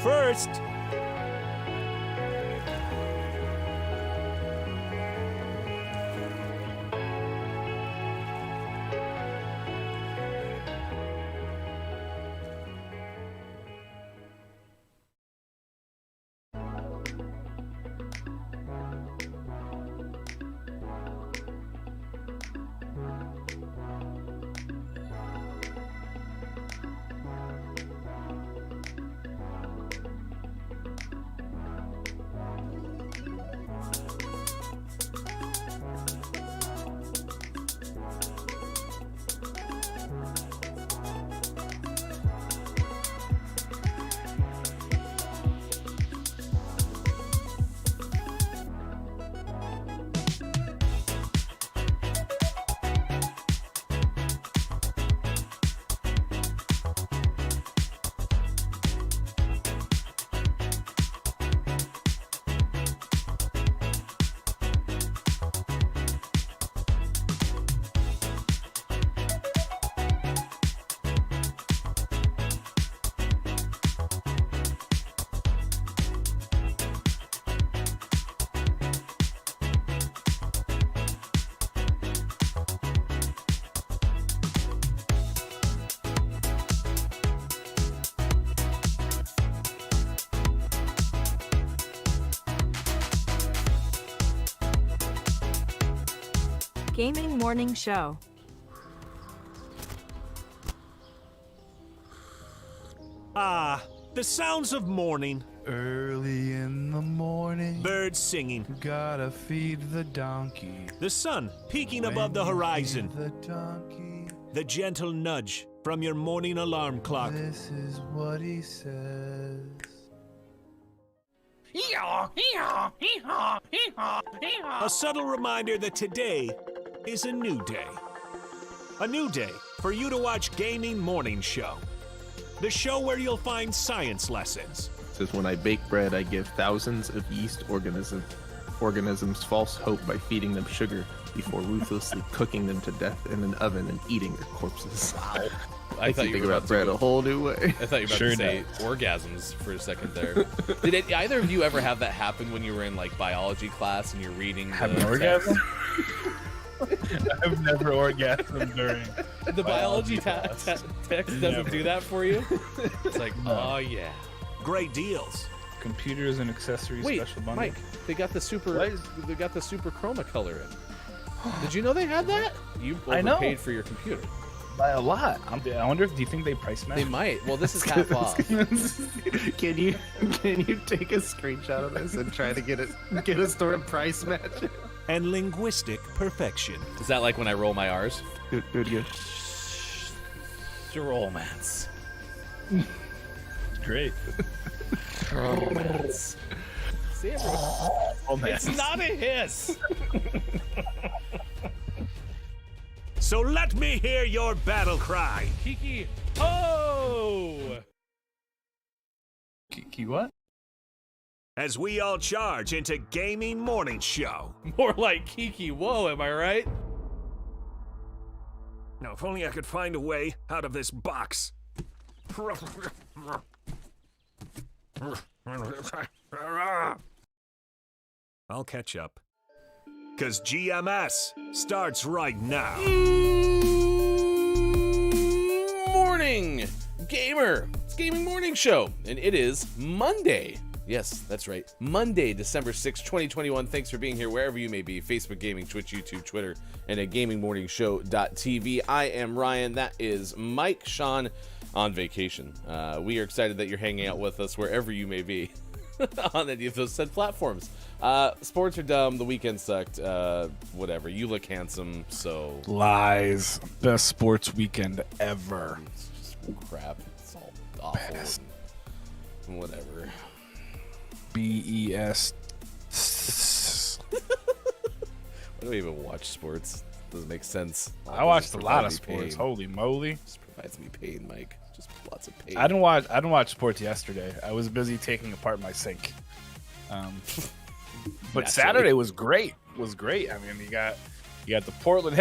first. Gaming Morning Show. Ah, the sounds of morning. Early in the morning, Birds singing. gotta feed the donkey. The sun peeking above the When you horizon. feed the donkey, The gentle nudge from your morning alarm clock. this is what he says. A subtle reminder that today is a new day. A new day for you to watch Gaming Morning Show. The show where you'll find science lessons. Says, when I bake bread, I give thousands of yeast organisms false hope by feeding them sugar before ruthlessly cooking them to death in an oven and eating their corpses. Wow. I thought you think were about bread a whole new way. I thought you were about Sure to say orgasms for a second there. Did either of you ever have that happen when you were in like biology class and you're reading Have the an orgasm? text? I've never orgasmed during. The biology text doesn't Never. do that for you? It's like, oh yeah. Great deals. Computers and accessories Wait, special bundle. Mike, they got the super chroma color in. Did you know they had that? You I know. overpaid for your computer. By a lot. I wonder if, do you think they price match? They might. Well, this is half off. Can you take a screenshot of this and try to get a store price match? And linguistic perfection. Is that like when I roll my R's? Good. Romance. Great. Romance. See, everyone- man. It's not a hiss. So let me hear your battle cry. Kiki. Oh! Kiki what? As we all charge into Gaming Morning Show. More like Kiki. Whoa, am I right? Now, if only I could find a way out of this box. I'll catch up. 'Cause GMS starts right now. Morning, gamer. It's Gaming Morning Show, and it is Monday. Yes, that's right. Monday, December 6, 2021. Thanks for being here wherever you may be. Facebook Gaming, Twitch, YouTube, Twitter, and at gamingmorningshow.tv. I am Ryan. That is Mike, Sean on vacation. We are excited that you're hanging out with us wherever you may be on any of those said platforms. Sports are dumb. The weekend sucked. Whatever. You look handsome, so... Lies. Best sports weekend ever. It's just crap. It's all awful. Best. And whatever. BES. Why do we even watch sports? Doesn't make sense. I watched a Just lot of provides me sports. pain. Holy moly. Just provides me pain, Mike. Just lots of pain. I didn't watch sports yesterday. I was busy taking apart my sink. But Naturally. Saturday was great. I mean, you got the Portland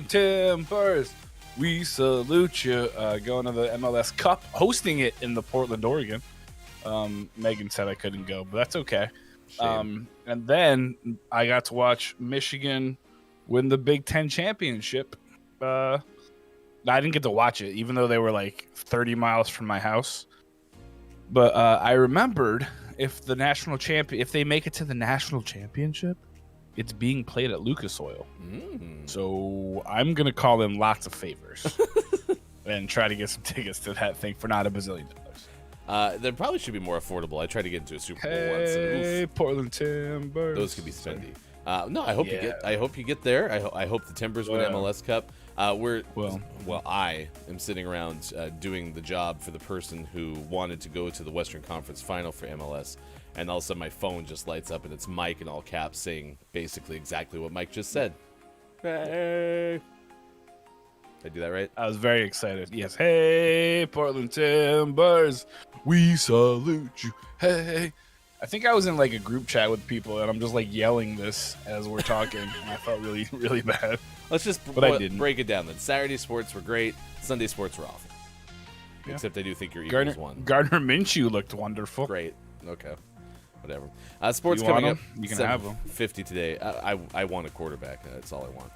Timbers. We salute you. Going to the MLS Cup, hosting it in the Portland, Oregon. Megan said I couldn't go, but that's okay. Shame. And then I got to watch Michigan win the Big Ten championship. I didn't get to watch it, even though they were like 30 miles from my house. But I remembered if they make it to the national championship, it's being played at Lucas Oil. So I'm gonna call them lots of favors and try to get some tickets to that thing for not $1 bazillion. They probably should be more affordable. I tried to get into a Super Bowl once. Hey, And, Portland Timbers. those could be spendy. No, I hope you get there. I hope the Timbers win MLS Cup. I am sitting around doing the job for the person who wanted to go to the Western Conference Final for MLS, and all of a sudden my phone just lights up and it's Mike in all caps saying basically exactly what Mike just said. Hey. Did I do that right? I was very excited. Yes. Hey, Portland Timbers, we salute you. Hey. I think I was in like a group chat with people, and I'm just like yelling this as we're talking, and I felt really, really bad. Let's just break it down then. Saturday sports were great. Sunday sports were awful. Yeah. Except I do think your Eagles won. Gardner Minshew looked wonderful. Great. Okay. Whatever. Sports coming up. You can have them. 50 today. I want a quarterback. That's all I want.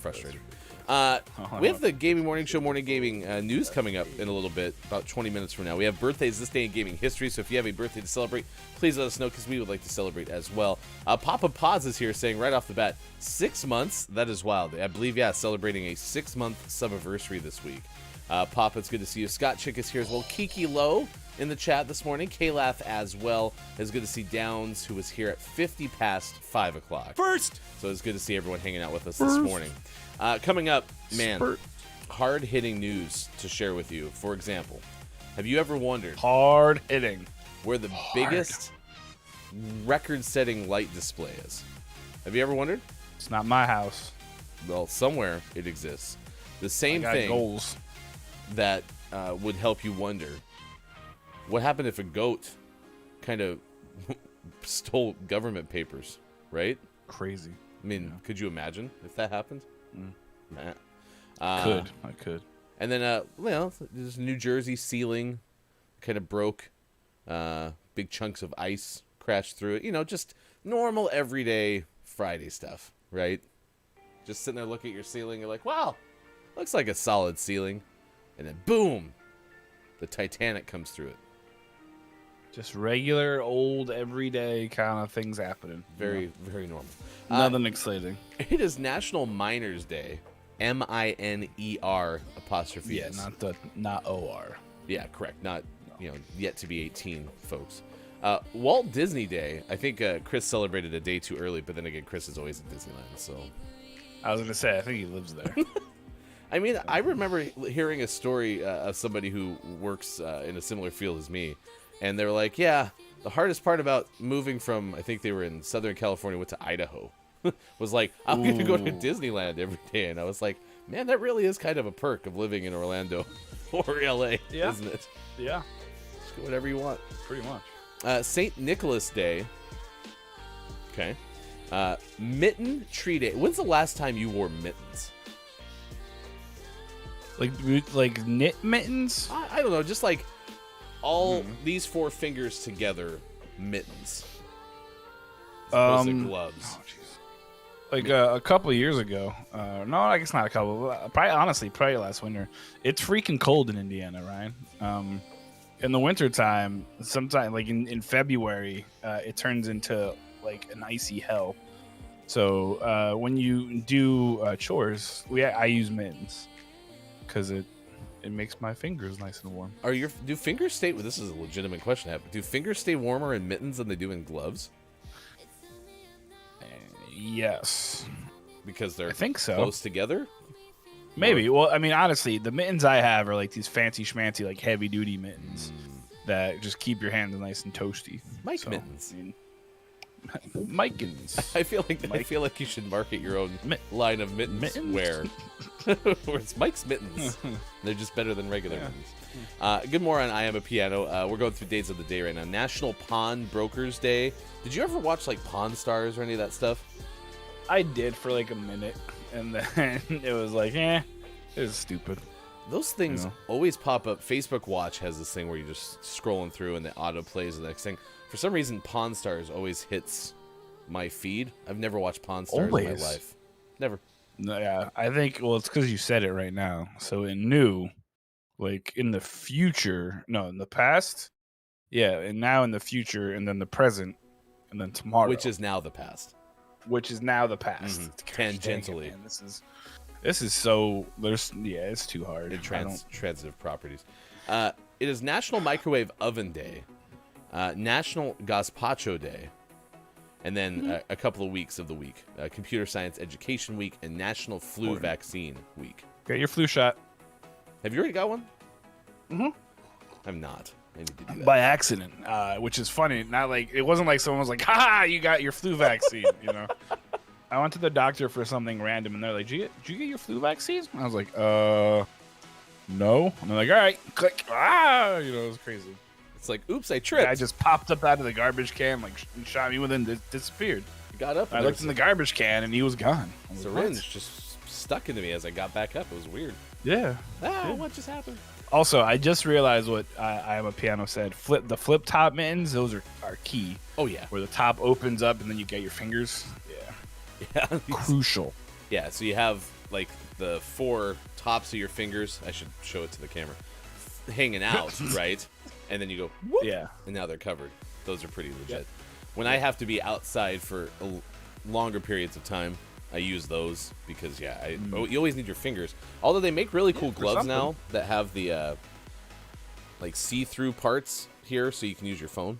Frustrated. We have the Gaming Morning Show Morning Gaming news coming up in a little bit, about 20 minutes from now. We have birthdays this day in gaming history, so if you have a birthday to celebrate, please let us know because we would like to celebrate as well. Papa Paz is here saying right off the bat, 6 months? That is wild. I believe, celebrating a 6-month sub-anniversary this week. Papa, it's good to see you. Scott Chick is here as well. Kiki Lowe in the chat this morning. K-Lath as well. It's good to see Downs, who was here at 50 past 5 o'clock. First! So it's good to see everyone hanging out with us this morning. Coming up, man, hard-hitting news to share with you. For example, have you ever wondered hard-hitting where the biggest record-setting light display is? Have you ever wondered? It's not my house. Well, somewhere it exists. The same thing goals that would help you wonder what happened if a goat kind of stole government papers, right? Crazy. I mean, could you imagine if that happened? I could. And then, there's New Jersey ceiling kind of broke. Big chunks of ice crashed through it. Just normal, everyday Friday stuff, right? Just sitting there looking at your ceiling. You're like, wow, looks like a solid ceiling. And then, boom, the Titanic comes through it. Just regular, old, everyday kind of things happening. Very, very normal. Nothing exciting. It is National Miners Day. MINER apostrophe. Yeah, not OR. Yeah, correct. Not, yet to be 18, folks. Walt Disney Day. I think Chris celebrated a day too early, but then again, Chris is always at Disneyland, so. I was going to say, I think he lives there. I mean, I remember hearing a story of somebody who works in a similar field as me. And they were like, yeah, the hardest part about moving from, I think they were in Southern California, went to Idaho, was like, I'm going to go to Disneyland every day. And I was like, man, that really is kind of a perk of living in Orlando or LA, isn't it? Yeah. Just go whatever you want. Pretty much. St. Nicholas Day. Okay. Mitten Tree Day. When's the last time you wore mittens? Like knit mittens? I don't know. Just like all these 4 fingers together, mittens. As opposed to gloves. Oh, like a couple of years ago. No, I guess not a couple. Probably last winter. It's freaking cold in Indiana, Ryan. In the wintertime, sometime like in February, it turns into like an icy hell. So when you do chores, I use mittens because it makes my fingers nice and warm. Do fingers stay? Well, this is a legitimate question. Do fingers stay warmer in mittens than they do in gloves? Yes, because they're I think so. Close together. Maybe. Well, I mean, honestly, the mittens I have are like these fancy schmancy, like heavy duty mittens that just keep your hands nice and toasty. Mittens. Mikins. I feel like you should market your own line of mittens wear. Where it's Mike's Mittens. They're just better than regular mittens. Good morning. I am a piano. We're going through days of the day right now. National Pawn Brokers Day. Did you ever watch like Pawn Stars or any of that stuff? I did for like a minute, and then it was like, it was stupid. Those things always pop up. Facebook Watch has this thing where you're just scrolling through and the auto plays the next thing. For some reason, Pawn Stars always hits my feed. I've never watched Pawn Stars in my life. Never. No, yeah, I think, well, it's because you said it right now. So in new, like in the future, no, in the past, yeah, and now in the future, and then the present, and then tomorrow. Which is now the past. Mm-hmm. Tangentially. Man, this is so, it's too hard. Transitive properties. It is National Microwave Oven Day, National Gazpacho Day, and then a couple of weeks of the week. Computer Science Education Week and National Flu Vaccine Week. Get your flu shot. Have you already got one? Mm-hmm. I'm not. I need to do that. By accident, which is funny. Not like, it wasn't like someone was like, ha, you got your flu vaccine, you know? I went to the doctor for something random, and they're like, did you get your flu vaccine? And I was like, no. And they're like, all right, click. It was crazy. It's like, oops, I tripped. I just popped up out of the garbage can, like, shot me with it, and disappeared. You got up. I looked in the garbage can, and he was gone. Syringe just stuck into me as I got back up. It was weird. Yeah. What just happened? Also, I just realized what I Am a Piano said. The flip top mittens, those are key. Oh, yeah. Where the top opens up, and then you get your fingers. Yeah. Crucial. Yeah, so you have, like, the 4 tops of your fingers. I should show it to the camera. Hanging out, right? And then you go, whoop, and now they're covered. Those are pretty legit. When I have to be outside for longer periods of time, I use those because, you always need your fingers. Although they make really cool gloves now that have the, like, see-through parts here so you can use your phone.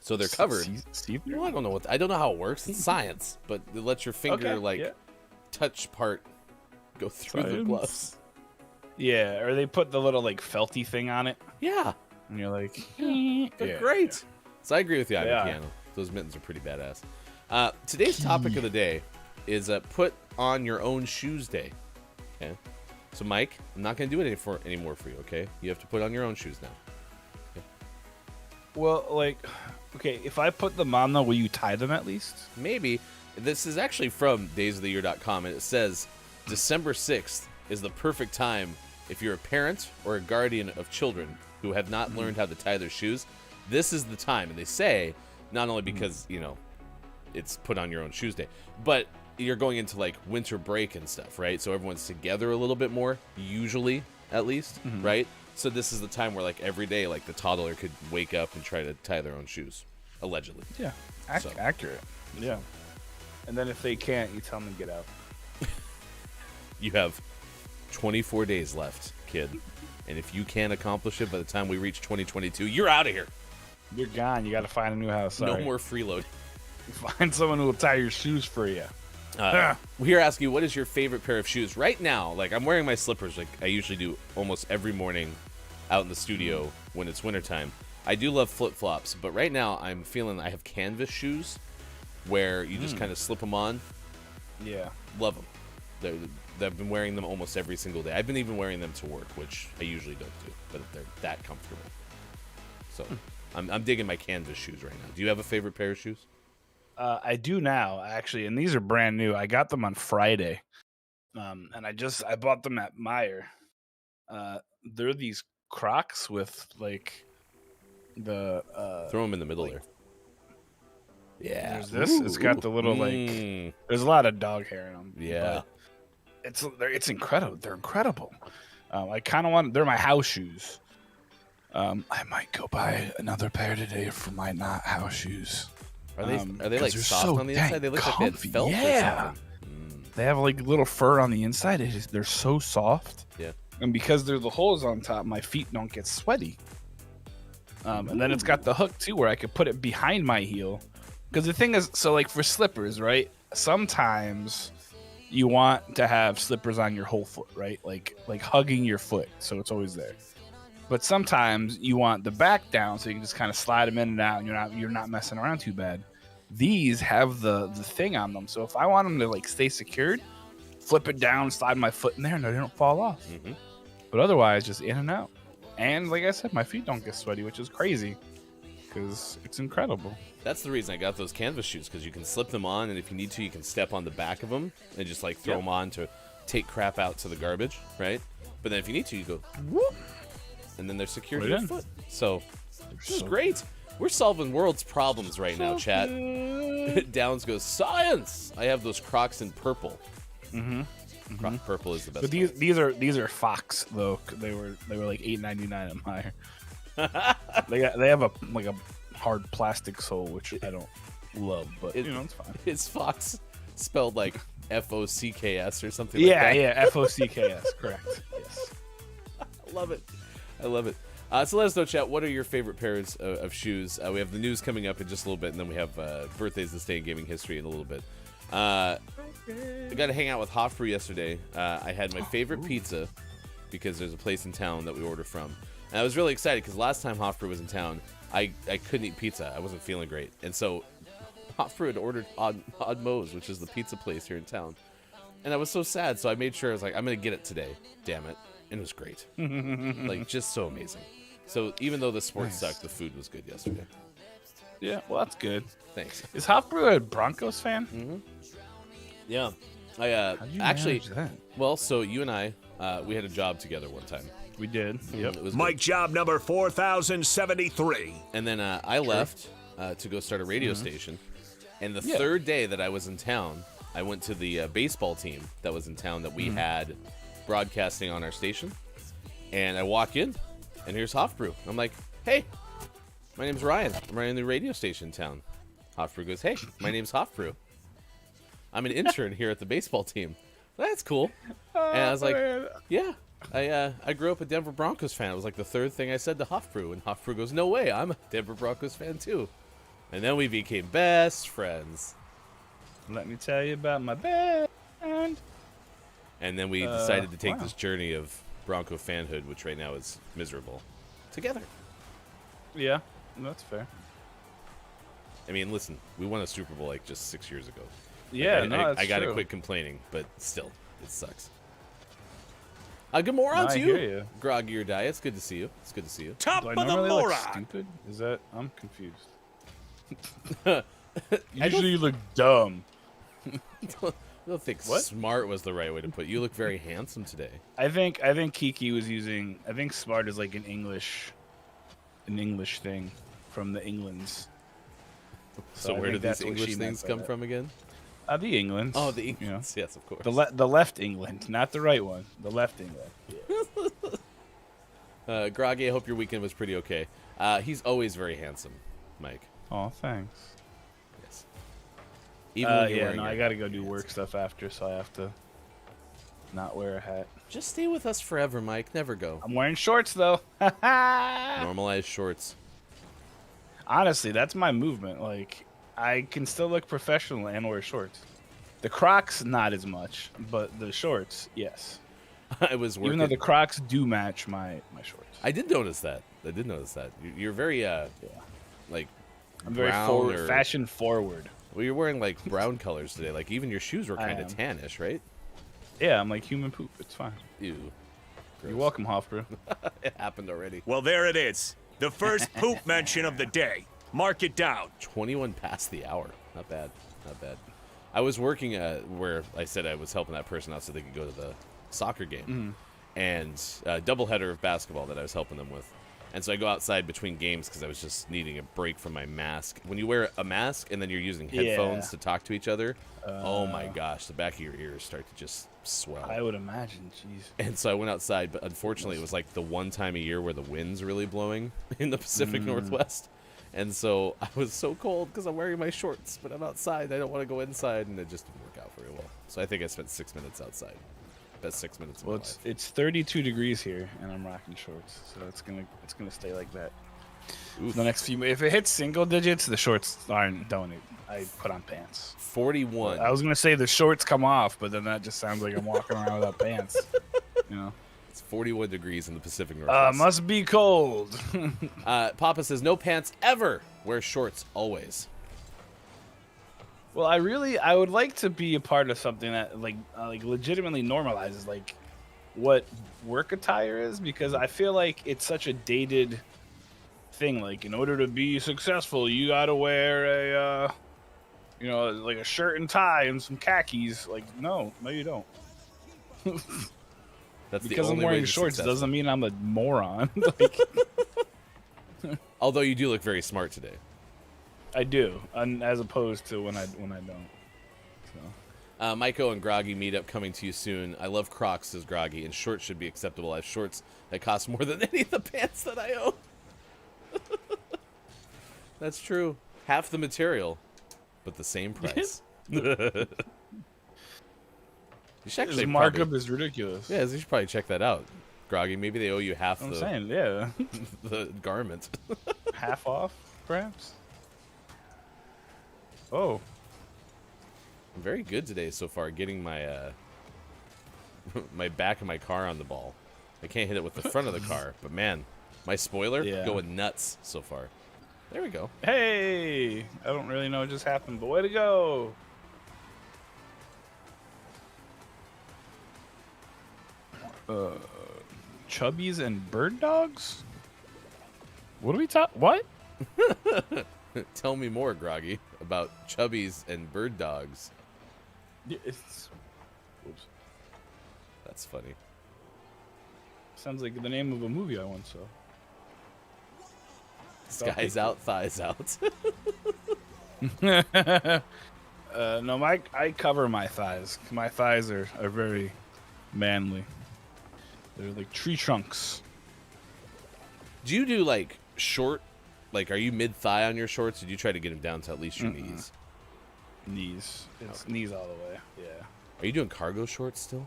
So they're covered. See-through? Well, I don't know how it works. It's science, but it lets your finger touch part go through the gloves. Yeah, or they put the little like felty thing on it. Yeah, and you're like, they're great. Yeah. So I agree with you on the piano. Those mittens are pretty badass. Today's topic of the day is put on your own shoes day. Okay, so Mike, I'm not gonna do it anymore for you. Okay, you have to put on your own shoes now. Well, like, okay, if I put them on, though, will you tie them at least? Maybe. This is actually from daysoftheyear.com, and it says December 6th is the perfect time if you're a parent or a guardian of children who have not learned how to tie their shoes. This is the time, and they say, not only because, it's put on your own shoes day, but you're going into, like, winter break and stuff, right? So everyone's together a little bit more, usually, at least, right? So this is the time where, like, every day, like, the toddler could wake up and try to tie their own shoes, allegedly. Yeah, accurate. Yeah. And then if they can't, you tell them to get out. You have 24 days left, kid. And if you can't accomplish it by the time we reach 2022, you're out of here. You're gone. You got to find a new house. Sorry. No more freeload. Find someone who will tie your shoes for you. We're asking you, what is your favorite pair of shoes right now? Like, I'm wearing my slippers like I usually do almost every morning out in the studio when it's wintertime. I do love flip-flops, but right now I'm feeling I have canvas shoes where you just kind of slip them on. Yeah. Love them. I've been wearing them almost every single day. I've been even wearing them to work, which I usually don't do, but they're that comfortable. So I'm digging my canvas shoes right now. Do you have a favorite pair of shoes? I do now, actually, and these are brand new. I got them on Friday, and I bought them at Meijer. They're these Crocs with, like, the... Throw them in the middle there. Yeah. There's this. It's got the little, like... There's a lot of dog hair in them. Yeah. It's incredible. They're incredible. I kind of want... They're my house shoes. I might go buy another pair today for my not house shoes. Are they like soft on the inside? They look like they had felt or something. They have like little fur on the inside. They're so soft. Yeah. And because there's the holes on top, my feet don't get sweaty. And then it's got the hook too, where I could put it behind my heel. Because the thing is, so like for slippers, right? Sometimes you want to have slippers on your whole foot, right? Like hugging your foot, so it's always there. But sometimes you want the back down, so you can just kind of slide them in and out, and you're not messing around too bad. These have the thing on them, so if I want them to like stay secured, flip it down, slide my foot in there, and they don't fall off. But otherwise, just in and out. And like I said, my feet don't get sweaty, which is crazy because it's incredible. That's the reason I got those canvas shoes, because you can slip them on, and if you need to, you can step on the back of them and just like throw them on to take crap out to the garbage, right? But then if you need to, you go whoop, and then they're secure to your foot. So this is great. We're solving world's problems right now, chat. Downs goes, science! I have those Crocs in purple. Croc purple is the best. But these are Fox though. They were like $8.99 at Meijer. they have a hard plastic sole, which I don't love, but it's fine. It's Fox spelled like Focks or something like that. Yeah, Focks, correct. Yes. I love it. So let us know, chat, what are your favorite pairs of shoes? We have the news coming up in just a little bit, and then we have birthdays this day in gaming history in a little bit. I got to hang out with Hofbrew yesterday. I had my favorite pizza because there's a place in town that we order from. And I was really excited because last time Hofbrew was in town, I couldn't eat pizza. I wasn't feeling great. And so Hofbrew had ordered Odd Moe's, which is the pizza place here in town. And I was so sad, so I made sure, I was like, I'm going to get it today. Damn it. And it was great. Like, just so amazing. So even though the sports sucked, the food was good yesterday. Yeah, well, that's good. Thanks. Is Hofbrew a Broncos fan? Yeah. I How'd you actually, manage that? well, so you and I, we had a job together one time. We did. Yep. It was Mike good. job number 4073. And then I left to go start a radio station. And the third day that I was in town, I went to the baseball team that was in town that we had broadcasting on our station. And I walk in, and here's Hofbrew. I'm like, hey, my name's Ryan. I'm running the radio station in town. Hofbrew goes, hey, my name's Hofbrew. I'm an intern here at the baseball team. That's cool. And I was like, yeah. I grew up a Denver Broncos fan. It was like the third thing I said to Hofbrew. And Hofbrew goes, no way, I'm a Denver Broncos fan too. And then we became best friends. Let me tell you about my band. And then we decided to take this journey of Bronco fanhood, which right now is miserable, together. Yeah, that's fair. I mean, listen, we won a Super Bowl like just 6 years ago. Yeah, I gotta true. quit complaining, but still, it sucks. Good morning to I you, hear you. Groggy or Die. It's good to see you. It's good to see you. Top Do I of the normally look moron. stupid? Is that I'm confused. I Usually you look dumb. don't think What? smart was the right way to put it. You look very handsome today. I think Kiki was using. I think smart is like an English thing from the Englands. So I where think did that's these what English she meant things by come that. from again? The Englands. Oh, the you know. Englands. Yes, of course. The left England, not the right one. The left England. Groggy, I hope your weekend was pretty okay. He's always very handsome, Mike. Oh, thanks. Yes. Even when you're Yeah, wearing no, your- I gotta go do work stuff after, so I have to not wear a hat. Just stay with us forever, Mike. Never go. I'm wearing shorts though. Normalize shorts. Honestly, that's my movement. Like, I can still look professional and wear shorts. The Crocs, not as much, but the shorts, yes. I was working. Even though the Crocs do match my shorts. I did notice that. You're very like I'm very brown forward, or- fashion forward. Well, you're wearing like brown colors today. Like even your shoes were I kind of am. tannish, right? Yeah, I'm like human poop. It's fine. Ew. You're welcome, Hofbrew. It happened already. Well, there it is. The first poop mention of the day. Mark it down. 21 past the hour. Not bad. I was working where I said I was helping that person out so they could go to the soccer game. And a doubleheader of basketball that I was helping them with. And so I go outside between games because I was just needing a break from my mask. When you wear a mask and then you're using headphones Yeah. to talk to each other, oh my gosh, the back of your ears start to just swell. I would imagine. Jeez. And so I went outside, but unfortunately it was like the one time a year where the wind's really blowing in the Pacific Northwest. And so I was so cold because I'm wearing my shorts, but I'm outside. I don't want to go inside, and it just didn't work out very well. So I think I spent 6 minutes outside. Best 6 minutes of Well, my life. it's 32 degrees here, and I'm rocking shorts, so it's gonna stay like that. Oof. The next few, if it hits single digits, the shorts don't. I put on pants. 41. I was gonna say the shorts come off, but then that just sounds like I'm walking around without pants. You know. It's 41 degrees in the Pacific Northwest. Must be cold. Papa says, no pants ever. Wear shorts always. Well, I would like to be a part of something that like legitimately normalizes like what work attire is, because I feel like it's such a dated thing. Like, in order to be successful, you gotta wear a like a shirt and tie and some khakis. Like, no, you don't. That's because the I'm only way wearing to shorts successful. doesn't mean I'm a moron. Although you do look very smart today. I do, as opposed to when I don't. So. Maiko and Groggy meetup coming to you soon. I love Crocs, says Groggy, and shorts should be acceptable. I have shorts that cost more than any of the pants that I own. That's true. Half the material, but the same price. You should actually His markup is ridiculous. Yeah, you should probably check that out. Groggy, maybe they owe you half I'm saying, yeah. the garment. Half off, perhaps? Oh. I'm very good today so far getting my my back of my car on the ball. I can't hit it with the front of the car, but man, my spoiler going nuts so far. There we go. Hey! I don't really know what just happened, but way to go! Chubbies and bird dogs? What are we talking? What? Tell me more, Groggy, about chubbies and bird dogs. Yeah, it's... Oops. That's funny. Sounds like the name of a movie I once saw. Skies out, thighs out. No, I cover my thighs. My thighs are very manly. They're like tree trunks. Do you do like short, like are you mid-thigh on your shorts? Or do you try to get them down to at least your knees? Knees. It's knees all the way. Yeah. Are you doing cargo shorts still?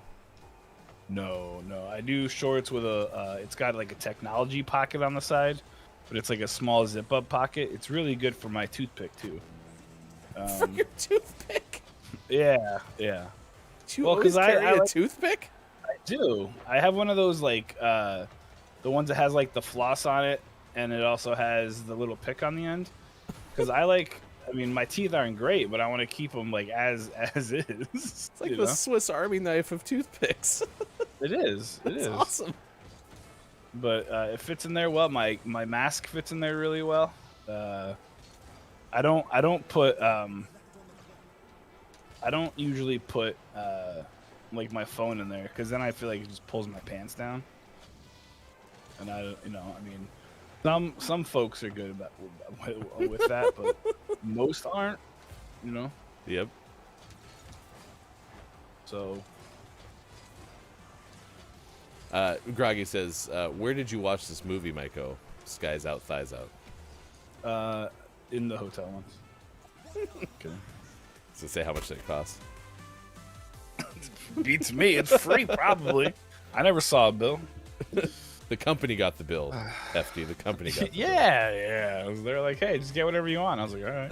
No. I do shorts with a. It's got like a technology pocket on the side, but it's like a small zip-up pocket. It's really good for my toothpick too. For your toothpick? Yeah. Do you always carry a toothpick? I do. I have one of those like the ones that has like the floss on it, and it also has the little pick on the end. Because I mean, my teeth aren't great, but I want to keep them like as is. It's like the Swiss Army knife of toothpicks. It is. That's awesome. But it fits in there well. My mask fits in there really well. I don't usually put like my phone in there because then I feel like it just pulls my pants down. And I mean, some folks are good with that, but most aren't. Yep. So. Groggy says, where did you watch this movie, Maiko? Skies out, thighs out. In the hotel once. Okay. So say how much did it cost? Beats me. It's free, probably. I never saw a bill. The company got the bill. FD, the company got the bill. Yeah. They're like, hey, just get whatever you want. I was like, all right.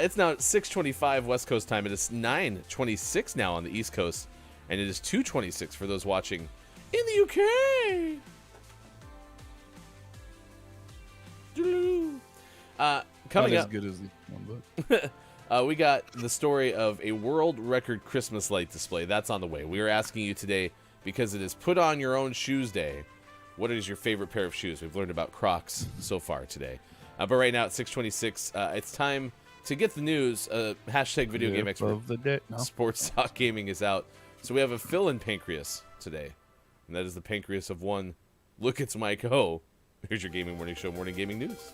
It's now 6:25 West Coast time. It is 9:26 now on the East Coast. And it is 2:26 for those watching in the UK. Coming Not up, as good as the one, but we got the story of a world record Christmas light display. That's on the way. We are asking you today because it is Put On Your Own Shoes Day. What is your favorite pair of shoes? We've learned about Crocs so far today. But right now at 6:26, it's time to get the news. Hashtag video game expert. Of the day. No. Sports Talk Gaming is out. So we have a fill-in pancreas today. And that is the pancreas of one. Look, it's Mike Ho. Here's your Gaming Morning Show, Morning Gaming News.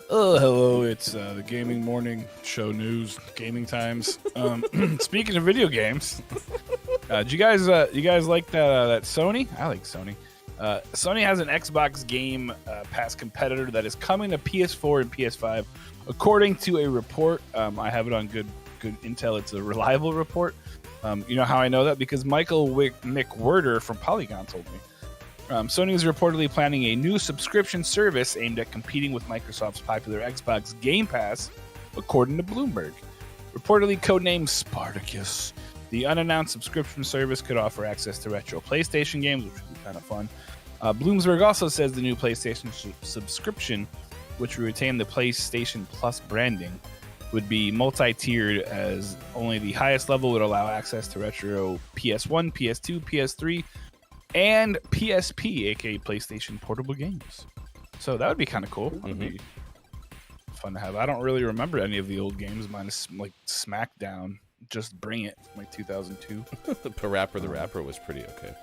Oh, hello. It's the Gaming Morning Show News, Gaming Times. Speaking of video games, do you guys like that Sony? I like Sony. Sony has an Xbox Game Pass competitor that is coming to PS4 and PS5, according to a report. I have it on good intel. It's a reliable report. You know how I know that? Because Michael McWhirter from Polygon told me. Sony is reportedly planning a new subscription service aimed at competing with Microsoft's popular Xbox Game Pass, according to Bloomberg. Reportedly codenamed Spartacus, the unannounced subscription service could offer access to retro PlayStation games, which would be kind of fun. Bloomberg also says the new PlayStation subscription, which would retain the PlayStation Plus branding, would be multi-tiered, as only the highest level would allow access to retro PS1, PS2, PS3, and PSP, aka PlayStation Portable Games. So that would be kind of cool. That would be fun to have. I don't really remember any of the old games, minus like SmackDown, Just Bring It, like 2002. The Parappa the Rapper was pretty okay.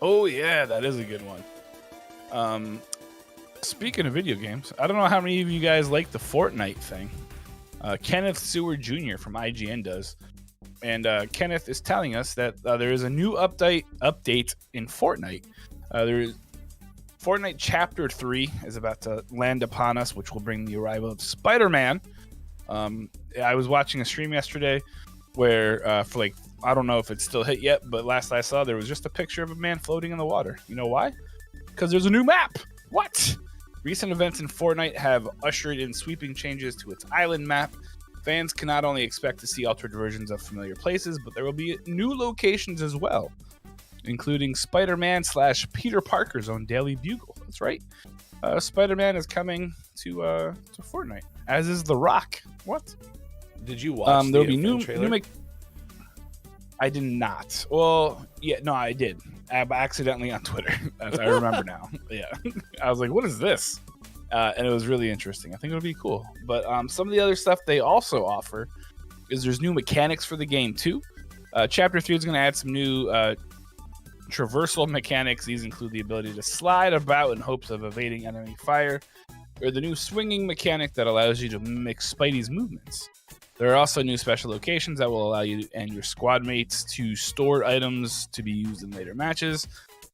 Oh yeah, that is a good one. Speaking of video games, I don't know how many of you guys like the Fortnite thing. Kenneth Seward Jr. from IGN does. And Kenneth is telling us that there is a new update in Fortnite. Fortnite Chapter 3 is about to land upon us, which will bring the arrival of Spider-Man. I was watching a stream yesterday where for like, I don't know if it's still hit yet, but last I saw there was just a picture of a man floating in the water. You know why? Because there's a new map. What? Recent events in Fortnite have ushered in sweeping changes to its island map. Fans can not only expect to see altered versions of familiar places, but there will be new locations as well, including Spider-Man / Peter Parker's own Daily Bugle. That's right. Spider-Man is coming to Fortnite, as is The Rock. What? Did you watch there'll be new trailer? I did not. Well, yeah, no, I did. Accidentally on Twitter. As I remember now. Yeah. I was like, what is this? And it was really interesting. I think it'll be cool. But some of the other stuff they also offer is there's new mechanics for the game too. Chapter 3 is going to add some new traversal mechanics. These include the ability to slide about in hopes of evading enemy fire, or the new swinging mechanic that allows you to mimic Spidey's movements. There are also new special locations that will allow you and your squad mates to store items to be used in later matches.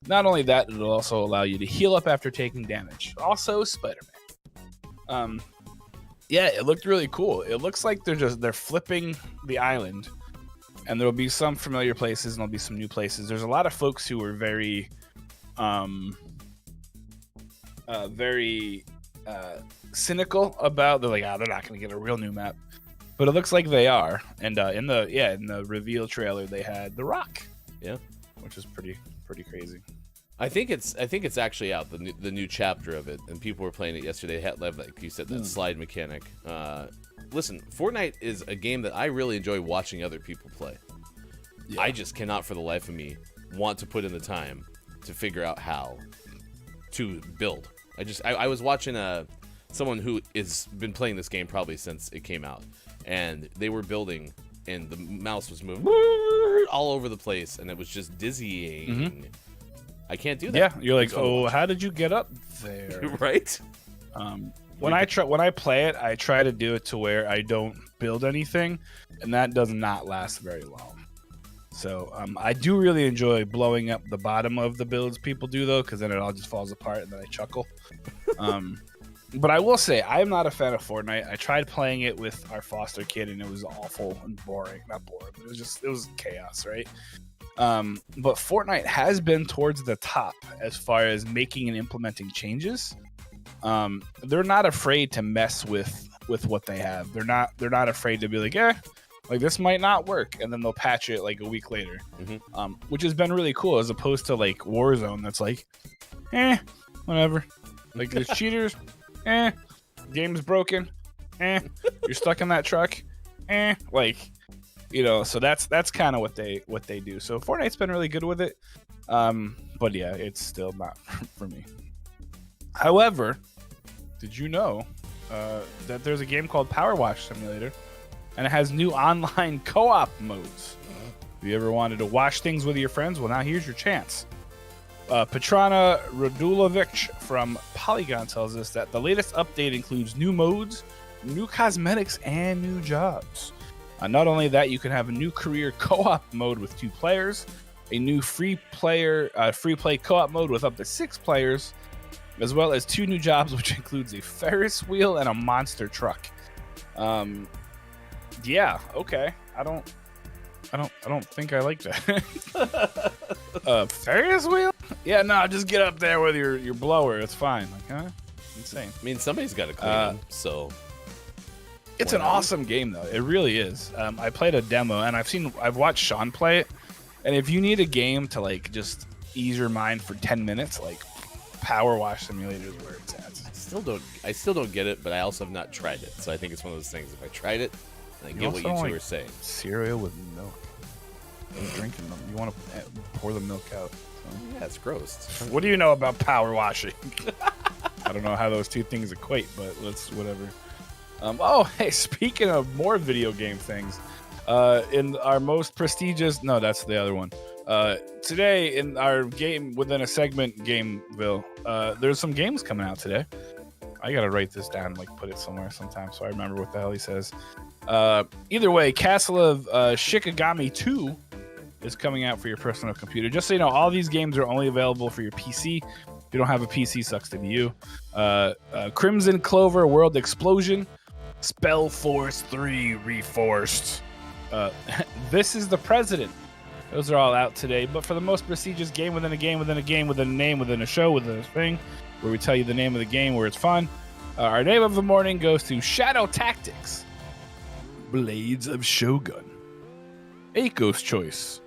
Not only that, it'll also allow you to heal up after taking damage. Also, Spider-Man. Yeah, it looked really cool. It looks like they're flipping the island, and there'll be some familiar places and there'll be some new places. There's a lot of folks who are very cynical about. They're like, they're not going to get a real new map, but it looks like they are. And in the reveal trailer, they had The Rock. Yeah, which is pretty crazy. I think it's actually out, the new chapter of it, and people were playing it yesterday. Had like you said, that slide mechanic. Listen, Fortnite is a game that I really enjoy watching other people play. Yeah. I just cannot for the life of me want to put in the time to figure out how to build. I was watching someone who has been playing this game probably since it came out, and they were building, and the mouse was moving all over the place, and it was just dizzying. Mm-hmm. I can't do that. Yeah, you're like, how did you get up there? Right? When I play it, I try to do it to where I don't build anything, and that does not last very long. So I do really enjoy blowing up the bottom of the builds people do, though, because then it all just falls apart, and then I chuckle. But I will say, I am not a fan of Fortnite. I tried playing it with our foster kid, and it was awful and boring. Not boring, but it was chaos, right? But Fortnite has been towards the top as far as making and implementing changes. They're not afraid to mess with what they have. They're not afraid to be like, like this might not work, and then they'll patch it like a week later, which has been really cool, as opposed to like Warzone that's like, whatever. Like there's cheaters, game's broken, you're stuck in that truck, like. You know, so that's kind of what they do. So Fortnite's been really good with it, but yeah, it's still not for me. However, did you know that there's a game called Power Wash Simulator, and it has new online co-op modes? If you ever wanted to wash things with your friends, well, now here's your chance. Petrana Radulovic from Polygon tells us that the latest update includes new modes, new cosmetics, and new jobs. Not only that, you can have a new career co-op mode with 2 players, a new free play co-op mode with up to 6 players, as well as 2 new jobs, which includes a Ferris wheel and a monster truck. Yeah, okay. I don't think I like that. Ferris wheel? Yeah, no, just get up there with your blower. It's fine. Like, huh? Insane. I mean, somebody's got to clean them, so. It's an awesome game, though. It really is. I played a demo, and I've watched Sean play it. And if you need a game to like just ease your mind for 10 minutes, like Power Wash Simulator is where it's at. I still don't get it, but I also have not tried it. So I think it's one of those things. If I tried it, I get what you two are saying. Cereal with milk. And drinking them. You want to pour the milk out. So. Yeah, it's gross. What do you know about power washing? I don't know how those two things equate, but let's whatever. Hey, speaking of more video game things, In our most prestigious, no, that's the other one. Today in our game within a segment, Gameville, there's some games coming out today. I gotta write this down, like put it somewhere sometime so I remember what the hell he says. Either way, Castle of Shikigami 2 is coming out for your personal computer. Just so you know, all these games are only available for your PC. If you don't have a PC, sucks to be you. Crimson Clover World Explosion, Spell Force 3 Reforced. This is the President. Those are all out today. But for the most prestigious game within a game within a game within a name within a show within a thing, where we tell you the name of the game where it's fun, our name of the morning goes to Shadow Tactics, Blades of Shogun, Aiko's Choice,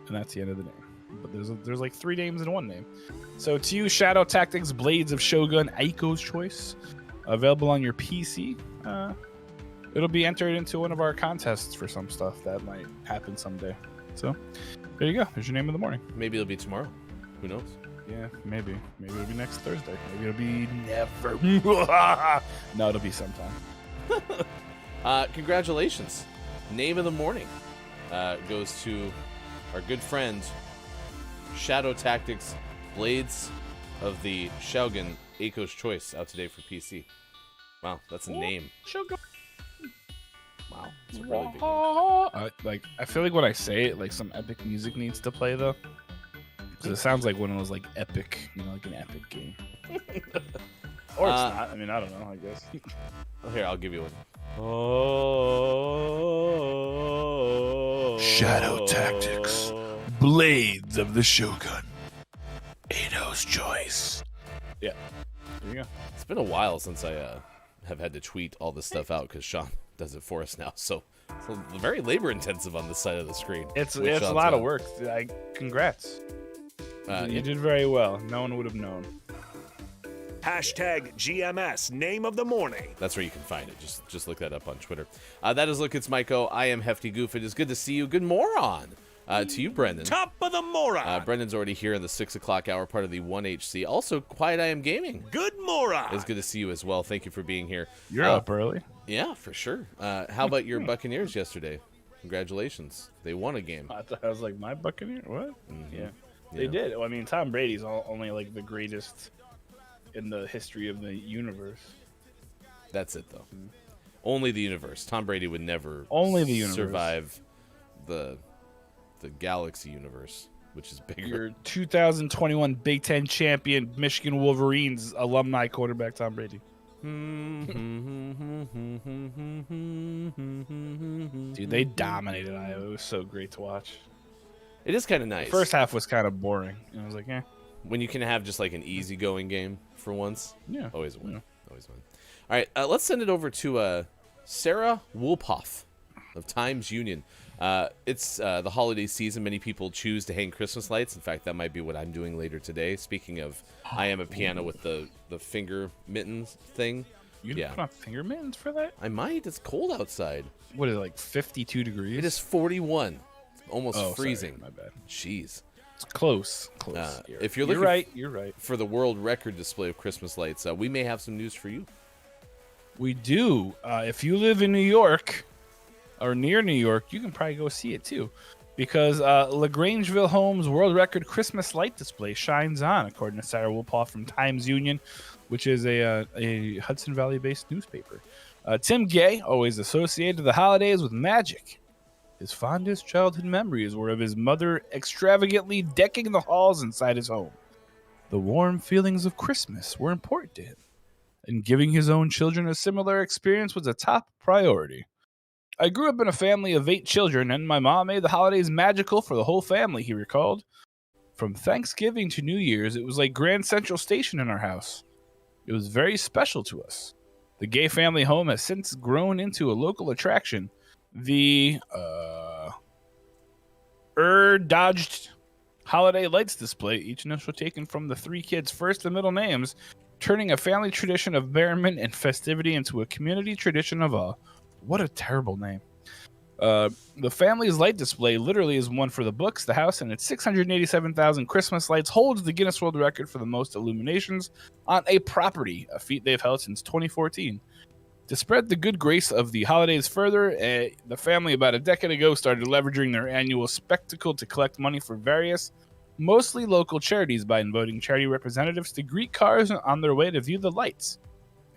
and that's the end of the name. But there's like 3 names in one name. So to you, Shadow Tactics, Blades of Shogun, Aiko's Choice, available on your PC. It'll be entered into one of our contests for some stuff that might happen someday. So there you go. There's your name of the morning. Maybe it'll be tomorrow. Who knows? Yeah, maybe. Maybe it'll be next Thursday. Maybe it'll be never. No, it'll be sometime. Congratulations. Name of the morning goes to our good friend, Shadow Tactics, Blades of the Shogun, Aiko's Choice, out today for PC. Wow, that's a name. Shogun. Wow, it's a really big name. I feel like when I say it, like some epic music needs to play though, because it sounds like one of those like epic, like an epic game. Or it's not. I mean, I don't know. I guess. Here, I'll give you one. Shadow Tactics, Blades of the Shogun, Aiko's Choice. Yeah, there you go. It's been a while since I have had to tweet all this stuff out because Sean does it for us now. So it's very labor intensive on this side of the screen. It's a lot of work. Congrats. You did very well. No one would have known. Hashtag GMS name of the morning. That's where you can find it. Just look that up on Twitter. That is Look, It's Myko. I am Hefty Goof. It is good to see you. Good moron. To you, Brendan. Top of the moron. Brendan's already here in the 6 o'clock hour, part of the 1HC. Also, Quiet I Am Gaming. Good moron. It's good to see you as well. Thank you for being here. You're up early. Yeah, for sure. How about your Buccaneers yesterday? Congratulations. They won a game. I was like, my Buccaneer? What? Mm-hmm. Yeah. They did. Well, I mean, Tom Brady's only like the greatest in the history of the universe. That's it, though. Mm-hmm. Only the universe. Tom Brady would never survive the Galaxy universe, which is bigger. Your 2021 Big Ten champion, Michigan Wolverines alumni quarterback Tom Brady. Dude, they dominated Iowa. It was so great to watch. It is kind of nice. The first half was kind of boring. And I was like, when you can have just like an easygoing game for once. Yeah. Always a win. Yeah. Always win. All right, let's send it over to Sarah Wolpoff of Times Union. It's the holiday season. Many people choose to hang Christmas lights. In fact, that might be what I'm doing later today. Speaking of, I am a piano with the finger mittens thing. You put on finger mittens for that? I might. It's cold outside. What is it, like 52 degrees? It is 41. It's almost freezing. Sorry, my bad. Jeez. It's close. If you're looking you're right. For the world record display of Christmas lights, we may have some news for you. We do. If you live in New York or near New York, you can probably go see it too, because LaGrangeville Homes world record Christmas light display shines on, according to Sarah Wolpoff from Times Union, which is a Hudson Valley-based newspaper. Tim Gay, always associated the holidays with magic. His fondest childhood memories were of his mother extravagantly decking the halls inside his home. The warm feelings of Christmas were important to him, and giving his own children a similar experience was a top priority. I grew up in a family of 8 children, and my mom made the holidays magical for the whole family, he recalled. From Thanksgiving to New Year's, it was like Grand Central Station in our house. It was very special to us. The Gay family home has since grown into a local attraction. The Dodged holiday lights display, each initial taken from the 3 kids' first and middle names, turning a family tradition of merriment and festivity into a community tradition of awe. What a terrible name. The family's light display literally is one for the books. The house and its 687,000 Christmas lights holds the Guinness World Record for the most illuminations on a property, a feat they've held since 2014. To spread the good grace of the holidays further, the family about a decade ago started leveraging their annual spectacle to collect money for various, mostly local charities by inviting charity representatives to greet cars on their way to view the lights.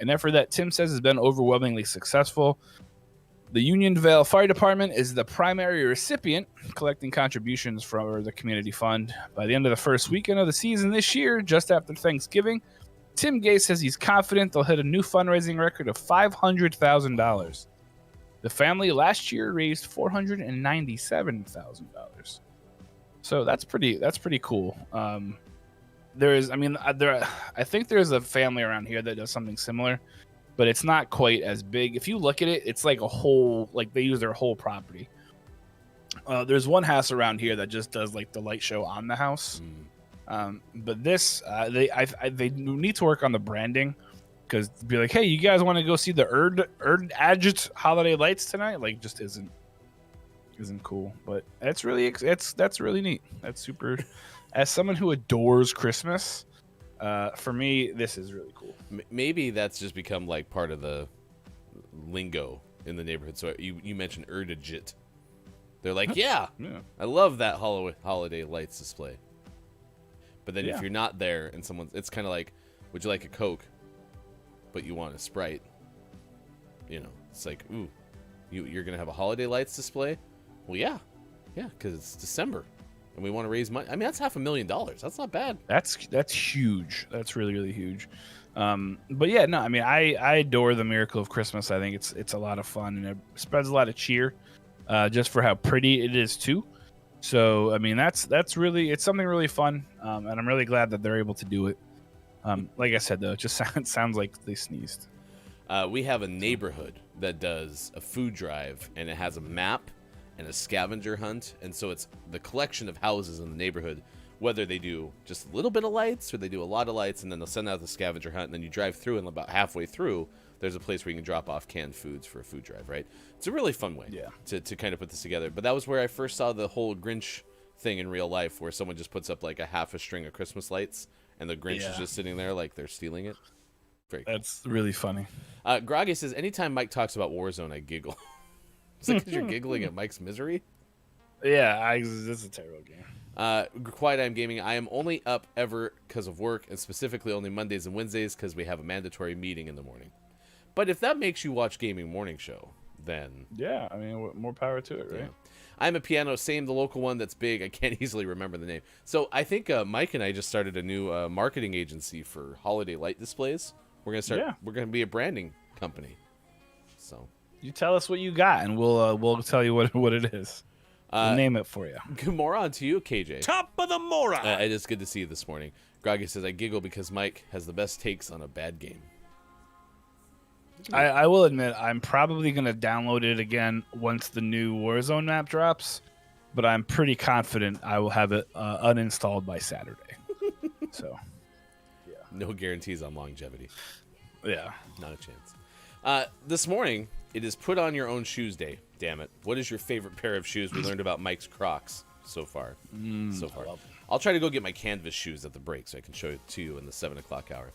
An effort that Tim says has been overwhelmingly successful. The Unionville Fire Department is the primary recipient, collecting contributions from the community fund. By the end of the first weekend of the season this year, just after Thanksgiving, Tim Gay says he's confident they'll hit a new fundraising record of $500,000. The family last year raised $497,000. So that's pretty cool. I think there's a family around here that does something similar, but it's not quite as big. If you look at it, it's like they use their whole property. There's one house around here that just does like the light show on the house. But this, they need to work on the branding, because be like, hey, you guys want to go see the Adjut holiday lights tonight? Like, just isn't cool. But that's really neat. That's super. As someone who adores Christmas, for me, this is really cool. Maybe that's just become like part of the lingo in the neighborhood. So you mentioned Adjut. They're like, yeah, I love that holiday lights display. But then if you're not there and it's kind of like, would you like a Coke? But you want a Sprite. It's like, ooh, you're going to have a holiday lights display? Well, yeah, because it's December and we want to raise money. I mean, that's $500,000. That's not bad. That's huge. That's really, really huge. But yeah, no, I mean, I adore the Miracle of Christmas. I think it's a lot of fun, and it spreads a lot of cheer, just for how pretty it is too. So, I mean, it's something really fun, and I'm really glad that they're able to do it. Like I said, though, it just sounds like they sneezed. We have a neighborhood that does a food drive, and it has a map and a scavenger hunt, and so it's the collection of houses in the neighborhood, whether they do just a little bit of lights or they do a lot of lights, and then they'll send out the scavenger hunt, and then you drive through, and about halfway through, there's a place where you can drop off canned foods for a food drive, right? It's a really fun way to kind of put this together. But that was where I first saw the whole Grinch thing in real life, where someone just puts up like a half a string of Christmas lights, and the Grinch is just sitting there like they're stealing it. Very cool. That's really funny. Groggy says, anytime Mike talks about Warzone, I giggle. It's like, because you're giggling at Mike's misery? Yeah, this is a terrible game. Quiet I'm Gaming, I am only up ever because of work, and specifically only Mondays and Wednesdays because we have a mandatory meeting in the morning. But if that makes you watch Gaming Morning Show, then... Yeah, I mean, more power to it, right? Yeah. I'm a Piano, same, the local one that's big. I can't easily remember the name. So I think Mike and I just started a new marketing agency for holiday light displays. We're going to start. Yeah. We're going to be a branding company. So you tell us what you got, and we'll tell you what it is. We'll name it for you. Good moron to you, KJ. Top of the moron. It is good to see you this morning. Groggy says, I giggle because Mike has the best takes on a bad game. I will admit, I'm probably going to download it again once the new Warzone map drops, but I'm pretty confident I will have it uninstalled by Saturday. So, yeah. No guarantees on longevity. Yeah. Not a chance. This morning, it is Put On Your Own Shoes Day. Damn it. What is your favorite pair of shoes? We learned about Mike's Crocs so far. I'll try to go get my canvas shoes at the break so I can show it to you in the 7 o'clock hour.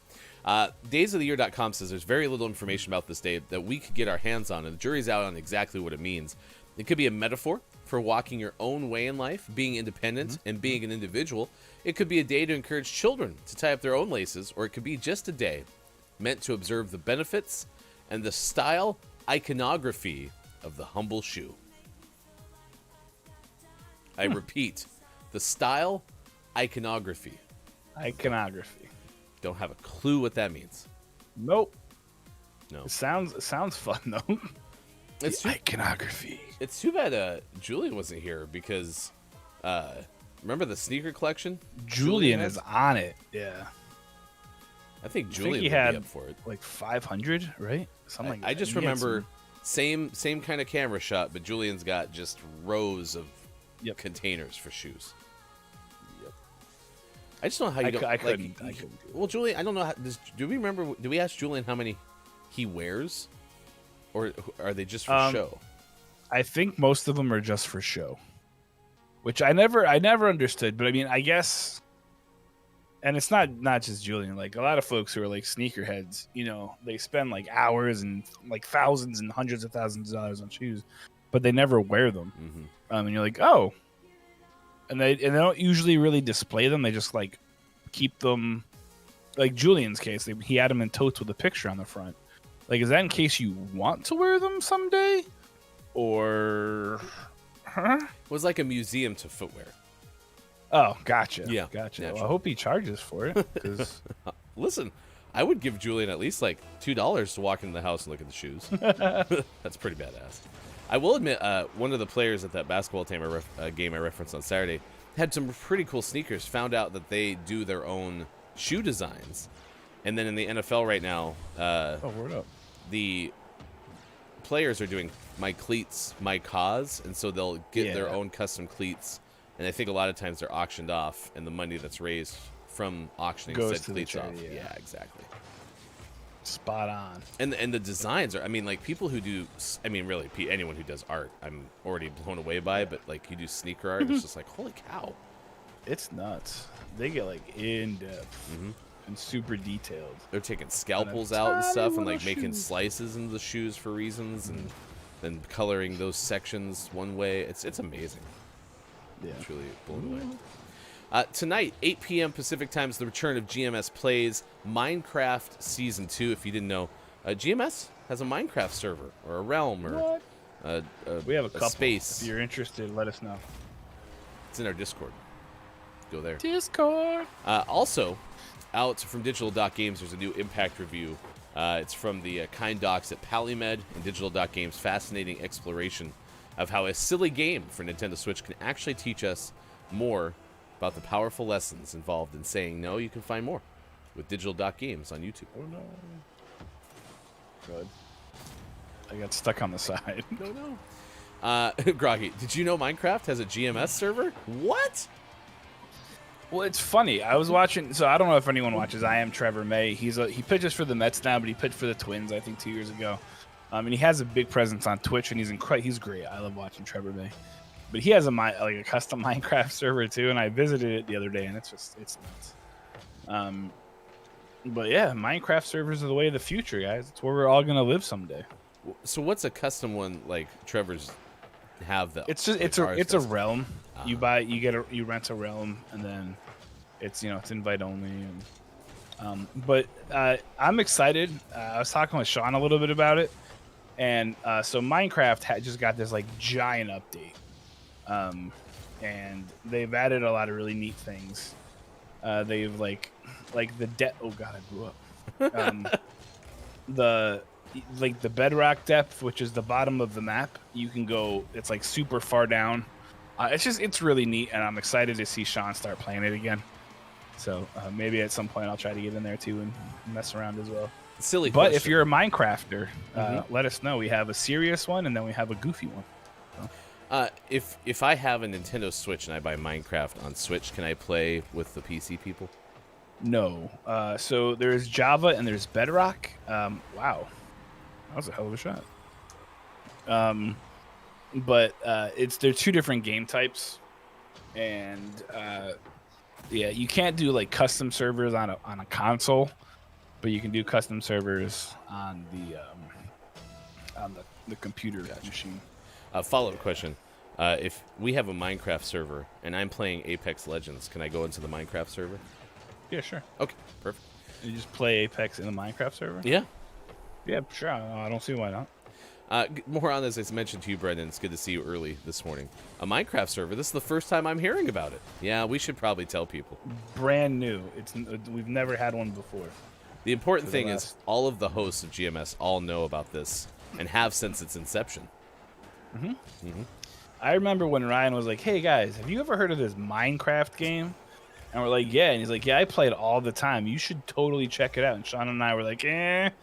Daysoftheyear.com says there's very little information about this day that we could get our hands on, and the jury's out on exactly what it means. It could be a metaphor for walking your own way in life, being independent, and being an individual. It could be a day to encourage children to tie up their own laces, or it could be just a day meant to observe the benefits and the style iconography of the humble shoe. I repeat, the style iconography. Iconography. Don't have a clue what that means. Nope. No. It sounds fun though. It's iconography. It's too bad Julian wasn't here because remember the sneaker collection? Julian is on it. Yeah. I think Julian had be up for it. Like 500, right? Something like that. I just remember same kind of camera shot, but Julian's got just rows of containers for shoes. I just don't know how you don't. I couldn't. Well, Julian, I don't know. Do we remember? Do we ask Julian how many he wears, or are they just for show? I think most of them are just for show, which I never understood. But I mean, I guess and it's not just Julian. Like a lot of folks who are like sneakerheads, they spend like hours and like thousands and hundreds of thousands of dollars on shoes, but they never wear them. Mm-hmm. And you're like, oh, and they don't usually really display them. They just like keep them. Like Julian's case, he had them in totes with a picture on the front. Like, is that in case you want to wear them someday, or? Huh? It was like a museum to footwear. Oh, gotcha. Yeah, gotcha. Well, I hope he charges for it. Cause... Listen, I would give Julian at least like $2 to walk into the house and look at the shoes. That's pretty badass. I will admit, one of the players at that basketball game I referenced on Saturday had some pretty cool sneakers. Found out that they do their own shoe designs, and then in the NFL right now, word up. The players are doing my cleats, my cause, and so they'll get their own custom cleats. And I think a lot of times they're auctioned off, and the money that's raised from auctioning goes said to cleats the off. charity, Yeah, exactly. Spot on. And the designs are, I mean, like people who do, I mean, really, anyone who does art, I'm already blown away by. But like you do sneaker art, it's just like, holy cow, it's nuts. They get like in depth and super detailed. They're taking scalpels out and stuff, and like making slices into the shoes for reasons, and then coloring those sections one way. It's amazing. Yeah. It's really blown away. Tonight, 8 p.m. Pacific time is the return of GMS Plays Minecraft Season 2. If you didn't know, GMS has a Minecraft server or a realm or we have a couple. Space. If you're interested, let us know. It's in our Discord. Go there. Discord. Also, out from Digital.Games, there's a new Impact review. It's from the kind docs at Palymed and Digital.Games. Fascinating exploration of how a silly game for Nintendo Switch can actually teach us more about the powerful lessons involved in saying no. You can find more with Digital.Games on YouTube. Oh no. Good. I got stuck on the side. No. Groggy, did you know Minecraft has a GMS server? What? Well, it's funny. I was watching. So I don't know if anyone watches. I am Trevor May. He pitches for the Mets now, but he pitched for the Twins, I think, 2 years ago. And he has a big presence on Twitch, and he's great. I love watching Trevor May. But he has a custom Minecraft server too, and I visited it the other day, and it's nuts. But yeah, Minecraft servers are the way of the future, guys. It's where we're all gonna live someday. So what's a custom one like Trevor's have though? It's just like it's a realm. You rent a realm, and then it's invite only. And but I'm excited. I was talking with Sean a little bit about it. And so Minecraft just got this like giant update, and they've added a lot of really neat things. They've like the oh god, I blew up. The bedrock depth, which is the bottom of the map, you can go. It's like super far down. It's really neat, and I'm excited to see Sean start playing it again. So maybe at some point I'll try to get in there too and mess around as well. Silly but question. If you're a Minecrafter, let us know. We have a serious one, and then we have a goofy one. So. If I have a Nintendo Switch and I buy Minecraft on Switch, can I play with the PC people? No. So there's Java and there's Bedrock. Wow, that was a hell of a shot. But they're two different game types, and yeah, you can't do like custom servers on a console. But you can do custom servers on the computer machine. Follow-up question. If we have a Minecraft server and I'm playing Apex Legends, can I go into the Minecraft server? Yeah, sure. Okay, perfect. You just play Apex in the Minecraft server? Yeah. Yeah, sure. I don't see why not. More on this, as I mentioned to you, Brendan. It's good to see you early this morning. A Minecraft server. This is the first time I'm hearing about it. Yeah, we should probably tell people. Brand new. We've never had one before. The important thing is all of the hosts of GMS all know about this and have since its inception. I remember when Ryan was like, hey, guys, have you ever heard of this Minecraft game? And we're like, yeah. And he's like, yeah, I play it all the time. You should totally check it out. And Sean and I were like, I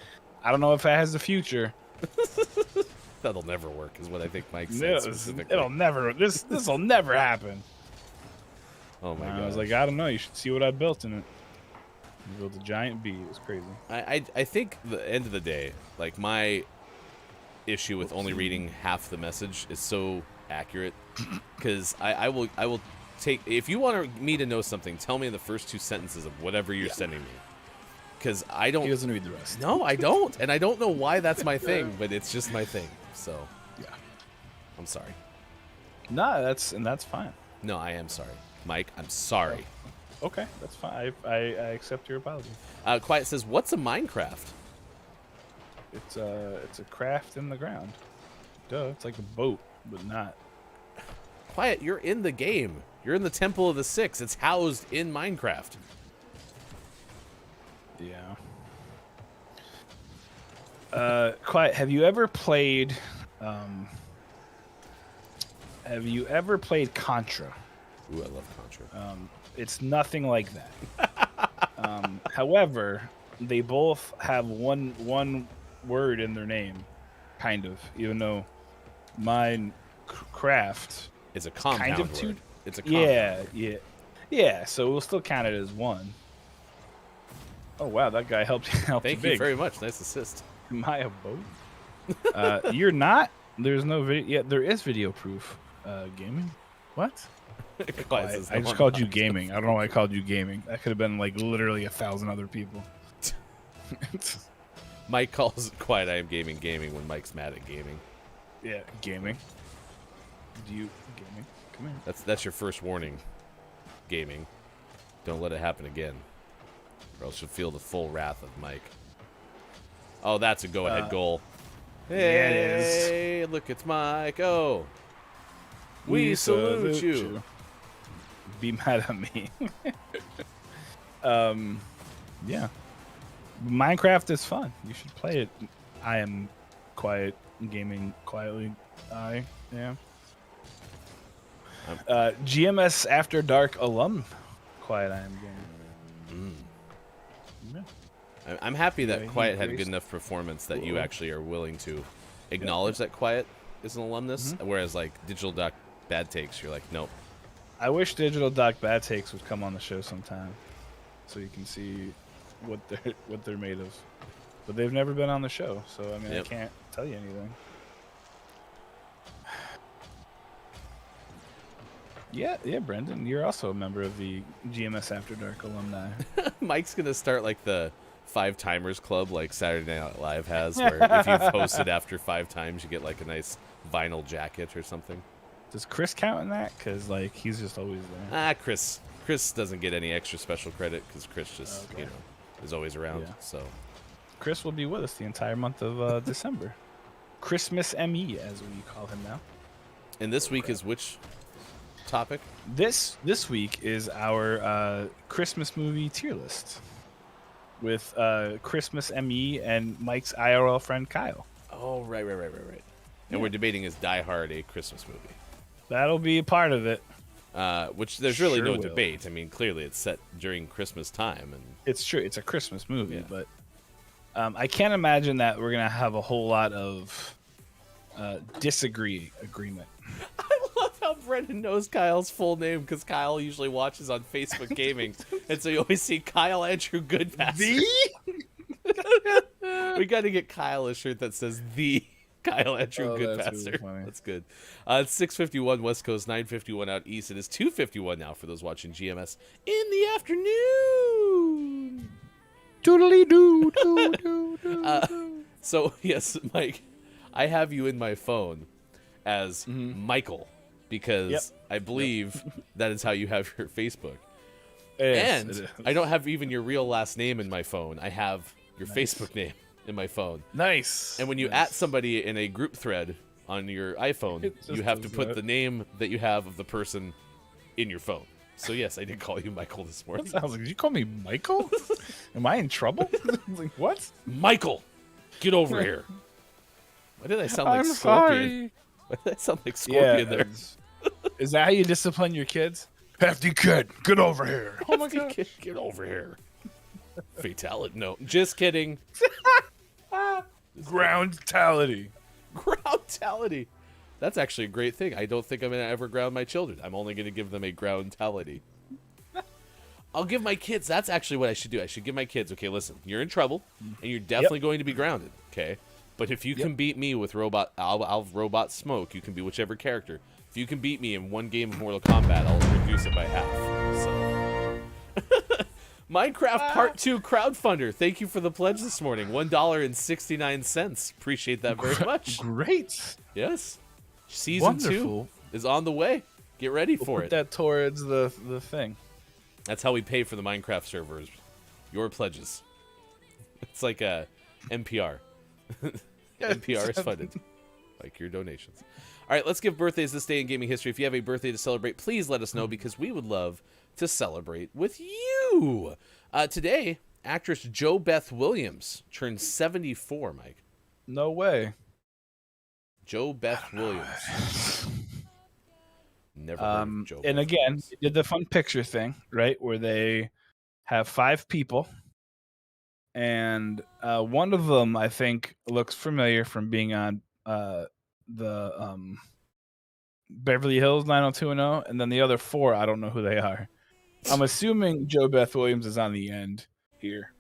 don't know if it has the future. That'll never work is what I think Mike said specifically. It'll never. This'll never happen. Oh, my God. I was like, I don't know. You should see what I built in it. I built a giant bee. It was crazy. I think the end of the day, like my issue with only reading half the message is so accurate because I will if you want me to know something, tell me in the first 2 sentences of whatever you're sending me. Because I don't. He doesn't read the rest. No, I don't, and I don't know why that's my thing, but it's just my thing. So, Yeah. I'm sorry. No, that's fine. No, I am sorry, Mike. I'm sorry. Okay, that's fine. I accept your apology. Quiet says, "What's a Minecraft?" It's a craft in the ground. Duh, it's like a boat, but not. Quiet, you're in the game. You're in the Temple of the Six. It's housed in Minecraft. Yeah. Quiet. Have you ever played Contra? Ooh, I love Contra. It's nothing like that. However, they both have one word in their name, kind of. Even though mine, craft, It's a compound kind of word. two. It's a compound. Yeah. So we'll still count it as one. Oh wow, that guy helped you Thank big. you very much. Nice assist. Am I a boat? You're not. There's no video. Yeah, there is video proof. Gaming. What? Quiet says, I just called you gaming. I don't know why I called you gaming. That could have been like literally 1,000 other people. Mike calls Quiet I am gaming when Mike's mad at gaming. Yeah, gaming. Do you gaming? Come here. That's your first warning. Gaming. Don't let it happen again, or else you'll feel the full wrath of Mike. Oh, that's a go-ahead goal. Hey, yeah, it is. look, it's Mike. Oh, we salute you. Be mad at me. Yeah. Minecraft is fun. You should play it. I am quiet gaming quietly. I am. GMS After Dark alum. Quiet. I am gaming. Yeah. I'm happy that Yeah, Quiet had a embraced- good enough performance that you actually are willing to acknowledge that Quiet is an alumnus, whereas like Digital Doc Bad Takes, you're like, nope. I wish Digital Doc Bad Takes would come on the show sometime, so you can see what they're made of. But they've never been on the show, so I mean I can't tell you anything. Yeah, Brendan, you're also a member of the GMS After Dark alumni. Mike's gonna start like the 5 Timers Club, like Saturday Night Live has, where if you've hosted after 5 times, you get like a nice vinyl jacket or something. Does Chris count in that? Because like he's just always there. Chris doesn't get any extra special credit because Chris just is always around. Yeah. So Chris will be with us the entire month of December. Christmas ME, as we call him now. and this week is which topic? This week is our Christmas movie tier list with Christmas ME and Mike's IRL friend Kyle. Oh, right. And we're debating is Die Hard a Christmas movie? That'll be a part of it. Which there's really Sure no will. debate. I mean, clearly it's set during Christmas time, and It's true. It's a Christmas movie, Yeah. but I can't imagine that we're gonna have a whole lot of agreement. I love how Brendan knows Kyle's full name because Kyle usually watches on Facebook Gaming, and so you always see Kyle Andrew Goodpaster. We got to get Kyle a shirt that says the Kyle Andrew That's really Goodpaster. funny. That's good. It's 6:51 West Coast, 9:51 out East. It is 2:51 now for those watching GMS in the afternoon. Doodly doo doo doo doo. So yes, Mike, I have you in my phone as Michael because Yep. I believe that is how you have your Facebook. Yes, And it is. I don't have even your real last name in my phone. I have your Nice. Facebook name in my phone. Nice. And when you at somebody in a group thread on your iPhone, It just you have to does put that. the name that you have of the person in your phone. So yes, I did call you Michael this morning. I was like, did you call me Michael? Am I in trouble? I was like, what? Michael, get over here. Why did I sound like Scorpion? Why did I sound like Scorpion there? Is that how you discipline your kids? Hefty kid, get over here. Oh my god, get over here. Fatality. No, just kidding. Groundtality. Groundtality. That's actually a great thing. I don't think I'm going to ever ground my children. I'm only going to give them a groundtality. I'll give my kids. That's actually what I should do. I should give my kids, okay, listen, you're in trouble, and you're definitely going to be grounded, okay? But if you can beat me with robot, I'll robot smoke. You can be whichever character. If you can beat me in one game of Mortal Kombat, I'll reduce it by half. So. Minecraft Part 2 crowdfunder. Thank you for the pledge this morning. $1.69. Appreciate that very much. Great. Yes. Season 2 Wonderful. is on the way. Get ready for Put it. that towards the thing. That's how we pay for the Minecraft servers. Your pledges. It's like a NPR. NPR is funded. Like your donations. All right, let's give birthdays this day in gaming history. If you have a birthday to celebrate, please let us know because we would love to celebrate with you. Today, actress JoBeth Williams turns 74, Mike. No way. JoBeth Williams. Never heard of JoBeth And again, Williams. they did the fun picture thing, right? Where they have 5 people. And one of them, I think, looks familiar from being on the Beverly Hills 90210, and then the other 4, I don't know who they are. I'm assuming JoBeth Williams is on the end here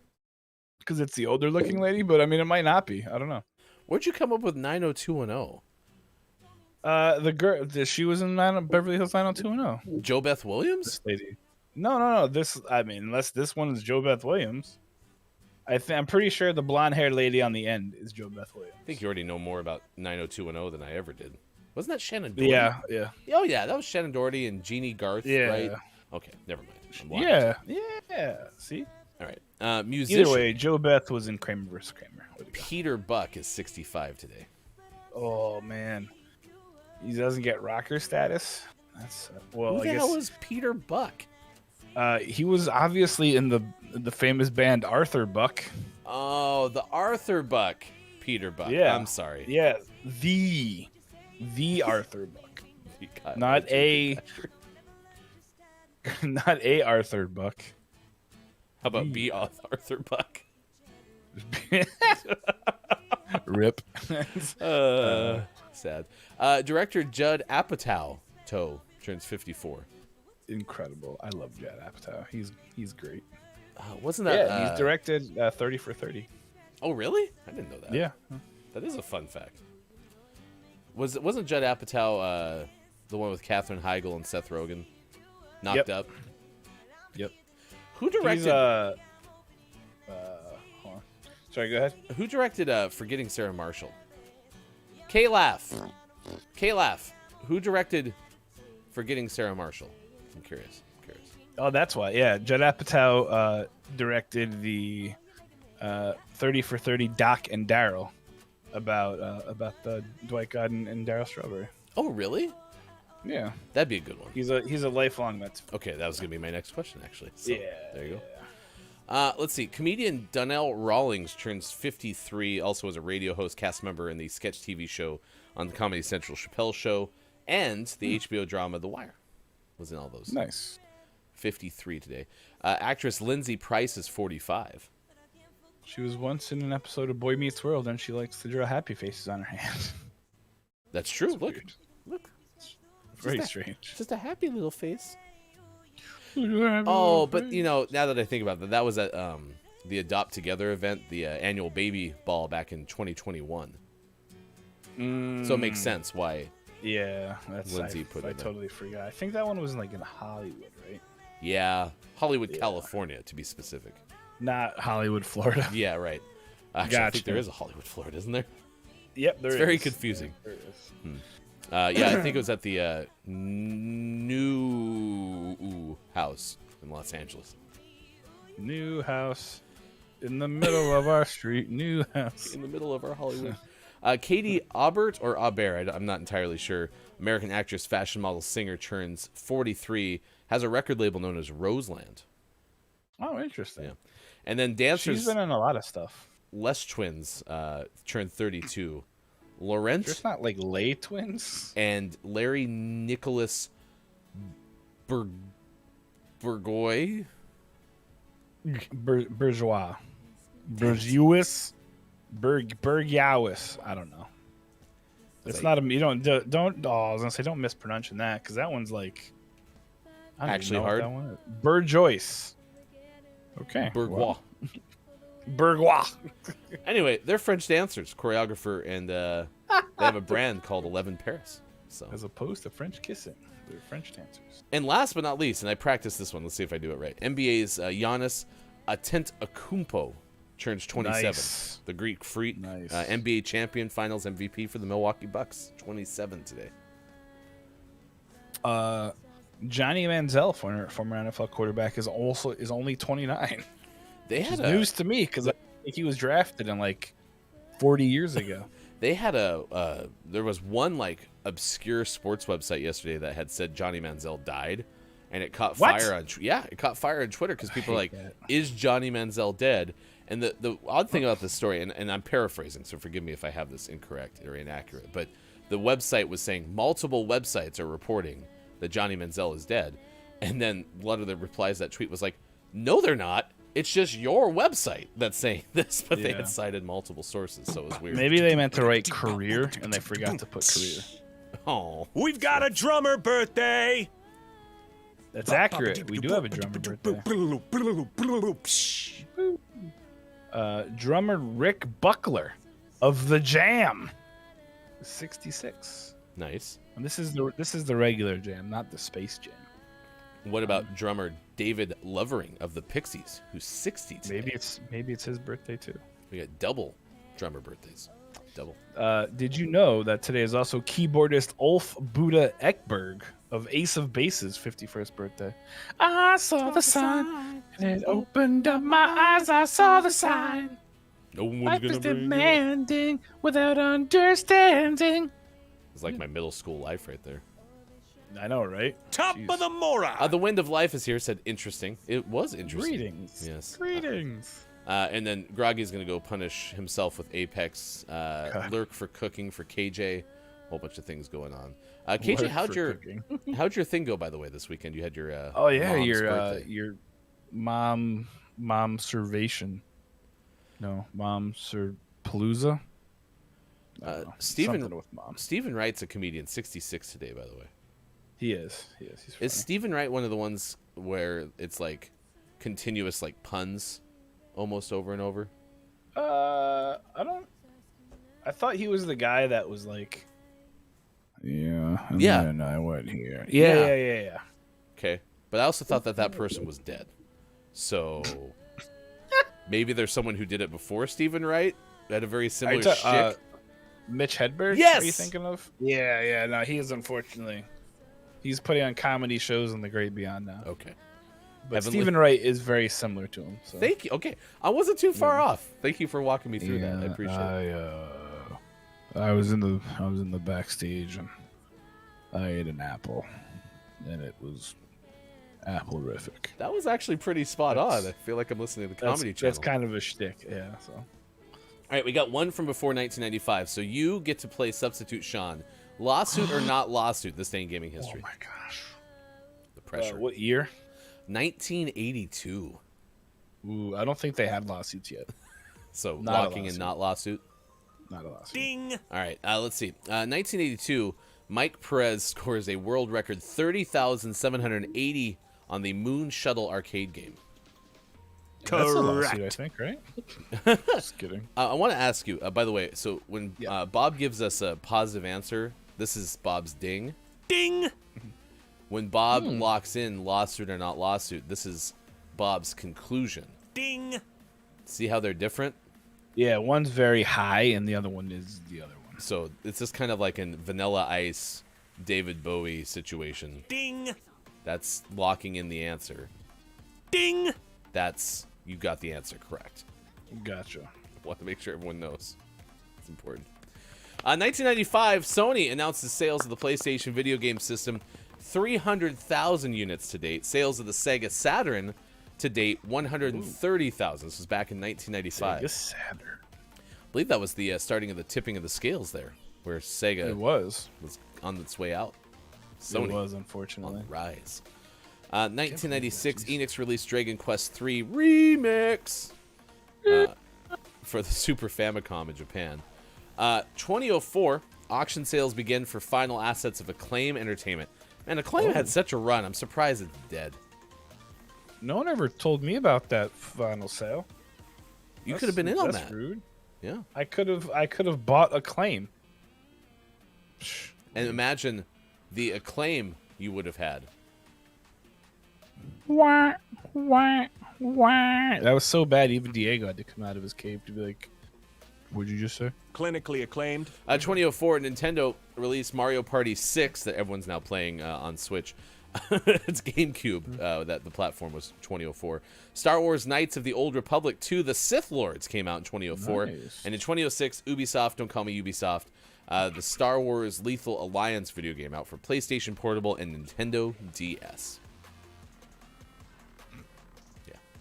because it's the older looking lady, but I mean, it might not be. I don't know. Where'd you come up with 90210? The girl, she was in Beverly Hills 90210. JoBeth Williams? This lady. No. This, I mean, unless this one is JoBeth Williams. I'm pretty sure the blonde-haired lady on the end is JoBeth Williams. I think you already know more about 90210 than I ever did. Wasn't that Shannon Doherty? Yeah. Oh, yeah, that was Shannon Doherty and Jeannie Garth, right? Okay, never mind. I'm lying. Yeah. See? All right. Musician Either way, JoBeth was in Kramer vs. Kramer. Way to go. Peter Buck is 65 today. Oh, man. He doesn't get rocker status? That's well, Who I the guess hell is Peter Buck? he was obviously in the famous band Arthur Buck. Oh, the Arthur Buck. Peter Buck. Yeah. I'm sorry. Yeah, the Arthur Buck. God, Not a Arthur Buck. How about B. Arthur Buck? Rip. Sad. Director Judd Apatow turns 54. Incredible. I love Judd Apatow. He's great. Wasn't that? He's directed 30 for 30. Oh, really? I didn't know that. Yeah. That is a fun fact. Wasn't Judd Apatow the one with Katherine Heigl and Seth Rogen? Knocked Up. Yep. Who directed? Hold on. Sorry, go ahead. Who directed Forgetting Sarah Marshall? K-Laugh. Who directed Forgetting Sarah Marshall? I'm curious. Oh, that's why. Yeah, Judd Apatow directed the 30 for 30 Doc and Daryl about the Dwight Gooden and Daryl Strawberry. Oh, really? Yeah, That'd be a good one. he's a lifelong Mets fan. Okay, that was gonna be my next question, actually. So, Yeah, there you go. Let's see. Comedian Donnell Rawlings turns 53. Also as a radio host, cast member in the sketch TV show on the Comedy Central Chappelle Show, and the HBO drama The Wire. Was in all those. Nice. 53 today. Actress Lindsay Price is 45. She was once in an episode of Boy Meets World, and she likes to draw happy faces on her hands. That's true. Weird. Look. Very strange. Just a happy little face. Oh, but now that I think about that was at the Adopt Together event, the annual baby ball back in 2021. So it makes sense why. Yeah, that's Lindsay put I it in. totally forgot. I think that one was like in Hollywood, right? Yeah, Hollywood, California, to be specific. Not Hollywood, Florida. Yeah, right. Actually, I think Gotcha. there is a Hollywood, Florida, isn't there? Yep, there It's is. very confusing. There is. Yeah, I think it was at the New House in Los Angeles. New house in the middle of our street. New house. In the middle of our Hollywood. Katie Aubert or Aubert, I'm not entirely sure. American actress, fashion model, singer, turns 43. Has a record label known as Roseland. Oh, interesting. Yeah. And then dancers She's been in a lot of stuff. Les Twins turned 32. Laurent There's not like Lay twins. and Larry Nicholas Burgoy. Bourgeois. Bourgeois. Bergiawis. I don't know. It's not a. You don't. Oh, I was gonna say don't mispronounce that because that one's like. I don't Actually even know hard. what that one is. Burjois. Okay. Bourgeois. well. Bourgeois. Anyway, they're French dancers, choreographer, and they have a brand called 11 Paris. So As opposed to French kissing. They're French dancers. And last but not least, and I practiced this one. Let's see if I do it right. NBA's Giannis Antetokounmpo turns 27. Nice. The Greek freak, Nice. NBA champion, Finals MVP for the Milwaukee Bucks. 27 today. Johnny Manziel, former NFL quarterback, is only 29. They had News to me because I think he was drafted in like 40 years ago. They had there was one like obscure sports website yesterday that had said Johnny Manziel died, and it caught fire on it caught fire on Twitter because people are like, is Johnny Manziel dead? And the odd thing about this story, and I'm paraphrasing, so forgive me if I have this incorrect or inaccurate, but the website was saying multiple websites are reporting that Johnny Manziel is dead, and then one of the replies to that tweet was like, no, they're not. It's just your website that's saying this, but they had cited multiple sources, so it was weird. Maybe they meant to write career and they forgot to put career. Oh, We've got a drummer birthday. That's accurate. We do have a drummer birthday. Drummer Rick Buckler of the Jam, 66. nice. And this is the regular Jam, not the Space Jam. What about drummer David Lovering of the Pixies, who's 60 today? Maybe it's his birthday too. We got double drummer birthdays. Double. Did you know that today is also keyboardist Ulf Buddha Ekberg of Ace of Base's 51st birthday? I saw the sign and it opened up my eyes. I saw the sign. No one's Life gonna is bring you up. demanding without understanding. It's like my middle school life right there. I know, right? Top Jeez. of the Mora. The Wind of Life is here. Said interesting. It was interesting. Greetings. Yes. Greetings. And then Groggy's going to go punish himself with Apex. Lurk for cooking for KJ. Whole bunch of things going on. KJ, how'd your thing go, by the way, this weekend? You had your mom's birthday. your mom servation. No, mom palooza. Stephen Something with mom. Stephen Wright's a comedian, 66 today, by the way. He is. He's funny. Is Stephen Wright one of the ones where it's like continuous like puns almost over and over? I thought he was the guy that was like, and then I went here. Yeah. Okay. But I also thought that person was dead. So maybe there's someone who did it before Stephen Wright that had a very similar shtick. Mitch Hedberg? Yes! Are you thinking of? Yeah. No, he is unfortunately. He's putting on comedy shows in the great beyond now. Okay. But Stephen Wright is very similar to him. So. Thank you. Okay. I wasn't too far off. Thank you for walking me through that. I appreciate it. I was in the backstage and I ate an apple and it was apple-rific. That was actually pretty spot on. I feel like I'm listening to the comedy channel. That's kind of a shtick, yeah. So. All right, we got one from before 1995. So you get to play Substitute Sean. Lawsuit or not lawsuit this day in gaming history? Oh my gosh. The pressure. What year? 1982. Ooh, I don't think they had lawsuits yet. So Not a locking and lawsuit. not lawsuit. Not a lawsuit. Ding. All right, let's see. 1982, Mike Perez scores a world record 30,780 on the Moon Shuttle arcade game. That's a lawsuit, I Correct. think, right? Just kidding. I want to ask you, by the way, so when Bob gives us a positive answer, this is Bob's ding. Ding. When Bob locks in lawsuit or not lawsuit, this is Bob's conclusion. Ding. See how they're different? Yeah, one's very high and the other one is the other one. So it's just kind of like a Vanilla Ice, David Bowie situation. Ding. That's locking in the answer. Ding. That's, you got the answer correct. Gotcha. I want to make sure everyone knows. It's important. 1995, Sony announces sales of the PlayStation video game system, 300,000 units to date. Sales of the Sega Saturn to date, 130,000. This was back in 1995. Sega Saturn. I believe that was the starting of the tipping of the scales there, where Sega It was on its way out. Sony It was, on unfortunately. the rise. 1996, Enix released Dragon Quest III Remix for the Super Famicom in Japan. 2004, auction sales begin for final assets of Acclaim Entertainment. Man, Acclaim had such a run. I'm surprised it's dead. No one ever told me about that final sale. You could have been in on That's that. rude. Yeah. I could have bought Acclaim. And imagine the acclaim you would have had. Wah, wah, wah. That was so bad, even Diego had to come out of his cave to be like, what'd you just say? Clinically acclaimed. 2004, Nintendo released Mario Party 6 that everyone's now playing on Switch. It's GameCube that the platform was 2004. Star Wars Knights of the Old Republic 2, The Sith Lords came out in 2004. Nice. And in 2006, Ubisoft, don't call me Ubisoft, the Star Wars Lethal Alliance video game out for PlayStation Portable and Nintendo DS.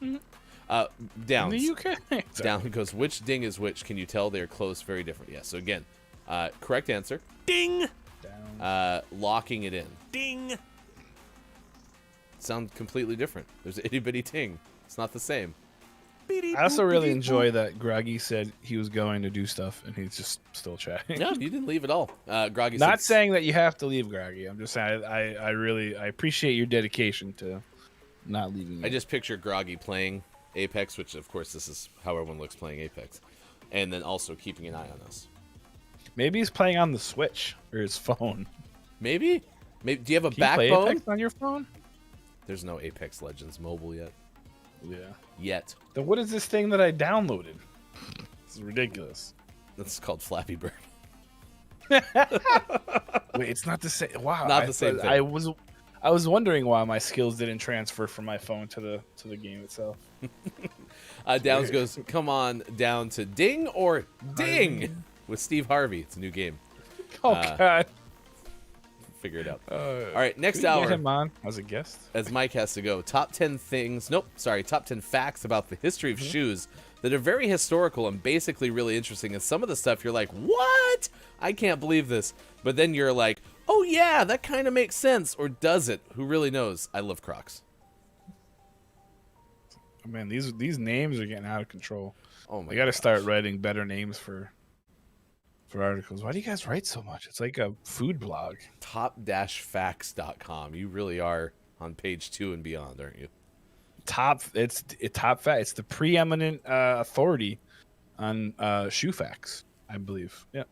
Yeah. Downs. In the UK. Down goes, which ding is which? Can you tell they're close, very different? Yeah, so again, correct answer. Ding! Locking it in. Ding! Sound completely different. There's an itty bitty ting. It's not the same. I also really enjoy that Groggy said he was going to do stuff and he's just still chatting. No, you didn't leave at all. Groggy Not said, saying that you have to leave, Groggy. I'm just saying I really appreciate your dedication to not leaving. I just picture Groggy playing Apex, which of course this is how everyone looks playing Apex, and then also keeping an eye on us. Maybe he's playing on the Switch or his phone. Maybe. Do you have a Can you play backbone? Apex on your phone? There's no Apex Legends mobile yet. Yeah. Yet. Then what is this thing that I downloaded? This is ridiculous. That's called Flappy Bird. Wait, it's not the same. Wow, Not the same thing. I was wondering why my skills didn't transfer from my phone to the game itself. Downs goes, come on down to Ding or Ding with Steve Harvey. It's a new game. Oh God. Figure it out. All right, next hour. Get him on as a guest. As Mike has to go, top 10 facts about the history of shoes that are very historical and basically really interesting. And some of the stuff you're like, what? I can't believe this. But then you're like, oh yeah, that kind of makes sense. Or does it? Who really knows? I love Crocs. Oh, man, these names are getting out of control. Oh my I got to start writing better names for articles. Why do you guys write so much? It's like a food blog. Top-facts.com. You really are on page 2 and beyond, aren't you? It's the preeminent authority on shoe facts, I believe. Yeah.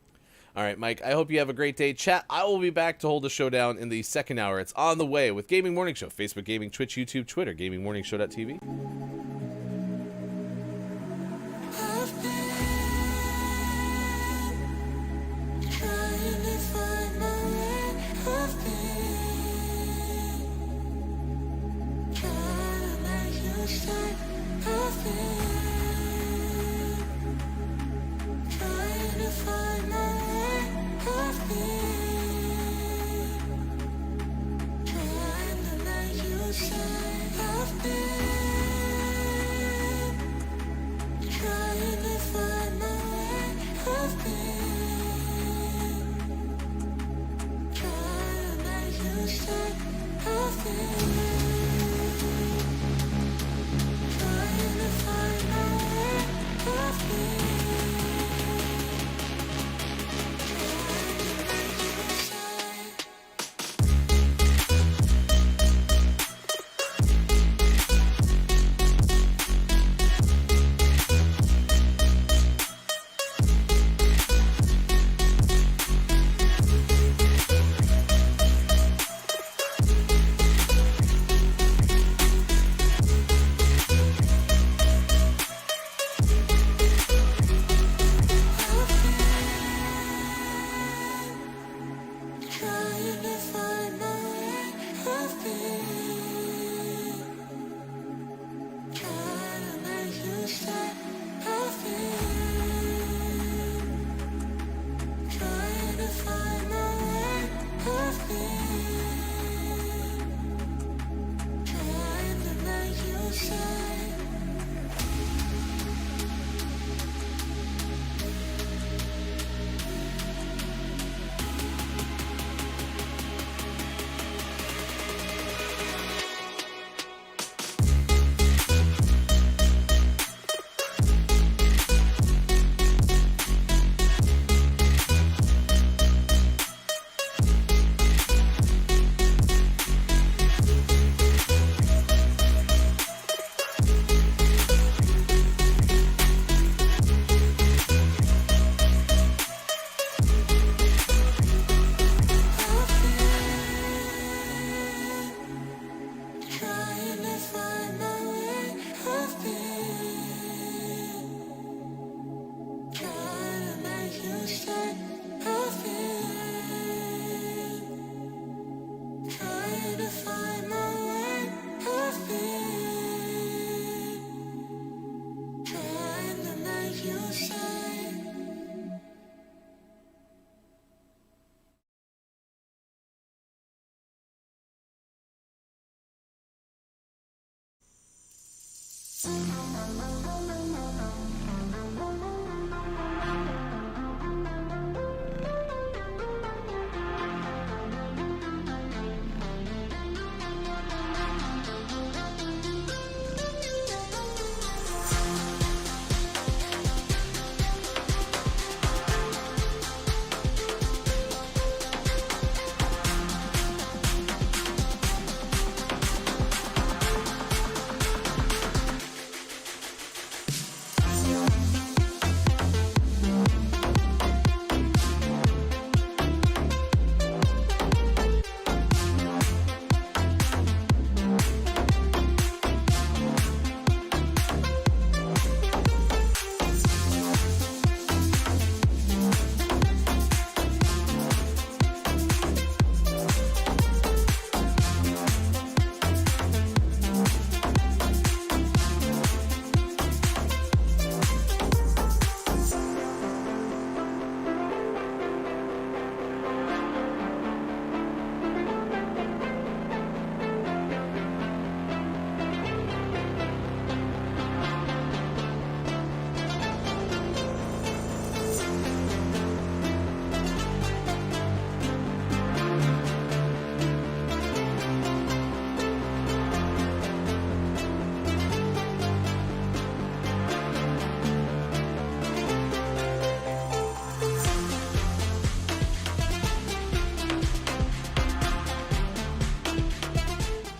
All right, Mike, I hope you have a great day. Chat, I will be back to hold the show down in the second hour. It's on the way with Gaming Morning Show, Facebook Gaming, Twitch, YouTube, Twitter, GamingMorningShow.tv.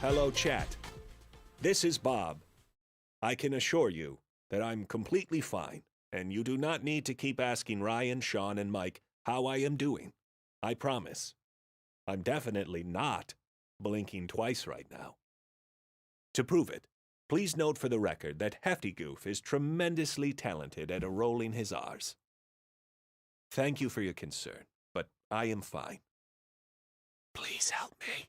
Hello, chat. This is Bob. I can assure you that I'm completely fine, and you do not need to keep asking Ryan, Sean, and Mike how I am doing. I promise. I'm definitely not blinking twice right now. To prove it, please note for the record that Hefty Goof is tremendously talented at rolling his R's. Thank you for your concern, but I am fine. Please help me.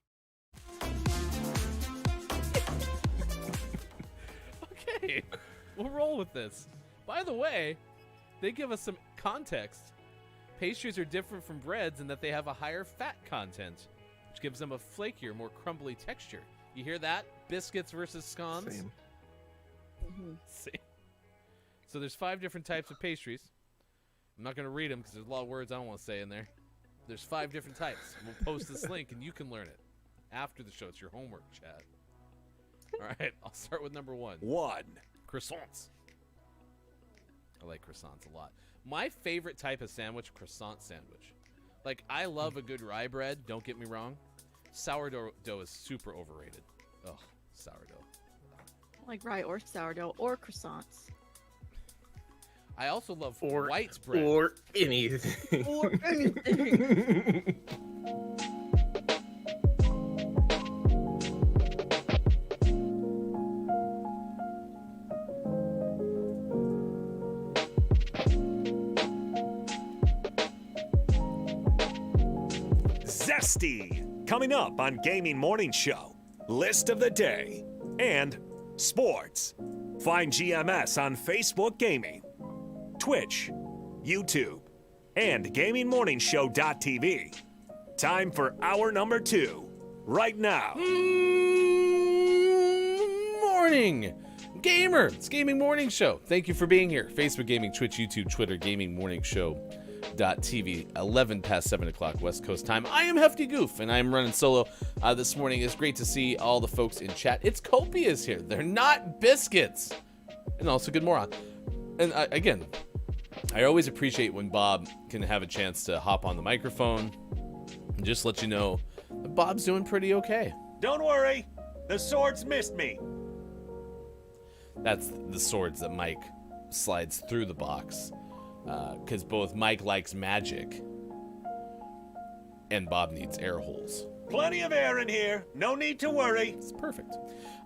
Okay, we'll roll with this. By the way, they give us some context. Pastries are different from breads in that they have a higher fat content, which gives them a flakier, more crumbly texture. You hear that? Biscuits versus scones? Same. Same. So there's 5 different types of pastries. I'm not going to read them because there's a lot of words I don't want to say in there. There's 5 different types. We'll post this link and you can learn it after the show. It's your homework, Chad. All right, I'll start with number 1. 1. Croissants. I like croissants a lot. My favorite type of sandwich, croissant sandwich. Like, I love a good rye bread, don't get me wrong. Sourdough dough is super overrated. Ugh, sourdough. Like rye or sourdough or croissants. I also love white bread. Or anything. Or anything. Zesty! Coming up on Gaming Morning Show, List of the Day, and Sports. Find GMS on Facebook Gaming, Twitch, YouTube, and GamingMorningshow.tv. Time for hour number 2, right now. Morning! Gamer! It's Gaming Morning Show. Thank you for being here. Facebook Gaming, Twitch, YouTube, Twitter, Gaming Morning Show.tv, 11 past 7 o'clock West Coast time. I am Hefty Goof, and I am running solo this morning. It's great to see all the folks in chat. It's Copia's here. They're not biscuits. And also good moron. And again, I always appreciate when Bob can have a chance to hop on the microphone and just let you know that Bob's doing pretty okay. Don't worry, the swords missed me. That's the swords that Mike slides through the box. Because both Mike likes magic and Bob needs air holes. Plenty of air in here, no need to worry. It's perfect.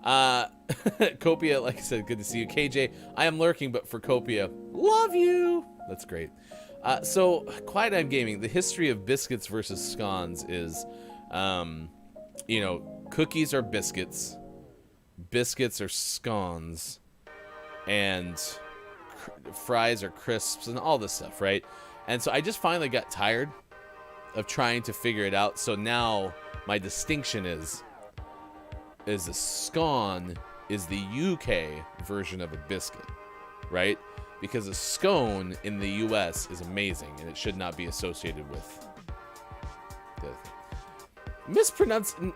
Copia, like I said, good to see you. KJ, I am lurking, but for Copia, love you. That's great. So, Quiet I'm Gaming, the history of biscuits versus scones is, cookies are biscuits, biscuits are scones, and fries are crisps and all this stuff, right? And so I just finally got tired of trying to figure it out. So now my distinction is a scone is the UK version of a biscuit, right? Because a scone in the US is amazing, and it should not be associated with the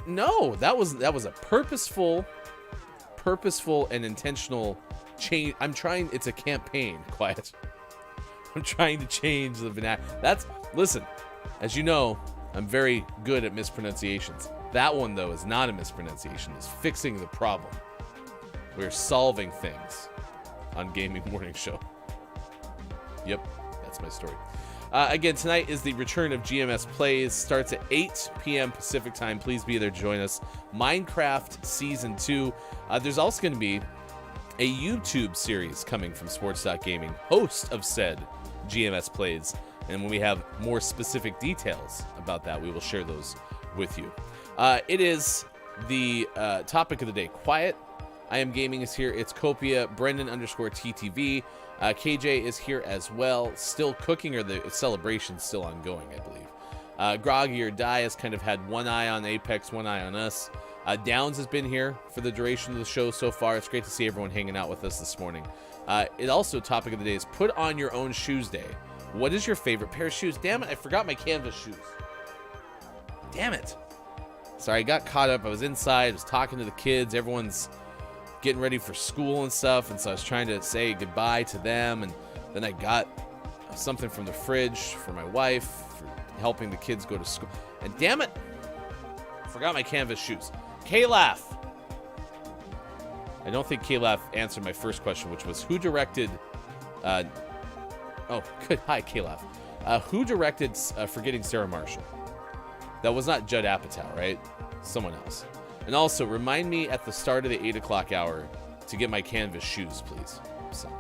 No, that was a purposeful and intentional change. It's a campaign, quiet. I'm trying to change the vernacular. Listen, as you know, I'm very good at mispronunciations. That one, though, is not a mispronunciation. It's fixing the problem. We're solving things on Gaming Morning Show. Yep, that's my story. Again, tonight is the return of GMS Plays. Starts at 8 p.m. Pacific time. Please be there to join us. Minecraft Season 2. There's also going to be a YouTube series coming from Sports.Gaming, host of said GMS Plays. And when we have more specific details about that, we will share those with you. It is the topic of the day. Quiet. I Am Gaming is here. It's Copia. Brendan_TTV. KJ is here as well. Still cooking, or the celebration's still ongoing, I believe. Groggy or Die has kind of had one eye on Apex, one eye on us. Downs has been here for the duration of the show so far. It's great to see everyone hanging out with us this morning. It also, topic of the day is Put On Your Own Shoes Day. What is your favorite pair of shoes? Damn it, I forgot my canvas shoes. Damn it. Sorry, I got caught up. I was inside, I was talking to the kids. Everyone's getting ready for school and stuff, and so I was trying to say goodbye to them, and then I got something from the fridge for my wife for helping the kids go to school. And damn it, I forgot my canvas shoes. K-Laugh. I don't think K-Laugh answered my first question, which was who directed... oh, good. Hi, K-Laugh. Who directed Forgetting Sarah Marshall? That was not Judd Apatow, right? Someone else. And also, remind me at the start of the 8 o'clock hour to get my canvas shoes, please. So,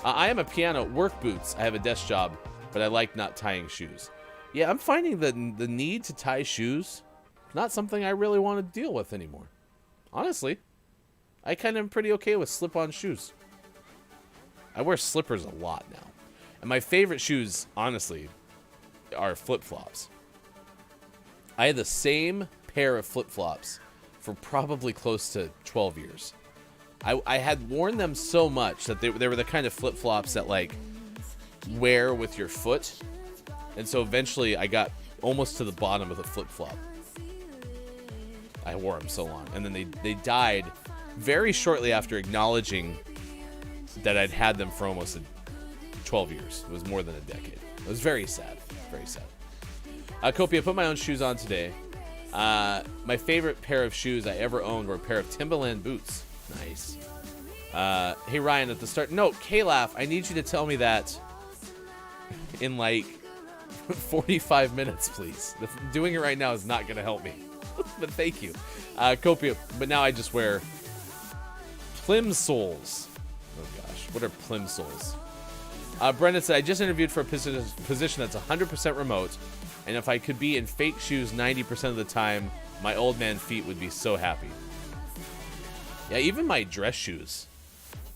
I am a piano. Work boots. I have a desk job, but I like not tying shoes. Yeah, I'm finding the need to tie shoes not something I really want to deal with anymore. Honestly, I kind of am pretty okay with slip-on shoes. I wear slippers a lot now. And my favorite shoes, honestly, are flip-flops. I had the same pair of flip-flops for probably close to 12 years. I had worn them so much that they were the kind of flip-flops that, like, wear with your foot. And so eventually I got almost to the bottom of the flip-flop. I wore them so long. And then they died very shortly after acknowledging that I'd had them for almost 12 years. It was more than a decade. It was very sad. Very sad. Kopi, I put my own shoes on today. My favorite pair of shoes I ever owned were a pair of Timberland boots. Nice. Hey, Ryan, at the start... No, K-Laugh, I need you to tell me that in, like, 45 minutes, please. Doing it right now is not going to help me. But thank you. Kopi, but now I just wear plimsolls. Oh, gosh. What are plimsolls? Brendan said, I just interviewed for a position that's 100% remote, and if I could be in fake shoes 90% of the time, my old man feet would be so happy. Yeah, even my dress shoes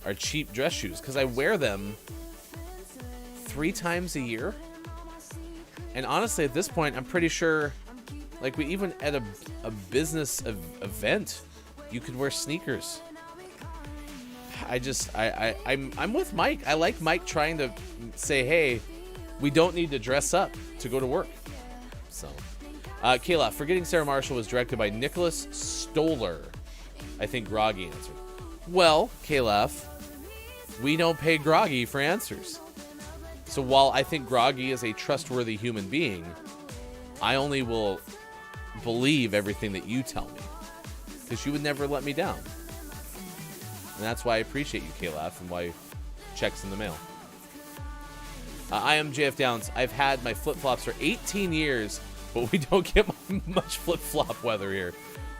are cheap dress shoes because I wear them 3 times a year. And honestly, at this point, I'm pretty sure, like, we even at a business event, you could wear sneakers. I'm with Mike. I like Mike trying to say, hey, we don't need to dress up to go to work. So, Kayla, Forgetting Sarah Marshall was directed by Nicholas Stoller. I think Groggy answered. Well, Kayla, we don't pay Groggy for answers. So while I think Groggy is a trustworthy human being, I only will believe everything that you tell me. Because you would never let me down. And that's why I appreciate you, K-Laugh, and why checks in the mail. I am JF Downs. I've had my flip-flops for 18 years, but we don't get much flip-flop weather here.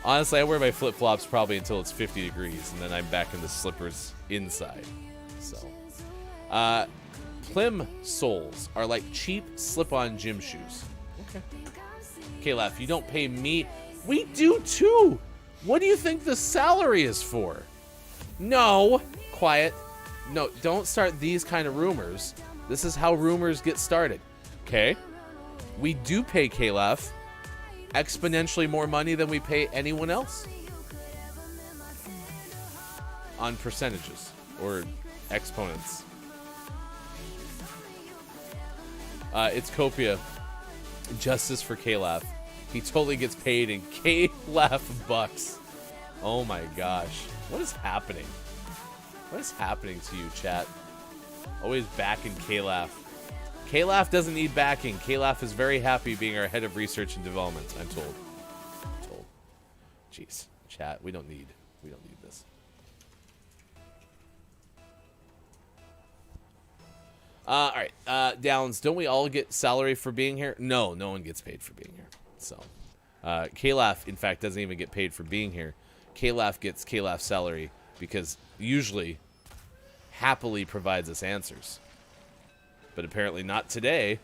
Honestly, I wear my flip-flops probably until it's 50 degrees, and then I'm back in the slippers inside. So, plimsolls are like cheap slip-on gym shoes. Okay. K-Laugh, you don't pay me. We do too. What do you think the salary is for? No, quiet. No, don't start these kind of rumors. This is how rumors get started. Okay? We do pay K-Laugh exponentially more money than we pay anyone else. on percentages or exponents. It's Copia. Justice for K-Laugh. He totally gets paid in K-Laugh bucks. Oh my gosh. What is happening? What is happening to you, chat? Always backing K-Laugh. K-Laugh doesn't need backing. K-Laugh is very happy being our head of research and development, I'm told. Jeez, chat, we don't need this. All right, Downs, don't we all get salary for being here? No, no one gets paid for being here. So, K-Laugh, in fact, doesn't even get paid for being here. K-Laugh gets K-Laugh salary because usually happily provides us answers. But apparently not today.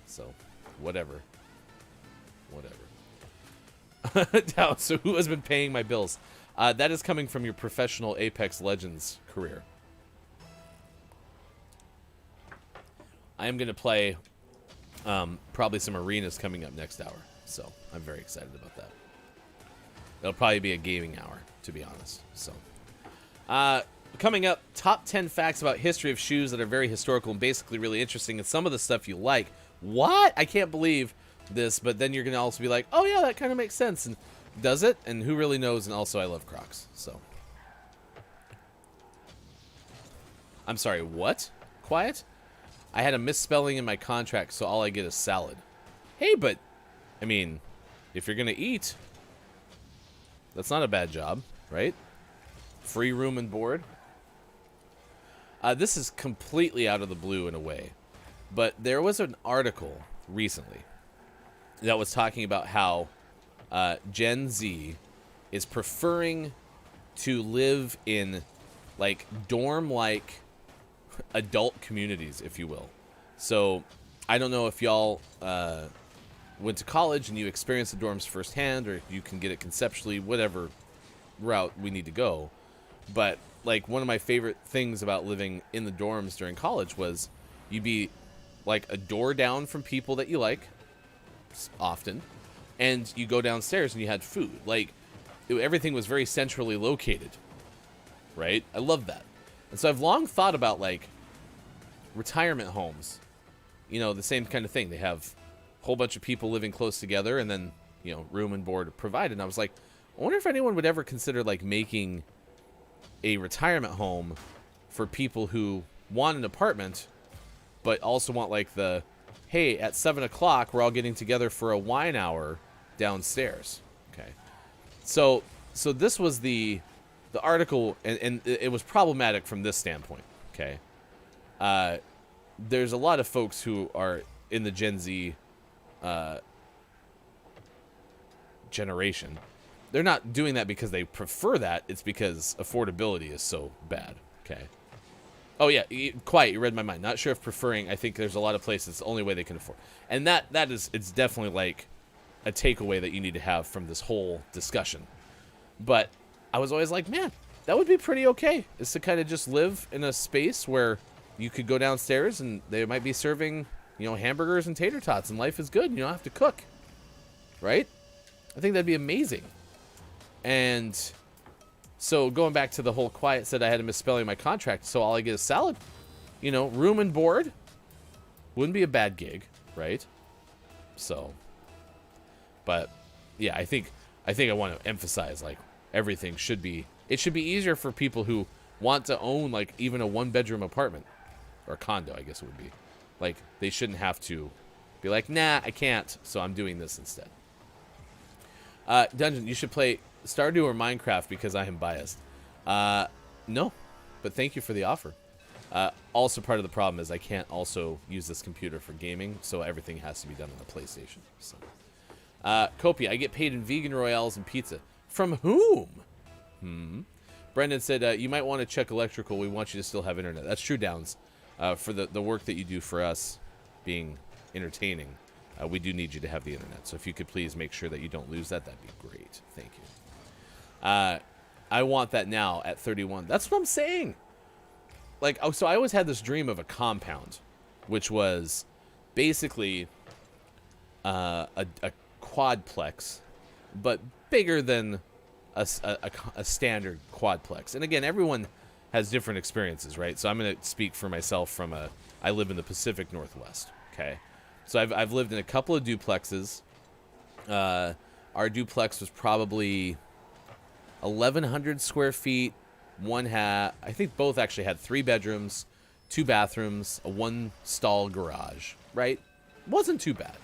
So, whatever. Now, so who has been paying my bills? That is coming from your professional Apex Legends career. I am going to play probably some arenas coming up next hour. So, I'm very excited about that. It'll probably be a gaming hour, to be honest. So, coming up, top 10 facts about history of shoes that are very historical and basically really interesting, and some of the stuff you like. What? I can't believe this, but then you're going to also be like, oh yeah, that kind of makes sense. And does it? And who really knows? And also, I love Crocs. So, I'm sorry, what? Quiet? I had a misspelling in my contract, so all I get is salad. Hey, but, I mean, if you're going to eat, that's not a bad job, right? Free room and board. This is completely out of the blue in a way, but there was an article recently that was talking about how Gen Z is preferring to live in, like, dorm-like adult communities, if you will. So, I don't know if y'all went to college and you experienced the dorms firsthand, or if you can get it conceptually, whatever route we need to go. But, like, one of my favorite things about living in the dorms during college was you'd be, like, a door down from people that you like, often, and you go downstairs and you had food. Like, everything was very centrally located, right? I love that. And so I've long thought about, like, retirement homes. You know, the same kind of thing. They have a whole bunch of people living close together, and then, you know, room and board provided. And I was like, I wonder if anyone would ever consider, like, making a retirement home for people who want an apartment, but also want, like, the, hey, at 7 o'clock, we're all getting together for a wine hour downstairs. Okay. So this was the article, and it was problematic from this standpoint. Okay. There's a lot of folks who are in the Gen Z generation. They're not doing that because they prefer that. It's because affordability is so bad. Okay. Oh, yeah. Quiet. You read my mind. Not sure if preferring. I think there's a lot of places it's the only way they can afford. And it's definitely like a takeaway that you need to have from this whole discussion. But I was always like, man, that would be pretty okay. Is to kind of just live in a space where you could go downstairs and they might be serving, you know, hamburgers and tater tots, and life is good. You don't have to cook. Right? I think that'd be amazing. And so going back to the whole quiet said I had a misspelling in my contract, so all I get is salad. You know, room and board wouldn't be a bad gig, right? So, but yeah, I think I want to emphasize, like, everything should be, it should be easier for people who want to own, like, even a 1-bedroom apartment or a condo, I guess it would be. Like, they shouldn't have to be like, nah, I can't, so I'm doing this instead. Dungeon, you should play Stardew or Minecraft because I am biased. No, but thank you for the offer. Also, part of the problem is I can't also use this computer for gaming, so everything has to be done on the PlayStation. So, Kopi, I get paid in vegan royales and pizza. From whom? Brendan said, you might want to check electrical. We want you to still have internet. That's true, Downs. For the work that you do for us being entertaining, we do need you to have the internet. So if you could please make sure that you don't lose that, that'd be great. Thank you. I want that now at 31. That's what I'm saying. Like, oh, so I always had this dream of a compound, which was basically a quadplex, but bigger than a standard quadplex. And again, everyone has different experiences, right? So I'm going to speak for myself I live in the Pacific Northwest, okay? So I've lived in a couple of duplexes. Our duplex was probably 1,100 square feet. I think both actually had 3 bedrooms, 2 bathrooms, a 1-stall garage, right? Wasn't too bad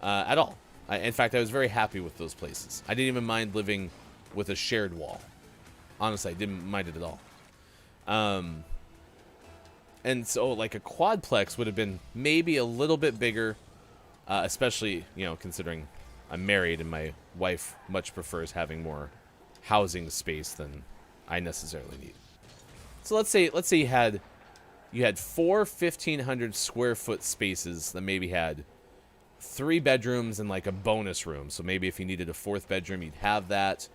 at all. In fact, I was very happy with those places. I didn't even mind living with a shared wall. Honestly, I didn't mind it at all. And so, like, a quadplex would have been maybe a little bit bigger, especially, considering I'm married and my wife much prefers having more housing space than I necessarily need. So let's say you had 4 1,500 square foot spaces that maybe had 3 bedrooms and like a bonus room. So maybe if you needed a 4th bedroom, you'd have that.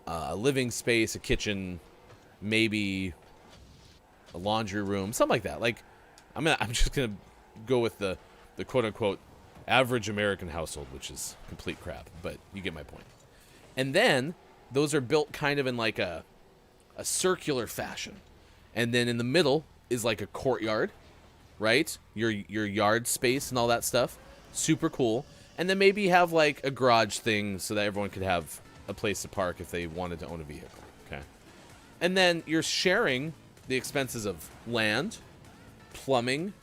A living space, a kitchen, maybe a laundry room, something like that. Like, I'm just gonna go with the quote unquote average American household, which is complete crap, but you get my point. And then those are built kind of in like a circular fashion, and then in the middle is like a courtyard, right? Your yard space and all that stuff. Super cool. And then maybe have like a garage thing so that everyone could have a place to park if they wanted to own a vehicle. Okay. And then you're sharing the expenses of land, plumbing,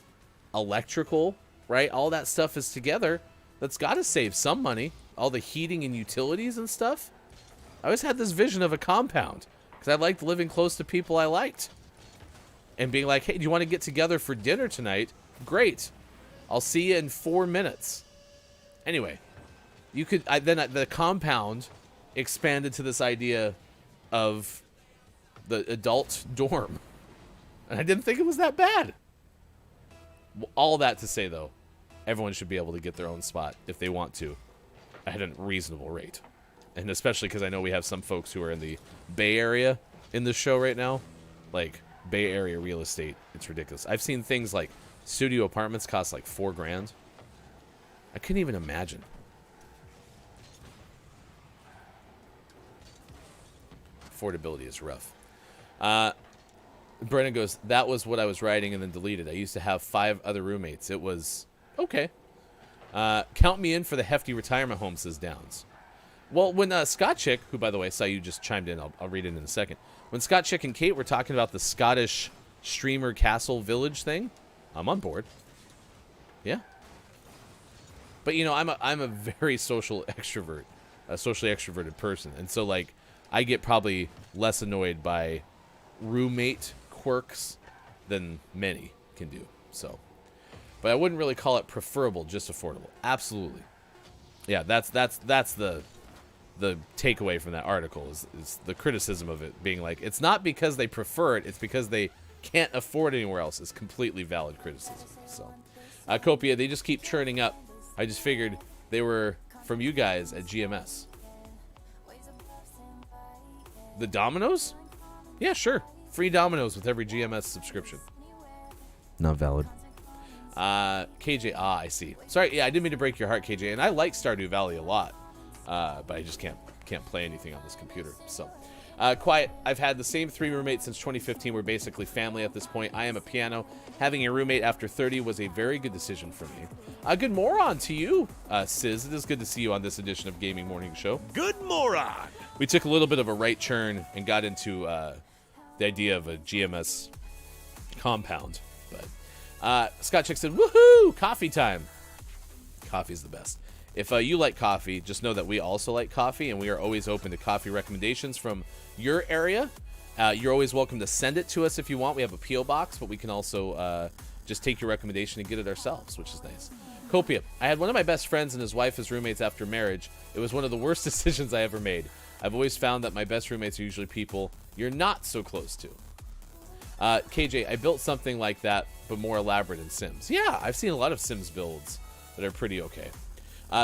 electrical, right? All that stuff is together. That's got to save some money. All the heating and utilities and stuff. I always had this vision of a compound because I liked living close to people I liked. And being like, hey, do you want to get together for dinner tonight? Great. I'll see you in 4 minutes. Anyway, then the compound expanded to this idea of the adult dorm. And I didn't think it was that bad. All that to say, though, everyone should be able to get their own spot if they want to at a reasonable rate. And especially because I know we have some folks who are in the Bay Area in this show right now. Like, Bay Area real estate, it's ridiculous. I've seen things like studio apartments cost like $4,000. I couldn't even imagine. Affordability is rough. Brennan goes, that was what I was writing and then deleted. I used to have 5 other roommates. It was okay. Count me in for the hefty retirement home, says Downs. Well, when Scott Chick, who, by the way, I saw you just chimed in. I'll read it in a second. When Scott Chick and Kate were talking about the Scottish streamer castle village thing, I'm on board. Yeah. But, I'm a very socially extroverted person. And so, like, I get probably less annoyed by roommate quirks than many can do. So, but I wouldn't really call it preferable, just affordable. Absolutely. Yeah, that's the takeaway from that article is the criticism of it being like, it's not because they prefer it, it's because they can't afford it anywhere else. It's completely valid criticism. So, Copia, they just keep churning up. I just figured they were from you guys at GMS. The Domino's? Yeah, sure. Free Domino's with every GMS subscription. Not valid. KJ, I see. Sorry, yeah, I didn't mean to break your heart, KJ. And I like Stardew Valley a lot, but I just can't play anything on this computer. So, Quiet. I've had the same 3 roommates since 2015. We're basically family at this point. I am a piano. Having a roommate after 30 was a very good decision for me. Good moron to you, Sis. It is good to see you on this edition of Gaming Morning Show. Good moron. We took a little bit of a right turn and got into the idea of a GMS compound. But Scott Chick said, woohoo, coffee time. Coffee's the best. If you like coffee, just know that we also like coffee, and we are always open to coffee recommendations from your area. You're always welcome to send it to us if you want. We have a P.O. box, but we can also just take your recommendation and get it ourselves, which is nice. Copia. I had one of my best friends and his wife as roommates after marriage. It was one of the worst decisions I ever made. I've always found that my best roommates are usually people you're not so close to. KJ, I built something like that, but more elaborate in Sims. Yeah, I've seen a lot of Sims builds that are pretty okay.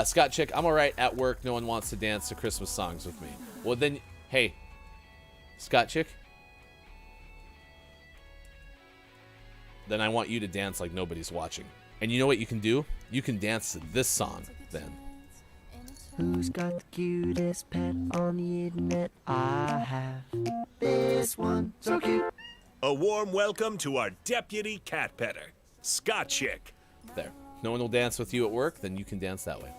Scott Chick, I'm all right at work. No one wants to dance to Christmas songs with me. Well, then, hey, Scott Chick, then I want you to dance like nobody's watching. And you know what you can do? You can dance to this song then. Who's got the cutest pet on the internet? I have this one, so cute. A warm welcome to our deputy cat petter, Scott Chick. There. No one will dance with you at work, then you can dance that way.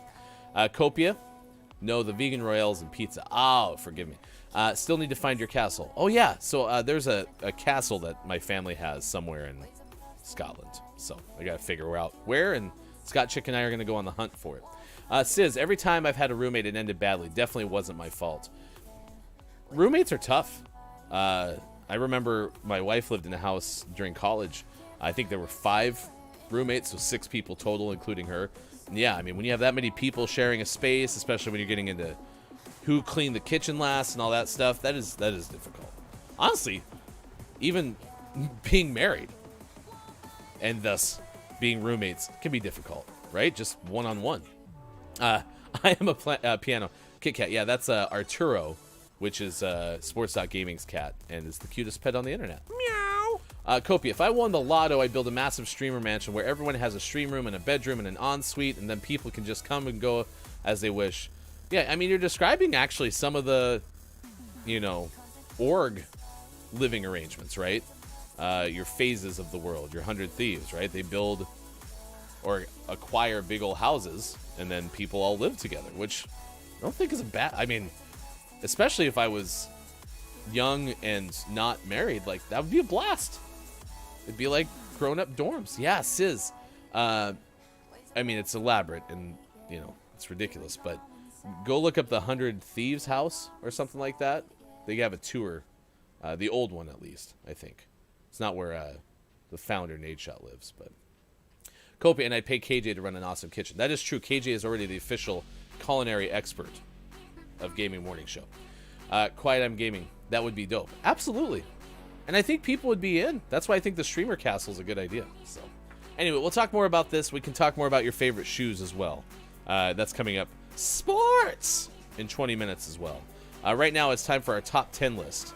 Copia. No, the vegan royales and pizza. Oh, forgive me. Still need to find your castle. Oh, yeah. So there's a castle that my family has somewhere in Scotland. So I got to figure out where, and Scott Chick and I are going to go on the hunt for it. Sis, every time I've had a roommate, it ended badly. Definitely wasn't my fault. Roommates are tough. I remember my wife lived in a house during college. I think there were 5 roommates, so 6 people total, including her. And yeah, I mean, when you have that many people sharing a space, especially when you're getting into who cleaned the kitchen last and all that stuff, that is difficult. Honestly, even being married and thus being roommates can be difficult, right? Just one-on-one. I am a piano. Kit Kat, yeah, that's Arturo, which is Sports.Gaming's cat, and is the cutest pet on the internet. Meow. Copy, if I won the lotto, I'd build a massive streamer mansion where everyone has a stream room and a bedroom and an ensuite, and then people can just come and go as they wish. Yeah, I mean, you're describing actually some of the, org living arrangements, right? Your phases of the world, your 100 Thieves, right? They build or acquire big old houses, and then people all live together, which I don't think is a bad... I mean, especially if I was young and not married, like, that would be a blast. It'd be like grown-up dorms. Yeah, Sis. I mean, it's elaborate, and, it's ridiculous, but go look up the 100 Thieves house or something like that. They have a tour. The old one, at least, I think. It's not where the founder, Nadeshot, lives, but... Kopi, and I pay KJ to run an awesome kitchen. That is true. KJ is already the official culinary expert of Gaming Morning Show. Quiet I'm Gaming. That would be dope. Absolutely. And I think people would be in. That's why I think the streamer castle is a good idea. So, anyway, we'll talk more about this. We can talk more about your favorite shoes as well. That's coming up. Sports! In 20 minutes as well. Right now, it's time for our top 10 list.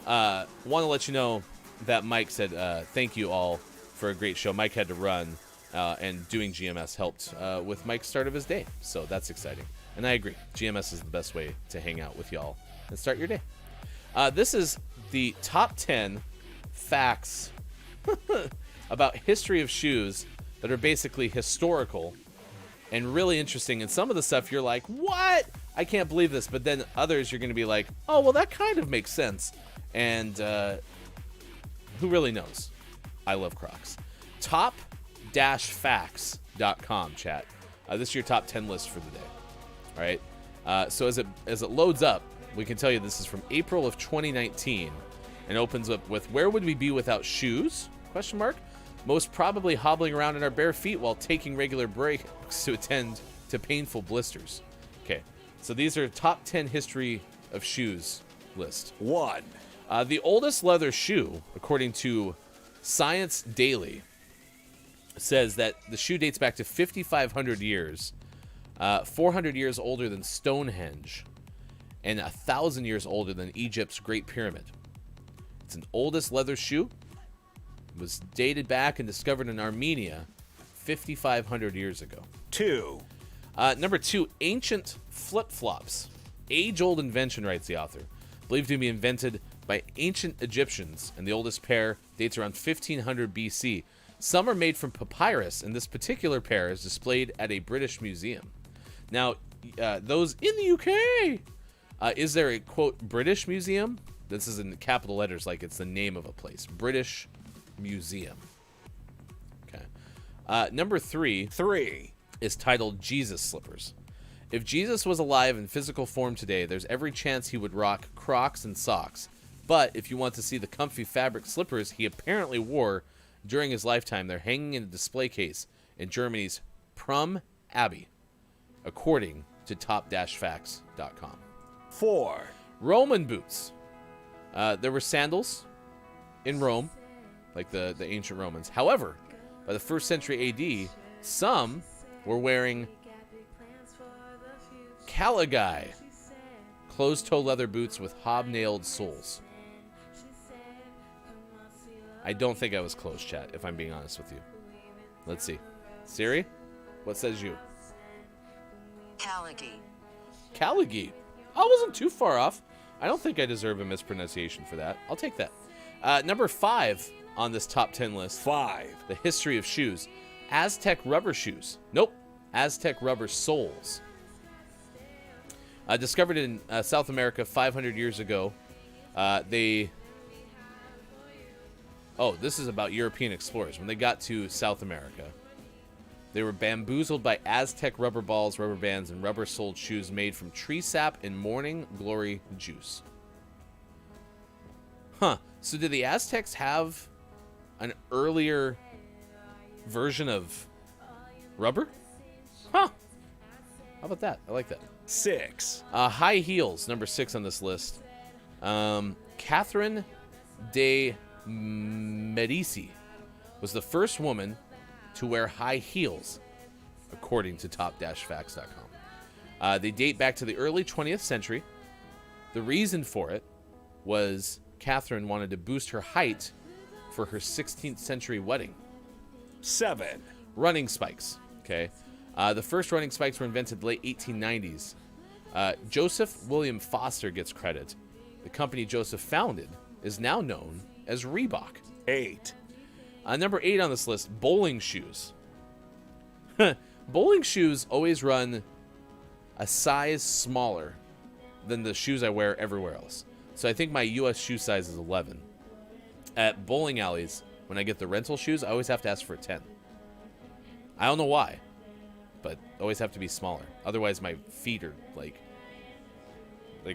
Want to let you know that Mike said thank you all for a great show. Mike had to run. And doing GMS helped with Mike's start of his day. So that's exciting. And I agree. GMS is the best way to hang out with y'all and start your day. This is the top 10 facts about history of shoes that are basically historical and really interesting. And some of the stuff you're like, what? I can't believe this. But then others you're going to be like, oh, well, that kind of makes sense. And who really knows? I love Crocs. Top-facts.com, chat. This is your top 10 list for the day. All right. So as it loads up, we can tell you this is from April of 2019 and opens up with where would we be without shoes? ? Most probably hobbling around in our bare feet while taking regular breaks to attend to painful blisters. Okay. So these are top 10 history of shoes list. 1. The oldest leather shoe, according to Science Daily, says that the shoe dates back to 5,500 years, 400 years older than Stonehenge, and 1,000 years older than Egypt's Great Pyramid. It's an oldest leather shoe. It was dated back and discovered in Armenia 5,500 years ago. 2. Number 2, ancient flip-flops. Age-old invention, writes the author. Believed to be invented by ancient Egyptians, and the oldest pair dates around 1500 BC. Some are made from papyrus, and this particular pair is displayed at a British museum. Now, those in the UK, is there a, quote, British museum? This is in capital letters like it's the name of a place. British Museum. Okay. Number 3 is titled Jesus Slippers. If Jesus was alive in physical form today, there's every chance he would rock Crocs and socks. But if you want to see the comfy fabric slippers he apparently wore during his lifetime, they're hanging in a display case in Germany's Prum Abbey, according to top-facts.com. 4. Roman boots. There were sandals in Rome, like the ancient Romans. However, by the 1st century AD, some were wearing caligae, closed-toe leather boots with hobnailed soles. I don't think I was close, chat, if I'm being honest with you. Let's see. Siri, what says you? Caligae. Caligate. I wasn't too far off. I don't think I deserve a mispronunciation for that. I'll take that. Number 5 on this top 10 list. 5. The history of shoes. Aztec rubber shoes. Nope. Aztec rubber soles. Discovered in South America 500 years ago. This is about European explorers. When they got to South America, they were bamboozled by Aztec rubber balls, rubber bands, and rubber-soled shoes made from tree sap and morning glory juice. Huh. So did the Aztecs have an earlier version of rubber? Huh. How about that? I like that. 6. High heels, number 6 on this list. Catherine de Medici was the first woman to wear high heels, according to top-facts.com. They date back to the early 20th century. The reason for it was Catherine wanted to boost her height for her 16th century wedding. 7. Running spikes. Okay. The first running spikes were invented late 1890s. Joseph William Foster gets credit. The company Joseph founded is now known as Reebok. 8. Number 8 on this list, bowling shoes. Bowling shoes always run a size smaller than the shoes I wear everywhere else. So I think my U.S. shoe size is 11. At bowling alleys, when I get the rental shoes, I always have to ask for a 10. I don't know why, but always have to be smaller. Otherwise, my feet are like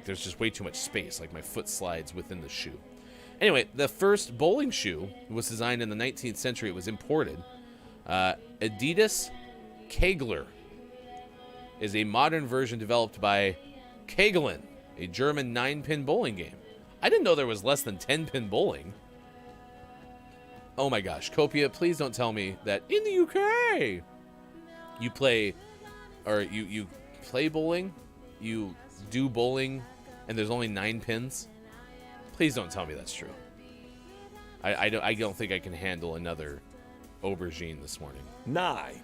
there's just way too much space. Like my foot slides within the shoe. Anyway, the first bowling shoe was designed in the 19th century. It was imported. Adidas Kegler is a modern version developed by Kegelen, a German 9-pin bowling game. I didn't know there was less than 10-pin bowling. Oh my gosh, Copia, please don't tell me that in the UK you play bowling, you do bowling, and there's only 9 pins. Please don't tell me that's true. I don't think I can handle another aubergine this morning. 9.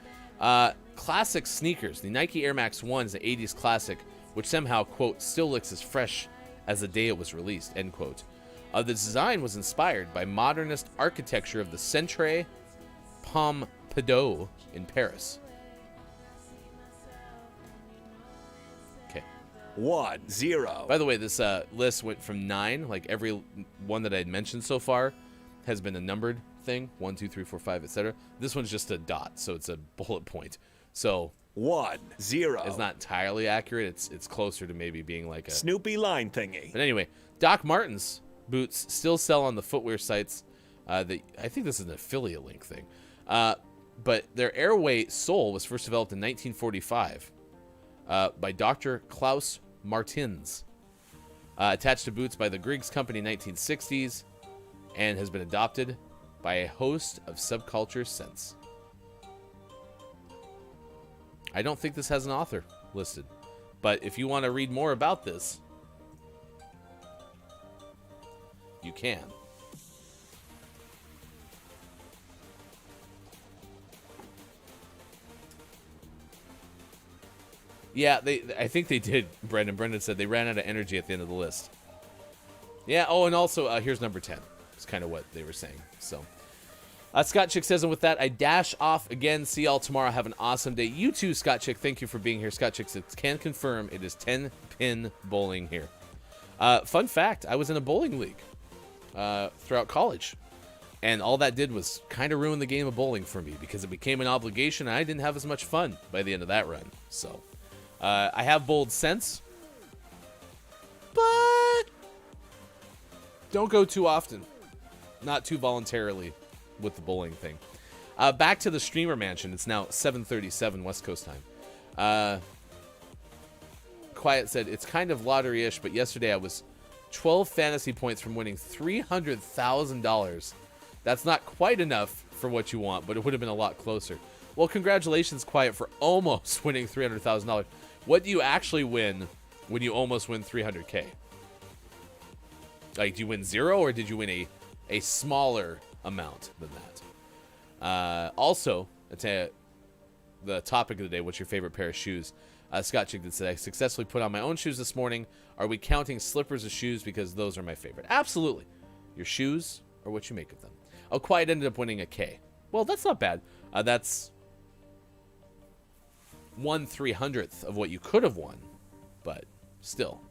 Classic sneakers. The Nike Air Max 1 is an 80s classic, which somehow, quote, still looks as fresh as the day it was released, end quote. The design was inspired by modernist architecture of the Centre Pompidou in Paris. Okay. 1. 0. By the way, this list went from 9, like every one that I had mentioned so far has been a numbered thing, 1, 2, 3, 4, 5, etc. This one's just a dot, so it's a bullet point. So 1. 0. it's not entirely accurate. It's closer to maybe being like a Snoopy line thingy. But anyway, Doc Martens boots still sell on the footwear sites. I think this is an affiliate link thing. But their Airway sole was first developed in 1945 by Dr. Klaus Martins. Attached to boots by the Griggs Company in 1960s and has been adopted by a host of subcultures since. I don't think this has an author listed. But if you want to read more about this, you can. Yeah, I think they did, Brendan. Brendan said they ran out of energy at the end of the list. Yeah, oh, and also, here's number 10. It's kind of what they were saying. So, Scott Chick says, and with that, I dash off again. See y'all tomorrow. Have an awesome day. You too, Scott Chick. Thank you for being here. Scott Chick says, can confirm it is 10-pin bowling here. Fun fact, I was in a bowling league throughout college. And all that did was kind of ruin the game of bowling for me because it became an obligation and I didn't have as much fun by the end of that run. So, I have bowled since, but don't go too often. Not too voluntarily with the bowling thing. Back to the streamer mansion. It's now 7:37 West Coast time. Quiet said, it's kind of lottery-ish, but yesterday I was 12 fantasy points from winning $300,000. That's not quite enough for what you want, but it would have been a lot closer. Well, congratulations, Quiet, for almost winning $300,000. What do you actually win when you almost win $300K? Like, do you win 0 or did you win a smaller amount than that? Also, the topic of the day, what's your favorite pair of shoes? Scott Chick did say, I successfully put on my own shoes this morning. Are we counting slippers as shoes? Because those are my favorite. Absolutely. Your shoes are what you make of them. Oh, Quiet ended up winning a K. Well, that's not bad. That's 1/300th of what you could have won. But still,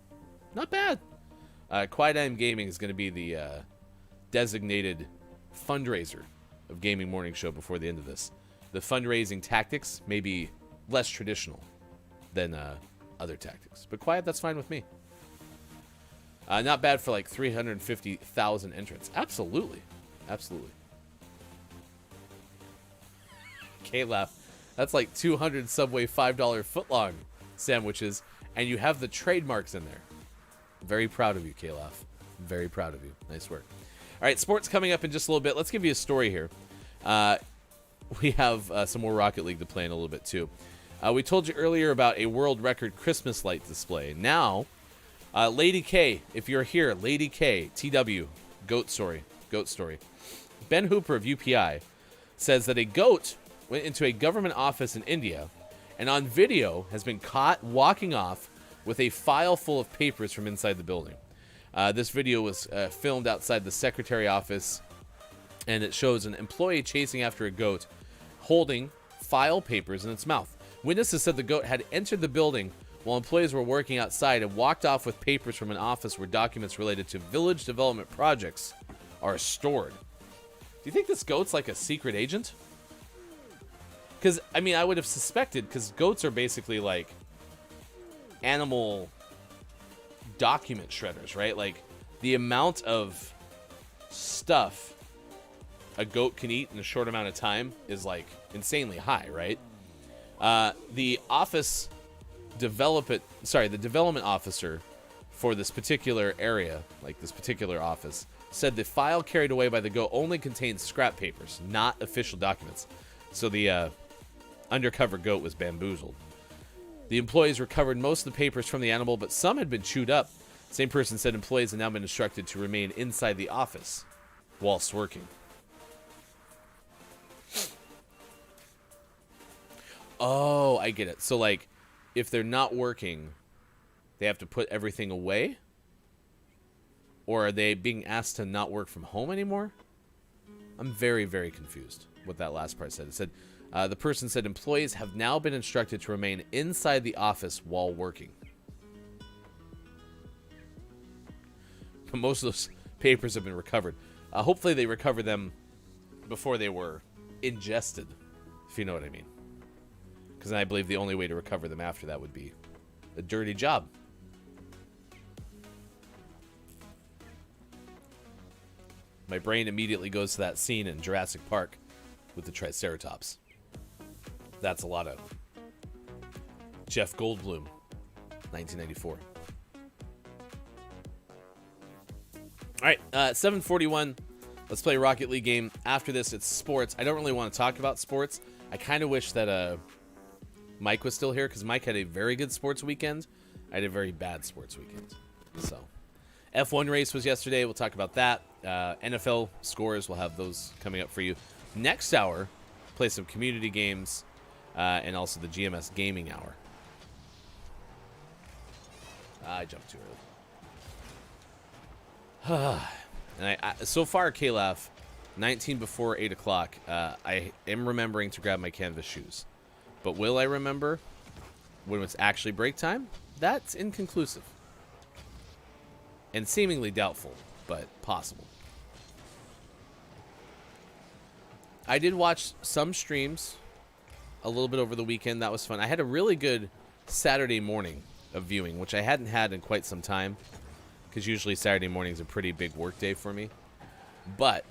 not bad. Quiet Am Gaming is going to be the designated fundraiser of Gaming Morning Show before the end of this. The fundraising tactics may be less traditional than other tactics. But Quiet, that's fine with me. Not bad for like 350,000 entrants. Absolutely. Absolutely. K-Laugh. That's like 200 Subway $5 footlong sandwiches, and you have the trademarks in there. Very proud of you, K-Laugh. Very proud of you. Nice work. All right, sports coming up in just a little bit. Let's give you a story here. We have some more Rocket League to play in a little bit, too. We told you earlier about a world record Christmas light display. Now, Lady K, if you're here, Lady K, TW, goat story. Ben Hooper of UPI says that a goat went into a government office in India and on video has been caught walking off with a file full of papers from inside the building. This video was filmed outside the secretary office, and it shows an employee chasing after a goat holding file papers in its mouth. Witnesses said the goat had entered the building while employees were working outside and walked off with papers from an office where documents related to village development projects are stored. Do you think this goat's like a secret agent? Because, I mean, I would have suspected, because goats are basically like animal document shredders, right? Like, the amount of stuff a goat can eat in a short amount of time is like insanely high, right? The development officer for this particular area, like this particular office, said the file carried away by the goat only contained scrap papers, not official documents. So the undercover goat was bamboozled. The employees recovered most of the papers from the animal, but some had been chewed up. Same person said employees have now been instructed to remain inside the office whilst working. Oh, I get it. So, like, if they're not working, they have to put everything away? Or are they being asked to not work from home anymore? I'm very, very confused what that last part said. It said, the person said employees have now been instructed to remain inside the office while working. But most of those papers have been recovered. Hopefully they recover them before they were ingested, if you know what I mean. Because I believe the only way to recover them after that would be a dirty job. My brain immediately goes to that scene in Jurassic Park with the Triceratops. That's a lot of Jeff Goldblum, 1994. All right, 7:41. Let's play a Rocket League game. After this, it's sports. I don't really want to talk about sports. I kind of wish that Mike was still here because Mike had a very good sports weekend. I had a very bad sports weekend. So, F1 race was yesterday. We'll talk about that. NFL scores. We'll have those coming up for you. Next hour, play some community games and also the GMS Gaming Hour. I jumped too early. And so far, K-Laugh, 19 before 8 o'clock, I am remembering to grab my canvas shoes. But will I remember when it's actually break time? That's inconclusive. And seemingly doubtful, but possible. I did watch some streams a little bit over the weekend. That was fun. I had a really good Saturday morning of viewing, which I hadn't had in quite some time. Because usually Saturday morning is a pretty big work day for me. But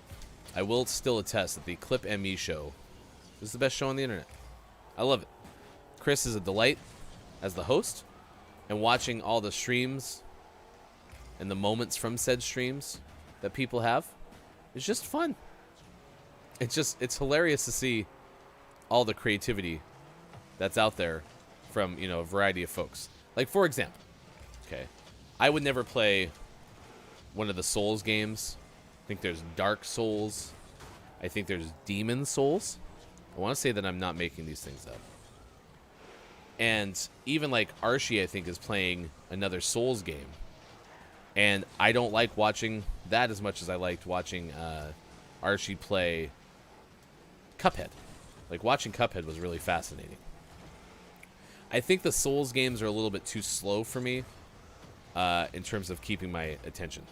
I will still attest that the Clip ME show is the best show on the internet. I love it. Chris is a delight as the host. And watching all the streams and the moments from said streams that people have is just fun. It's hilarious to see all the creativity that's out there from, a variety of folks. Like, for example, okay, I would never play one of the Souls games. I think there's Dark Souls. I think there's Demon Souls. I want to say that I'm not making these things up. And even like Archie, I think, is playing another Souls game. And I don't like watching that as much as I liked watching Archie play Cuphead. Like, watching Cuphead was really fascinating. I think the Souls games are a little bit too slow for me in terms of keeping my attention.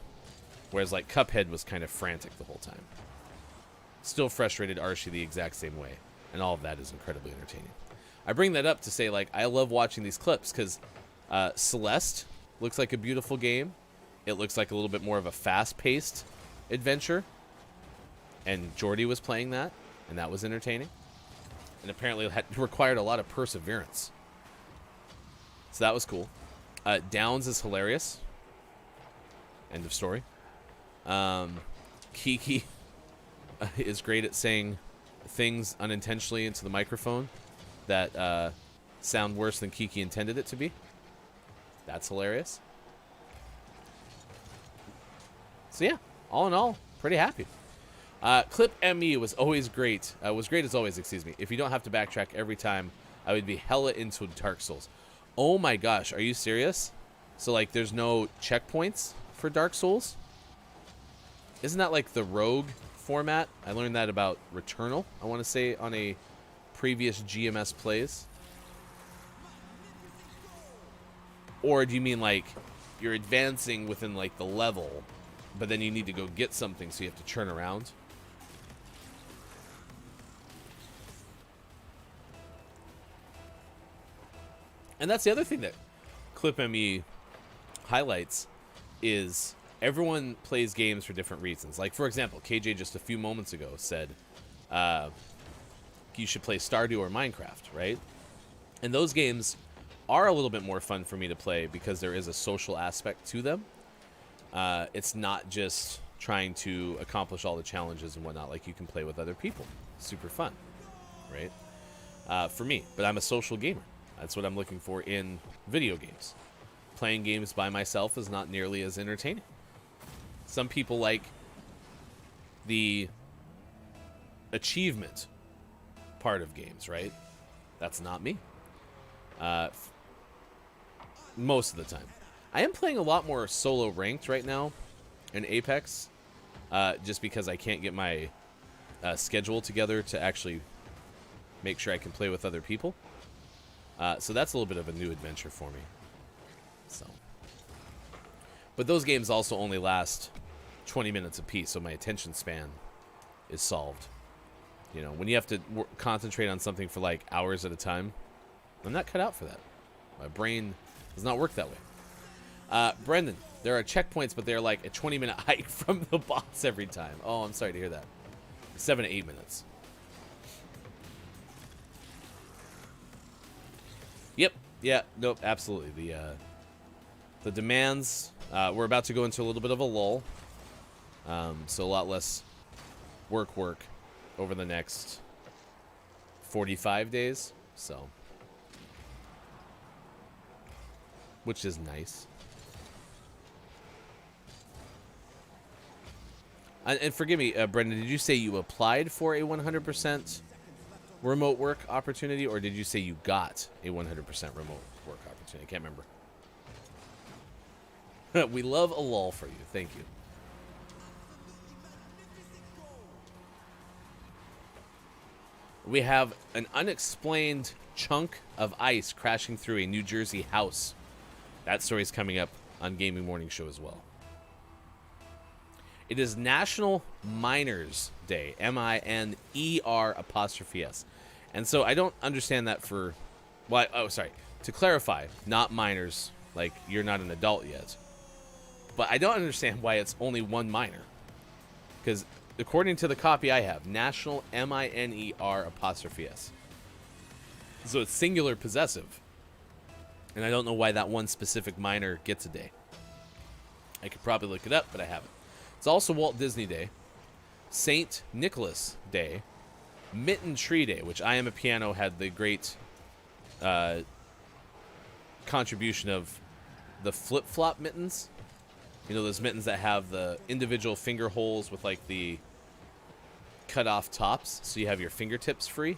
Whereas, like, Cuphead was kind of frantic the whole time. Still frustrated Archie the exact same way. And all of that is incredibly entertaining. I bring that up to say, like, I love watching these clips because Celeste looks like a beautiful game. It looks like a little bit more of a fast-paced adventure. And Jordy was playing that, and that was entertaining. And apparently it required a lot of perseverance. So that was cool. Downs is hilarious. End of story. Kiki is great at saying things unintentionally into the microphone that sound worse than Kiki intended it to be. That's hilarious. So yeah, all in all, pretty happy. Clip ME was always great. Was great as always, excuse me. If you don't have to backtrack every time, I would be hella into Dark Souls. Oh my gosh, are you serious? So like there's no checkpoints for Dark Souls? Isn't that like the rogue format? I learned that about Returnal, I want to say, on a previous GMS plays. Or do you mean like you're advancing within like the level, but then you need to go get something, so you have to turn around? And that's the other thing that Clip ME highlights is everyone plays games for different reasons. Like, for example, KJ just a few moments ago said you should play Stardew or Minecraft, right? And those games are a little bit more fun for me to play because there is a social aspect to them. It's not just trying to accomplish all the challenges and whatnot. Like, you can play with other people. Super fun, right? For me. But I'm a social gamer. That's what I'm looking for in video games. Playing games by myself is not nearly as entertaining. Some people like the achievement part of games, right? That's not me. Most of the time. I am playing a lot more solo ranked right now in Apex, just because I can't get my schedule together to actually make sure I can play with other people. So that's a little bit of a new adventure for me. So, but those games also only last 20 minutes apiece, so my attention span is solved. You know, when you have to concentrate on something for like hours at a time, I'm not cut out for that. My brain does not work that way. Brendan, there are checkpoints, but they're like a 20-minute hike from the boss every time. Oh, I'm sorry to hear that. 7 to 8 minutes. Yep. Yeah. Nope. Absolutely. The demands. We're about to go into a little bit of a lull. So a lot less work over the next 45 days. So, which is nice. And forgive me, Brendan. Did you say you applied for a 100% remote work opportunity, or did you say you got a 100% remote work opportunity? I can't remember. We love a lull for you. Thank you. We have an unexplained chunk of ice crashing through a New Jersey house. That story is coming up on Gaming Morning Show as well. It is National Miners Day, M-I-N-E-R''S. And so I don't understand that for... Well, to clarify, not minors, like you're not an adult yet. But I don't understand why it's only one minor. Because according to the copy I have, National M-I-N-E-R''S. So it's singular possessive. And I don't know why that one specific minor gets a day. I could probably look it up, but I haven't. It's also Walt Disney Day, St. Nicholas Day, Mitten Tree Day, which I Am a Piano had the great contribution of the flip-flop mittens. You know, those mittens that have the individual finger holes with like the cut-off tops, so you have your fingertips free,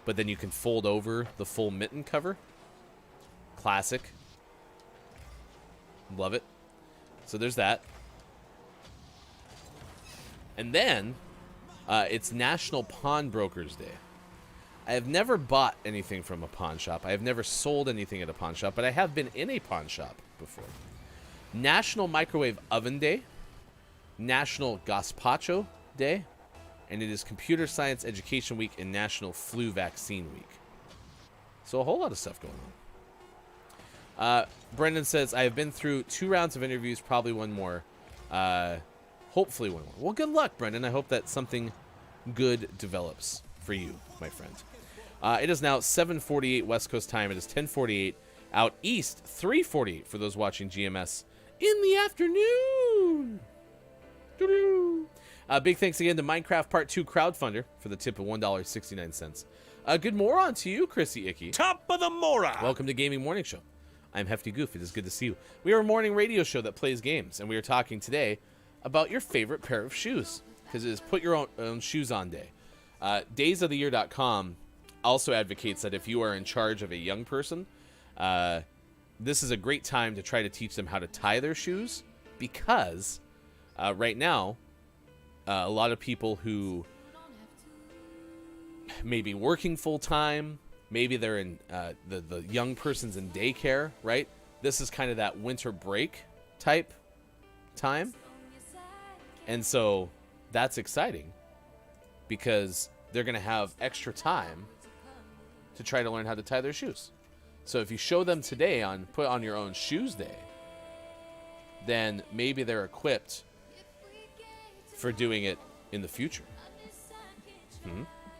but then you can fold over the full mitten cover. Classic. Love it. So there's that. And then it's National Pawnbrokers Day. I have never bought anything from a pawn shop. I have never sold anything at a pawn shop, but I have been in a pawn shop before. National Microwave Oven Day, National Gazpacho Day, and it is Computer Science Education Week and National Flu Vaccine Week. So a whole lot of stuff going on. Brendan says, I have been through 2 rounds of interviews, probably one more. Hopefully one more. Well, good luck, Brendan. I hope that something good develops for you, my friend. It is now 7:48 West Coast time. It is 10:48 out east, 3:48 for those watching GMS in the afternoon. Doo-doo. Big thanks again to Minecraft Part 2 crowdfunder for the tip of $1.69. Good moron to you, Chrissy Icky. Top of the Mora. Welcome to Gaming Morning Show. I'm Hefty Goof. It is good to see you. We are a morning radio show that plays games, and we are talking today about your favorite pair of shoes, because it is Put Your Own Shoes On Day. DaysOfTheYear.com also advocates that if you are in charge of a young person, this is a great time to try to teach them how to tie their shoes, because right now, a lot of people who may be working full-time, maybe they're in the young person's in daycare, right? This is kind of that winter break type time. And so that's exciting because they're going to have extra time to try to learn how to tie their shoes. So if you show them today on Put On Your Own Shoes Day, then maybe they're equipped for doing it in the future.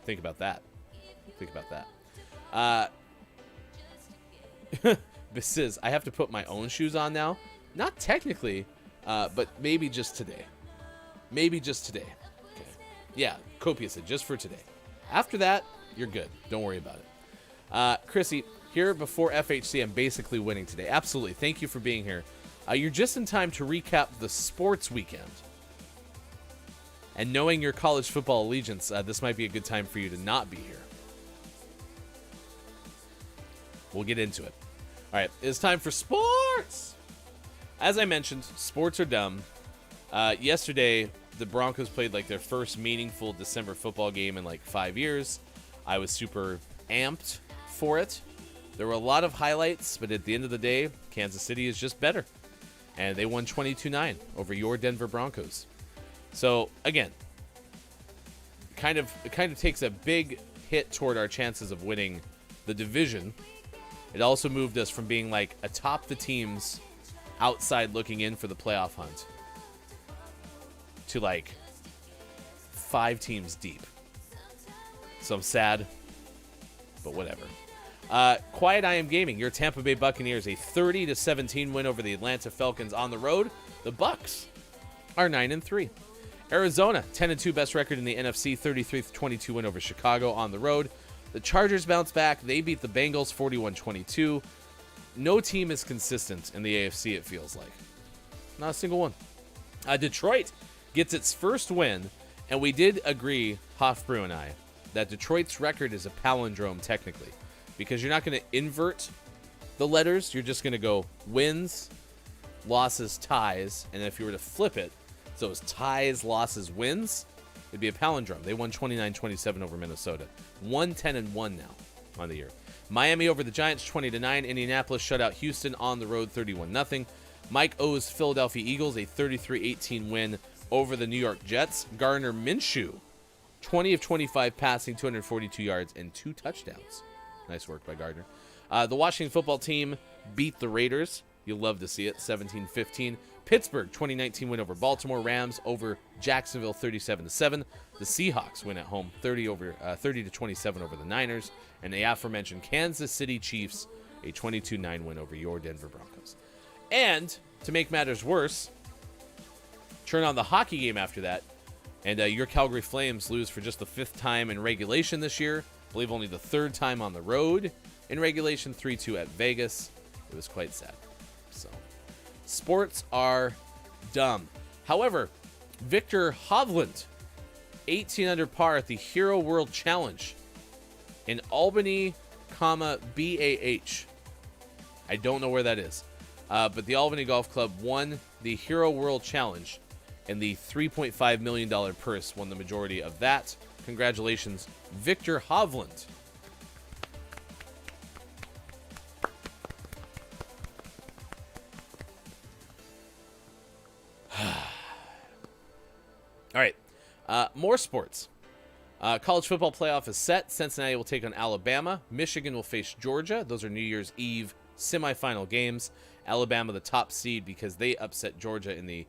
Think about that. Think about that. This says, I have to put my own shoes on now. Not technically, but maybe just today. Maybe just today. Okay. Yeah, copious it, just for today. After that, you're good. Don't worry about it. Chrissy, here before FHC, I'm basically winning today. Absolutely. Thank you for being here. You're just in time to recap the sports weekend. And knowing your college football allegiance, this might be a good time for you to not be here. We'll get into it. All right, it's time for sports. As I mentioned, sports are dumb. Yesterday, the Broncos played like their first meaningful December football game in like 5 years. I was super amped for it. There were a lot of highlights, but at the end of the day, Kansas City is just better. And they won 22-9 over your Denver Broncos. So, again, it kind of takes a big hit toward our chances of winning the division. It also moved us from being like atop the teams outside looking in for the playoff hunt to like 5 teams deep. So I'm sad, but whatever. Quiet I Am Gaming, your Tampa Bay Buccaneers, a 30-17 win over the Atlanta Falcons on the road. The Bucs are 9-3. Arizona, 10-2, best record in the NFC, 33-22 win over Chicago on the road. The Chargers bounce back. They beat the Bengals 41-22. No team is consistent in the AFC, it feels like. Not a single one. Detroit gets its first win, and we did agree, Hofbrew and I, that Detroit's record is a palindrome technically, because you're not going to invert the letters. You're just going to go wins, losses, ties, and if you were to flip it, so it's ties, losses, wins, it'd be a palindrome. They won 29-27 over Minnesota. 1-10-1 now on the year. Miami over the Giants 20-9. Indianapolis shut out Houston on the road 31-0. Mike O's Philadelphia Eagles a 33-18 win over the New York Jets. Gardner Minshew 20 of 25 passing, 242 yards and 2 touchdowns. Nice work by Gardner. The Washington football team beat the Raiders. You'll love to see it. 17-15. Pittsburgh 2019 win over Baltimore. Rams over Jacksonville 37-7. The Seahawks win at home 30-27 over the Niners, and the aforementioned Kansas City Chiefs a 22-9 win over your Denver Broncos. And to make matters worse, turn on the hockey game after that, and your Calgary Flames lose for just the 5th time in regulation this year. I believe only the 3rd time on the road in regulation. 3-2 at Vegas. It was quite sad. So, sports are dumb. However, Victor Hovland, 18 under par at the Hero World Challenge in Albany, BAH. I don't know where that is. But the Albany Golf Club won the Hero World Challenge, and the $3.5 million purse won the majority of that. Congratulations, Victor Hovland. All right, more sports. College football playoff is set. Cincinnati will take on Alabama. Michigan will face Georgia. Those are New Year's Eve semifinal games. Alabama, the top seed, because they upset Georgia in the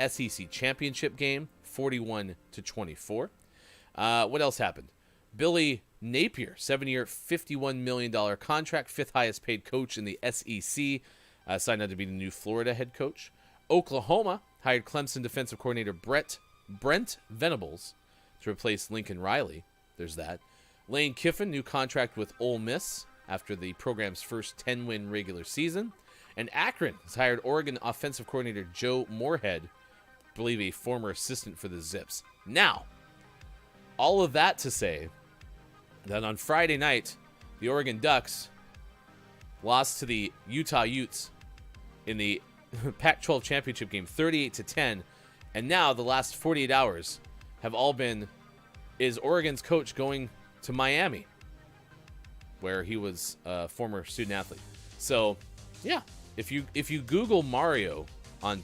SEC championship game, 41-24. What else happened? Billy Napier, 7-year, $51 million contract, fifth highest paid coach in the SEC, signed on to be the new Florida head coach. Oklahoma hired Clemson defensive coordinator Brent Venables to replace Lincoln Riley. There's that. Lane Kiffin, new contract with Ole Miss after the program's first 10-win regular season. And Akron has hired Oregon offensive coordinator Joe Moorhead, I believe a former assistant for the Zips. Now, all of that to say that on Friday night, the Oregon Ducks lost to the Utah Utes in the Pac-12 championship game, 38-10. And now the last 48 hours have all been, is Oregon's coach going to Miami, where he was a former student athlete. So, yeah, if you Google Mario on,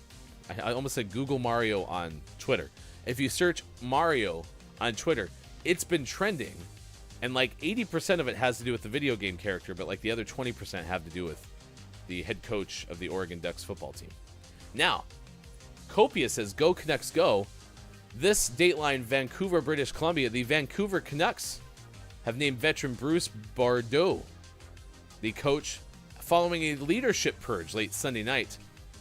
I almost said Google Mario on Twitter. If you search Mario on Twitter, it's been trending, and like 80% of it has to do with the video game character, but like the other 20% have to do with the head coach of the Oregon Ducks football team. Now, Copia says, "Go Canucks, go." This Dateline, Vancouver, British Columbia. The Vancouver Canucks have named veteran Bruce Bardot the coach following a leadership purge late Sunday night.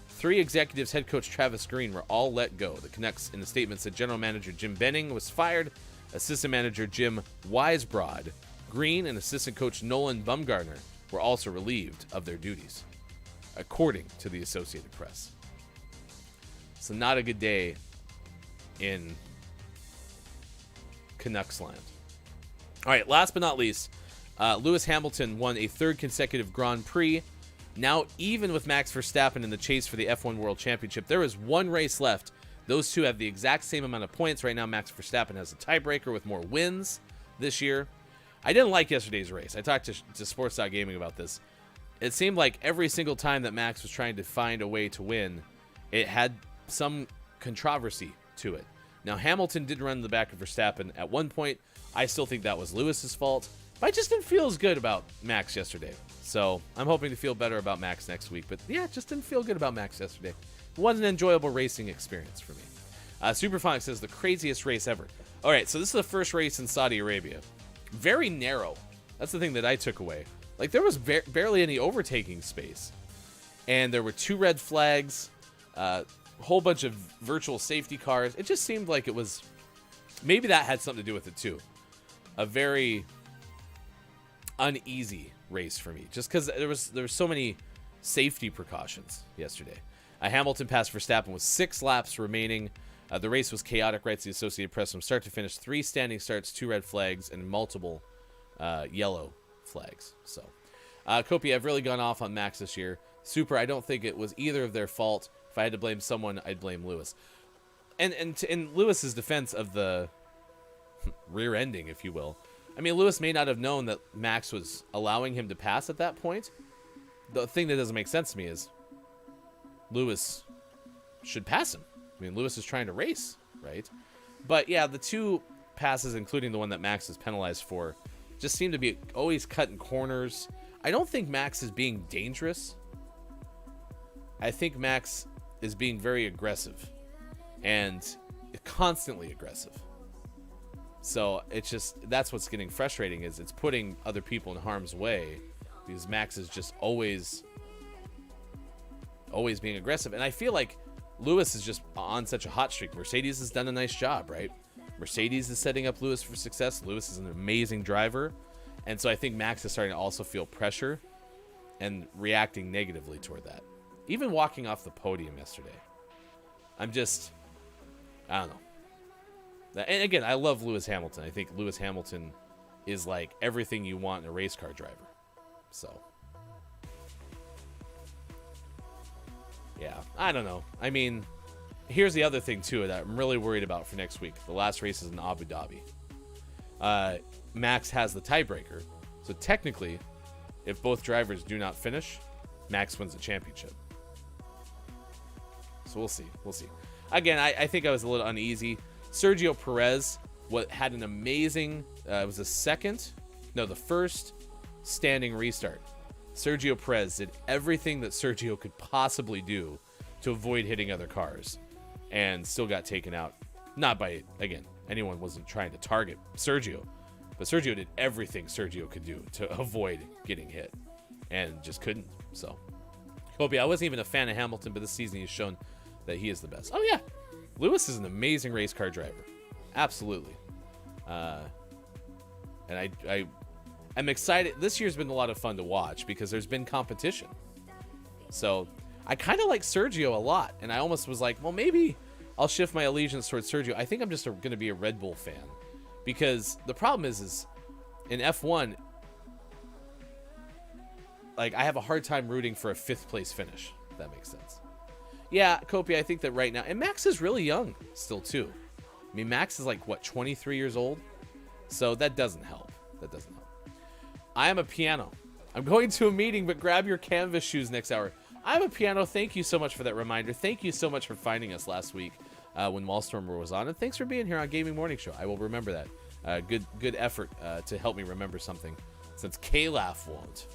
3 executives, head coach Travis Green, were all let go. The Canucks, in a statement, said general manager Jim Benning was fired, assistant manager Jim Weisbrod, Green, and assistant coach Nolan Bumgarner were also relieved of their duties, according to the Associated Press. So not a good day in Canucks land. All right, last but not least, Lewis Hamilton won a 3rd consecutive Grand Prix. Now, even with Max Verstappen in the chase for the F1 World Championship, there is 1 race left. Those two have the exact same amount of points. Right now, Max Verstappen has a tiebreaker with more wins this year. I didn't like yesterday's race. I talked to Sports.Gaming about this. It seemed like every single time that Max was trying to find a way to win, it had some controversy to it. Now, Hamilton did run in the back of Verstappen at one point. I still think that was Lewis's fault, but I just didn't feel as good about Max yesterday. So I'm hoping to feel better about Max next week. But yeah, just didn't feel good about Max yesterday. It wasn't an enjoyable racing experience for me. Superphonic says the craziest race ever. All right, so this is the first race in Saudi Arabia. Very narrow. That's the thing that I took away. Like, there was barely any overtaking space. And there were 2 red flags, a whole bunch of virtual safety cars. It just seemed like it was, maybe that had something to do with it too. A very uneasy race for me, just because there was so many safety precautions yesterday. Hamilton passed Verstappen with 6 laps remaining. The race was chaotic, writes the Associated Press, from start to finish. 3 standing starts, 2 red flags, and multiple yellow flags. So, Kopi, I've really gone off on Max this year. Super, I don't think it was either of their fault. If I had to blame someone, I'd blame Lewis. And in Lewis's defense of the rear ending, if you will, I mean, Lewis may not have known that Max was allowing him to pass at that point. The thing that doesn't make sense to me is Lewis should pass him. I mean, Lewis is trying to race, right? But yeah, the 2 passes, including the one that Max is penalized for, just seem to be always cutting corners. I don't think Max is being dangerous. I think Max is being very aggressive and constantly aggressive. So it's just, that's what's getting frustrating, is it's putting other people in harm's way because Max is just always being aggressive. And I feel like Lewis is just on such a hot streak. Mercedes has done a nice job, right? Mercedes is setting up Lewis for success. Lewis is an amazing driver. And so I think Max is starting to also feel pressure and reacting negatively toward that. Even walking off the podium yesterday. I don't know. And again, I love Lewis Hamilton. I think Lewis Hamilton is like everything you want in a race car driver. So, Yeah, I don't know. I mean, here's the other thing, too, that I'm really worried about for next week. The last race is in Abu Dhabi. Max has the tiebreaker. So technically, if both drivers do not finish, Max wins the championship. So we'll see. We'll see. Again, I think I was a little uneasy. Sergio Perez had an amazing, it was the first standing restart. Sergio Perez did everything that Sergio could possibly do to avoid hitting other cars and still got taken out. Not by, again, anyone wasn't trying to target Sergio, but Sergio did everything Sergio could do to avoid getting hit and just couldn't. So, Kobe, I wasn't even a fan of Hamilton, but this season he's shown that he is the best. Oh, yeah. Lewis is an amazing race car driver. Absolutely. And I'm excited. This year's been a lot of fun to watch because there's been competition. So I kind of like Sergio a lot. And I almost was like, well, maybe I'll shift my allegiance towards Sergio. I think I'm just going to be a Red Bull fan. Because the problem is in F1, like, I have a hard time rooting for a 5th place finish, if that makes sense. Yeah, Kopi, I think that right now, and Max is really young still, too. I mean, Max is like, what, 23 years old? So that doesn't help. That doesn't help. I am a piano. I'm going to a meeting, but grab your canvas shoes next hour. I'm a piano. Thank you so much for that reminder. Thank you so much for finding us last week when Wallstormer was on. And thanks for being here on Gaming Morning Show. I will remember that. Good effort to help me remember something, since K-Laugh won't.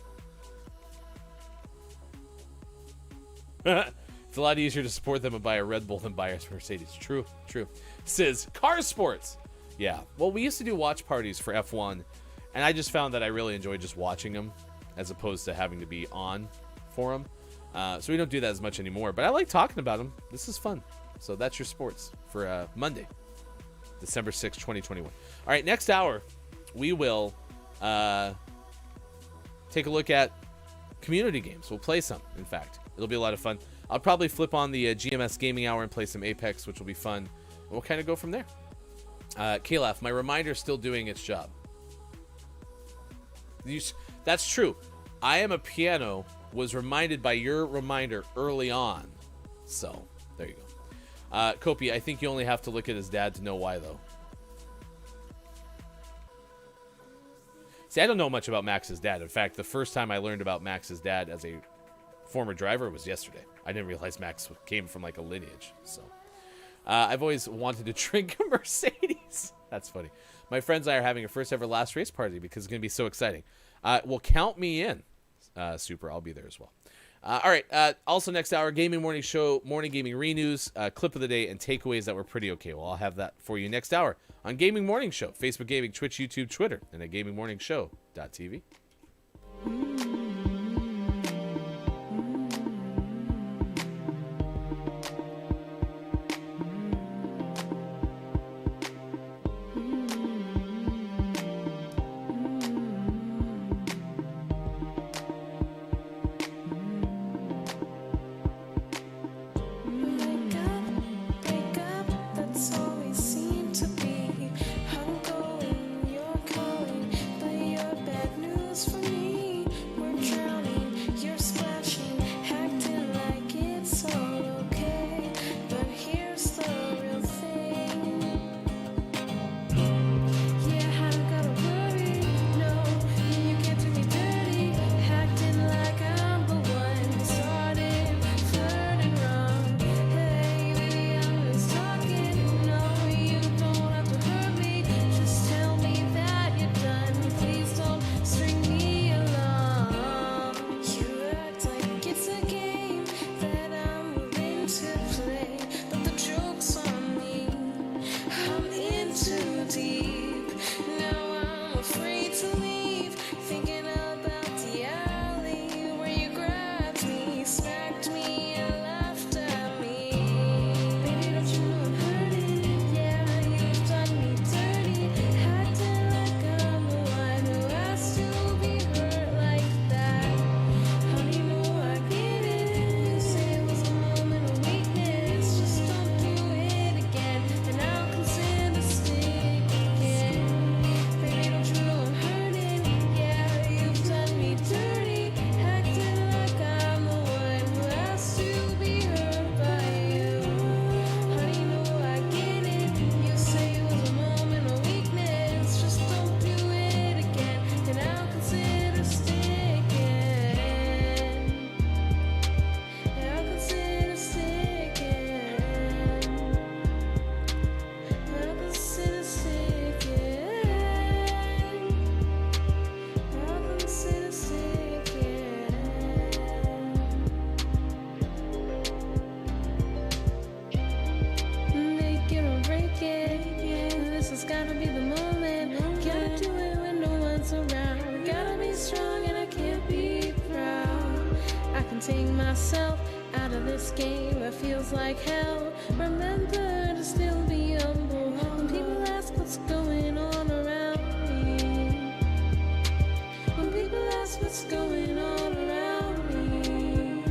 It's a lot easier to support them and buy a Red Bull than buy a Mercedes. True. Says Car Sports. Yeah. Well, we used to do watch parties for F1, and I just found that I really enjoyed just watching them as opposed to having to be on for them. So we don't do that as much anymore, but I like talking about them. This is fun. So that's your sports for Monday, December 6, 2021. All right, next hour, we will take a look at community games. We'll play some, in fact. It'll be a lot of fun. I'll probably flip on the GMS Gaming Hour and play some Apex, which will be fun. And we'll kind of go from there. K-Laugh, my reminder's still doing its job. That's true. I am a piano was reminded by your reminder early on. So, there you go. Kopi, I think you only have to look at his dad to know why, though. See, I don't know much about Max's dad. In fact, the first time I learned about Max's dad as a former driver was yesterday. I didn't realize Max came from like a lineage. So, I've always wanted to drink a Mercedes. That's funny. My friends and I are having a first ever last race party because it's going to be so exciting. Well, count me in. Super. I'll be there as well. All right. Also, next hour, Gaming Morning Show, Morning Gaming Renews, clip of the day, and takeaways that were pretty okay. Well, I'll have that for you next hour on Gaming Morning Show, Facebook Gaming, Twitch, YouTube, Twitter, and at GamingMorningShow.tv. myself out of this game. It feels like hell. Remember to still be humble when people ask what's going on around me. When people ask what's going on around me.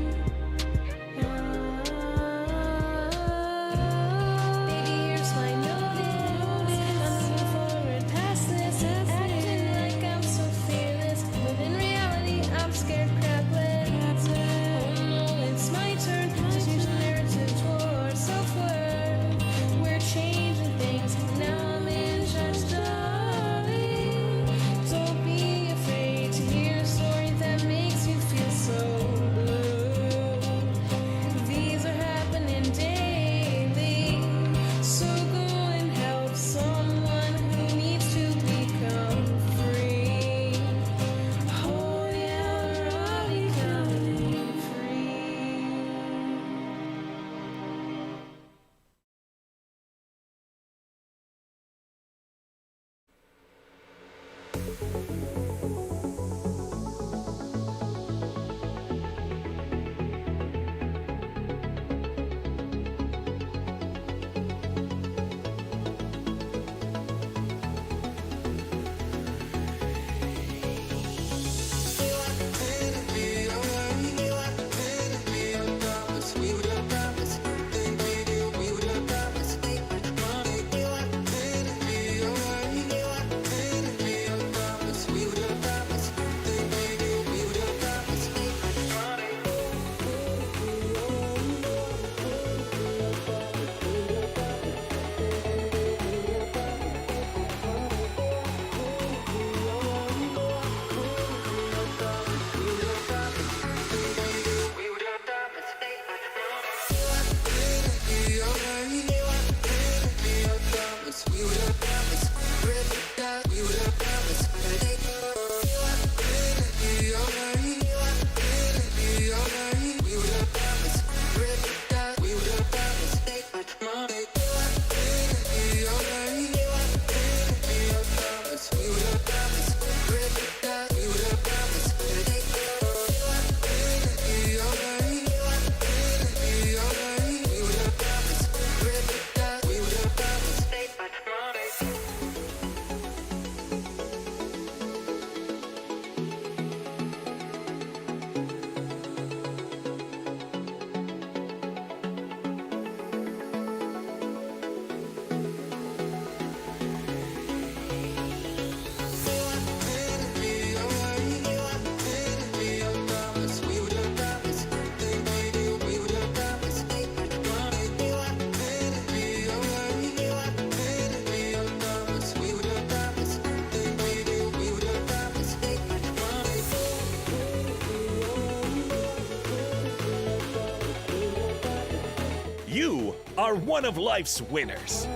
Baby, here's my notice. I'm moving forward past this, acting like I'm so fearless, but in reality I'm scared crapless. Oh no, it's my turn to change the narrative towards self-worth. We're changing things, now I'm in charge, darling. Don't be afraid to hear a story that makes you feel so blue. These are happening daily, so go and help someone who needs to become free. Oh yeah, we're all becoming free. You are one of life's winners.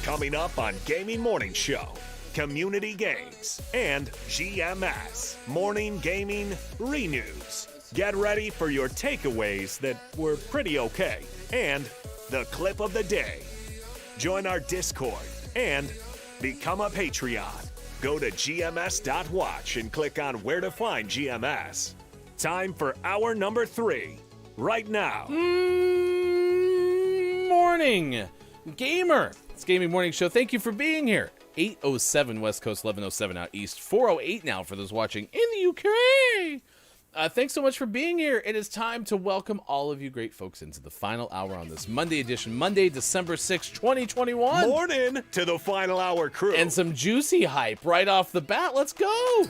Coming up on Gaming Morning Show, Community Games, and GMS Morning Gaming Renews. Get ready for your takeaways that were pretty okay, and the clip of the day. Join our Discord and become a Patreon. Go to gms.watch and click on where to find GMS. Time for hour number 3, right now. Morning, gamer. It's Gaming Morning Show. Thank you for being here. 8:07 West Coast, 11:07 out East, 4:08 now for those watching in the UK. Thanks so much for being here. It is time to welcome all of you great folks into the final hour on this Monday edition, Monday, December 6, 2021. Morning to the final hour crew. And some juicy hype right off the bat. Let's go.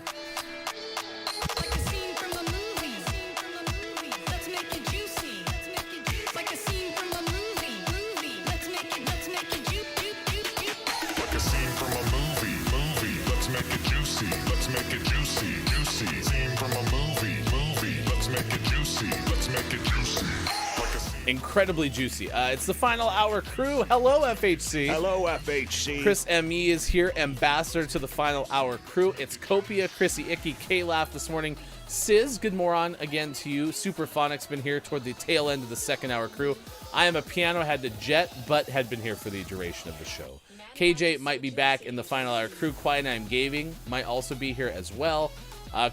incredibly juicy. It's the final hour crew. Hello, FHC. Hello, FHC. Chris M.E. is here, ambassador to the final hour crew. It's Copia, Chrissy, Icky, K-Laugh this morning. Sis, good moron again to you. Superphonic's been here toward the tail end of the second hour crew. I am a piano, had to jet, but had been here for the duration of the show. KJ might be back in the final hour crew. Quiet I'm Gaming might also be here as well.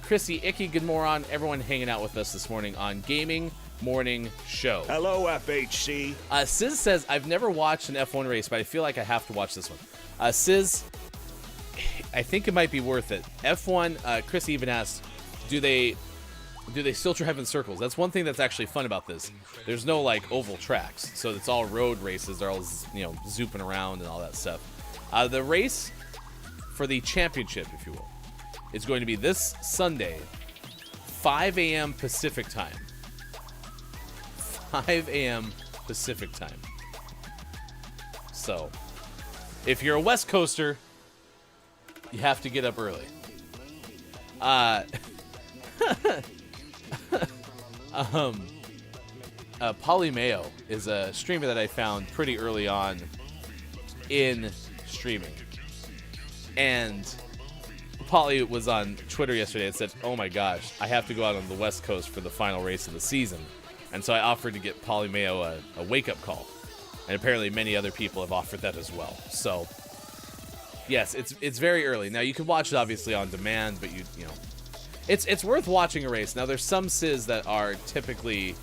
Chrissy, Icky, good moron. Everyone hanging out with us this morning on Gaming Morning Show. Hello, FHC. Sis says, I've never watched an F1 race, but I feel like I have to watch this one. Sis, I think it might be worth it. F1, Chris even asked, do they still drive in circles? That's one thing that's actually fun about this. There's no like oval tracks, so it's all road races. They're all, zooping around and all that stuff. The race for the championship, if you will, is going to be this Sunday, 5 a.m. Pacific time. 5 a.m. Pacific time. So, if you're a West Coaster, you have to get up early. Polymeo is a streamer that I found pretty early on in streaming. And Polly was on Twitter yesterday and said, oh my gosh, I have to go out on the West Coast for the final race of the season. And so I offered to get Polymeo a wake-up call. And apparently many other people have offered that as well. So, yes, it's very early. Now, you can watch it obviously on demand, but it's worth watching a race. Now, there's some SIS that are typically,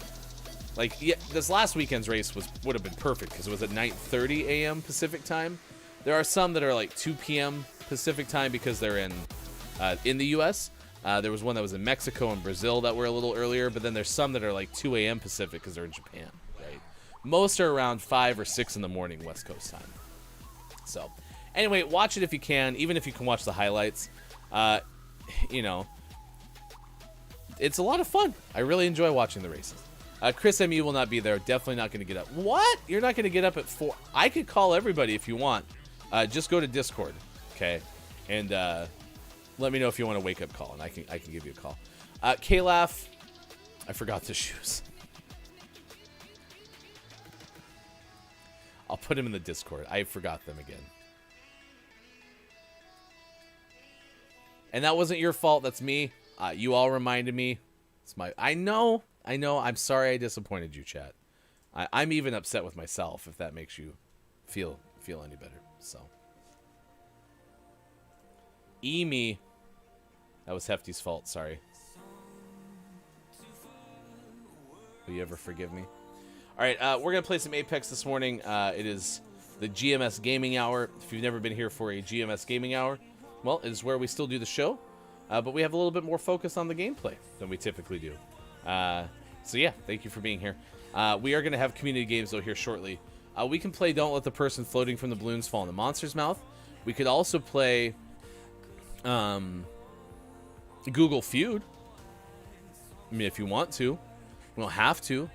like, this last weekend's race would have been perfect because it was at 9:30 a.m. Pacific time. There are some that are like 2 p.m. Pacific time because they're in the U.S. There was one that was in Mexico and Brazil that were a little earlier, but then there's some that are like 2 a.m. Pacific because they're in Japan, right? Most are around 5 or 6 in the morning West Coast time. So, anyway, watch it if you can, even if you can watch the highlights. It's a lot of fun. I really enjoy watching the races. Chris MU will not be there. Definitely not going to get up. What? You're not going to get up at 4? I could call everybody if you want. Just go to Discord, okay? And let me know if you want a wake-up call, and I can give you a call. K-Laugh, I forgot the shoes. I'll put them in the Discord. I forgot them again. And that wasn't your fault. That's me. You all reminded me. I know. I'm sorry I disappointed you, chat. I'm even upset with myself, if that makes you feel any better. So, me. That was Hefty's fault. Sorry. Will you ever forgive me? All right, we're gonna play some Apex this morning. It is the GMS Gaming Hour. If you've never been here for a GMS Gaming Hour, well, it is where we still do the show, but we have a little bit more focus on the gameplay than we typically do. So yeah, thank you for being here. We are gonna have community games though here shortly. We can play Don't Let the Person Floating from the Balloons Fall in the Monster's Mouth. We could also play Google Feud. I mean, if you want to. We don't have to.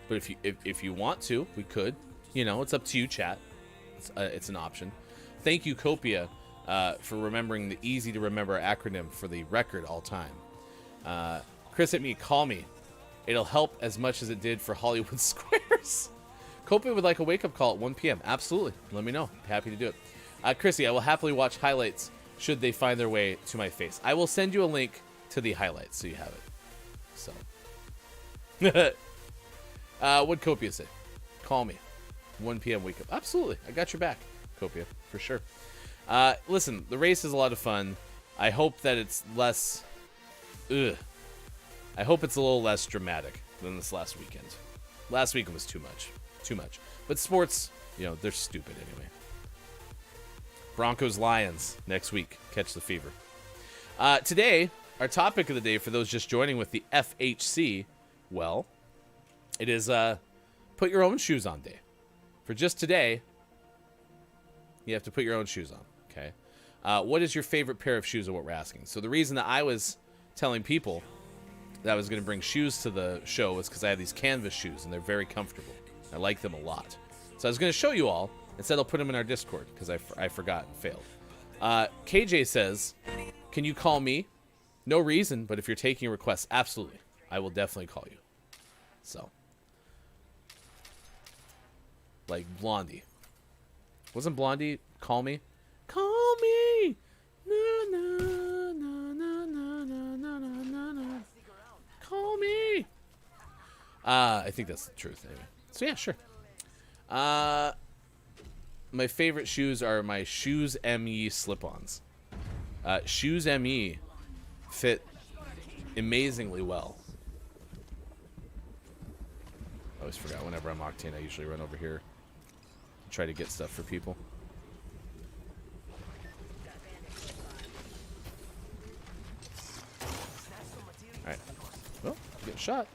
But if you want to, we could. It's up to you, chat. It's an option. Thank you, Copia, for remembering the easy-to-remember acronym for the record all time. Chris hit me, call me. It'll help as much as it did for Hollywood Squares. Copia would like a wake-up call at 1 p.m. Absolutely. Let me know. Happy to do it. Chrissy, I will happily watch highlights should they find their way to my face. I will send you a link to the highlights so you have it. So. What'd Copia say? Call me. 1 p.m. wake up. Absolutely. I got your back, Copia, for sure. Listen, the race is a lot of fun. I hope that it's less... I hope it's a little less dramatic than this last weekend. Last weekend was too much. Too much. But sports, they're stupid anyway. Broncos-Lions next week. Catch the fever. Today, our topic of the day, for those just joining with the FHC, well, it is put your own shoes on day. For just today, you have to put your own shoes on, okay? What is your favorite pair of shoes is what we're asking. So the reason that I was telling people that I was going to bring shoes to the show was because I have these canvas shoes, and they're very comfortable. I like them a lot. So I was going to show you all. Instead, I'll put them in our Discord because I forgot and failed. KJ says, can you call me? No reason, but if you're taking requests, absolutely. I will definitely call you. So, like Blondie. Wasn't Blondie Call Me? Call me. Na, na, na, na, na, na, na, na, na. Call me. I think that's the truth anyway. So yeah, sure. My favorite shoes are my Shoes ME slip-ons. Shoes ME fit amazingly well. I always forgot whenever I'm Octane, I usually run over here to try to get stuff for people. Alright. Well, get shot.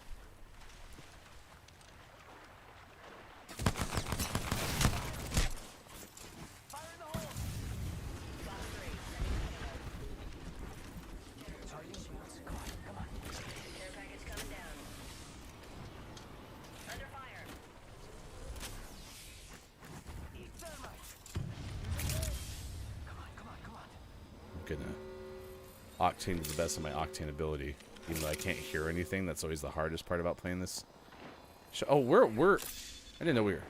Octane to the best of my Octane ability, even though I can't hear anything. That's always the hardest part about playing this. Oh, we're I didn't know we were.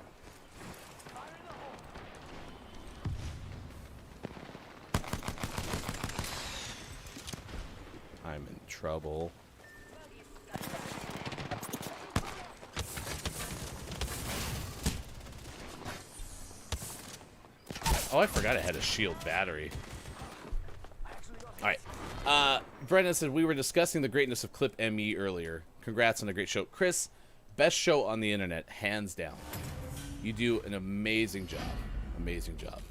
I'm in trouble. Oh, I forgot I had a shield battery. All right. Brendan said, we were discussing the greatness of Clip ME earlier. Congrats on a great show. Chris, best show on the internet, hands down. You do an amazing job. Amazing job.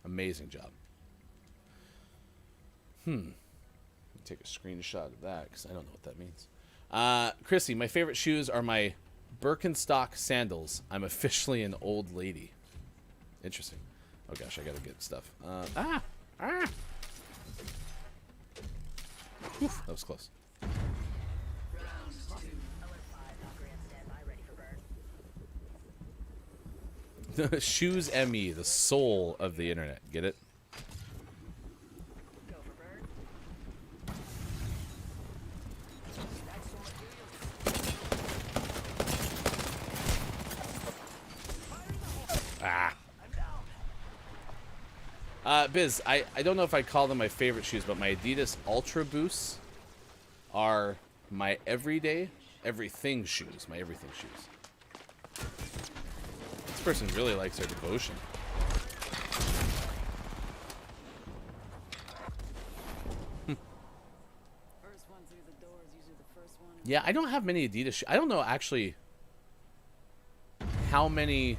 Amazing job. Take a screenshot of that because I don't know what that means. Chrissy, my favorite shoes are my Birkenstock sandals. I'm officially an old lady. Interesting. Oh gosh, I gotta get stuff. Oof, that was close. Shoes ME, the soul of the internet. Get it? Biz, I don't know if I'd call them my favorite shoes, but my Adidas Ultra Boosts are my everything shoes. My everything shoes. This person really likes their devotion. Yeah, I don't have many Adidas shoes. I don't know actually how many...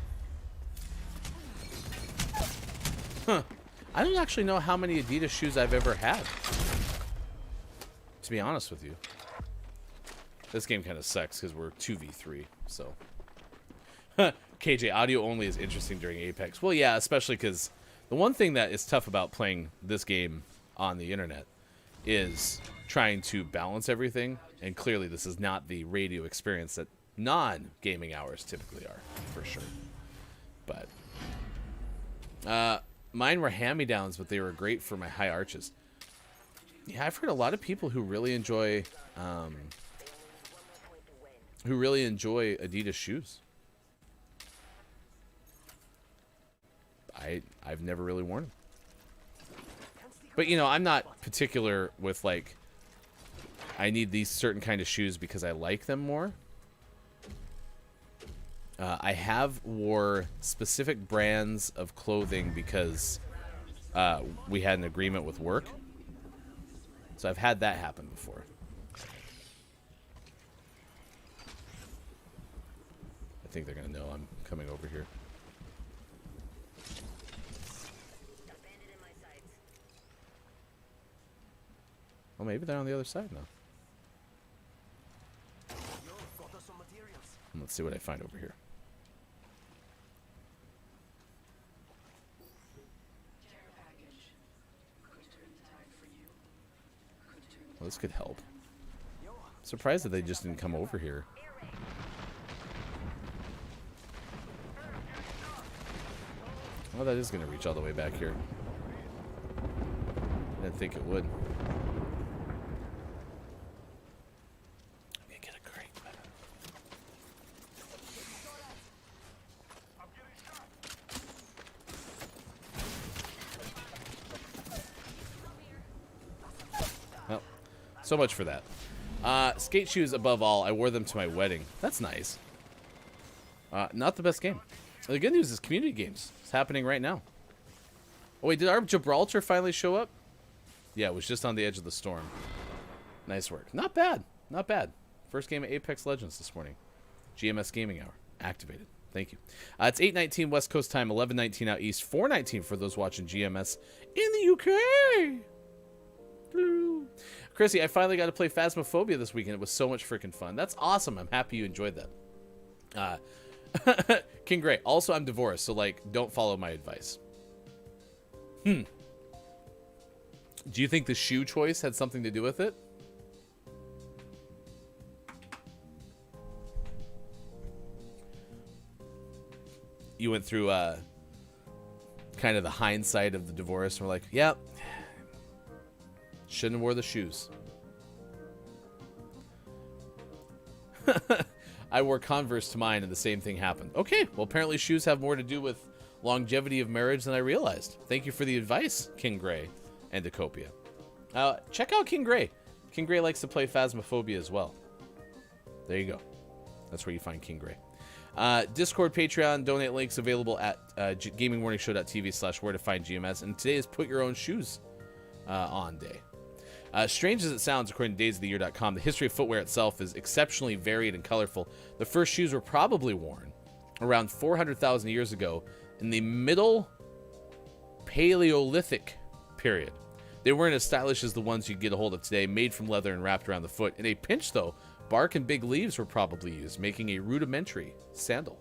I don't actually know how many Adidas shoes I've ever had, to be honest with you. This game kind of sucks because we're 2v3, so. KJ, audio only is interesting during Apex. Well, yeah, especially because the one thing that is tough about playing this game on the internet is trying to balance everything, and clearly this is not the radio experience that non-gaming hours typically are, for sure. But, mine were hand-me-downs, but they were great for my high arches. Yeah, I've heard a lot of people who really enjoy Adidas shoes. I've never really worn them. But, you know, I'm not particular with, like, I need these certain kind of shoes because I like them more. I have wore specific brands of clothing because we had an agreement with work. So I've had that happen before. I think they're going to know I'm coming over here. Well, maybe they're on the other side now. Let's see what I find over here. Well, this could help. Surprised that they just didn't come over here. Well, that is going to reach all the way back here. I didn't think it would. So much for that. Skate shoes above all. I wore them to my wedding. That's nice. Not the best game. The good news is community games. It's happening right now. Oh, wait, did our Gibraltar finally show up? Yeah, it was just on the edge of the storm. Nice work. Not bad. Not bad. First game of Apex Legends this morning. GMS Gaming Hour. Activated. Thank you. It's 8:19 West Coast time, 11:19 out east, 4:19 for those watching GMS in the UK. Chrissy, I finally got to play Phasmophobia this weekend. It was so much freaking fun. That's awesome. I'm happy you enjoyed that. King Gray. Also, I'm divorced, so, like, don't follow my advice. Do you think the shoe choice had something to do with it? You went through kind of the hindsight of the divorce and were like, yep, shouldn't have wore the shoes. I wore Converse to mine and the same thing happened. Okay, well, apparently shoes have more to do with longevity of marriage than I realized. Thank you for the advice, King Gray and Decopia. Check out King Gray. King Gray likes to play Phasmophobia as well. There you go. That's where you find King Gray. Discord, Patreon, donate links available at gamingmorningshow.tv/where to find GMS. And today is Put Your Own Shoes on day. Strange as it sounds, according to daysoftheyear.com, the history of footwear itself is exceptionally varied and colorful. The first shoes were probably worn around 400,000 years ago in the Middle Paleolithic period. They weren't as stylish as the ones you get a hold of today, made from leather and wrapped around the foot. In a pinch, though, bark and big leaves were probably used, making a rudimentary sandal.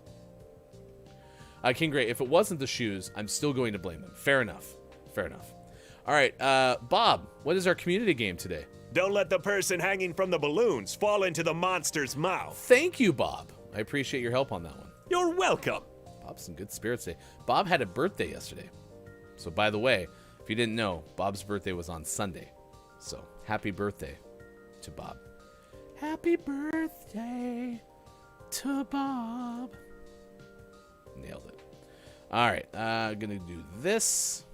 King Gray, if it wasn't the shoes, I'm still going to blame them. Fair enough. Fair enough. All right, Bob, what is our community game today? Don't let the person hanging from the balloons fall into the monster's mouth. Thank you, Bob. I appreciate your help on that one. You're welcome. Bob's in good spirits today. Bob had a birthday yesterday. So, by the way, if you didn't know, Bob's birthday was on Sunday. So, happy birthday to Bob. Happy birthday to Bob. Nailed it. All right, I'm going to do this.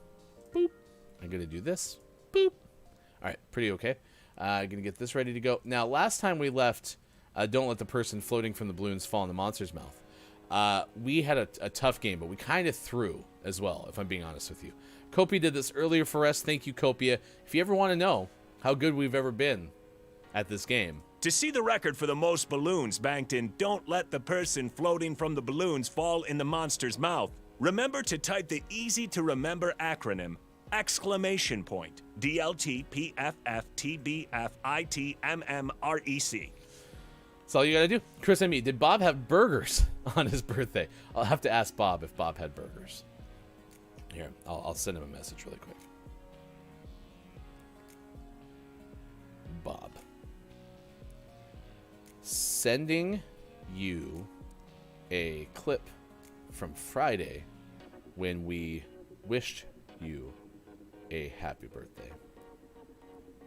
Boop. I'm going to do this. Boop. All right, pretty okay. I'm going to get this ready to go. Now, last time we left, don't let the person floating from the balloons fall in the monster's mouth. We had a tough game, but we kind of threw as well, if I'm being honest with you. Copia did this earlier for us. Thank you, Copia. If you ever want to know how good we've ever been at this game. To see the record for the most balloons banked in Don't Let the Person Floating from the Balloons Fall in the Monster's Mouth, remember to type the easy-to-remember acronym DLTPFFTBFITMMREC. That's all you gotta do. Chris and me, did Bob have burgers on his birthday? I'll have to ask Bob if Bob had burgers. Here, I'll send him a message really quick. Bob. Sending you a clip from Friday when we wished you a happy birthday.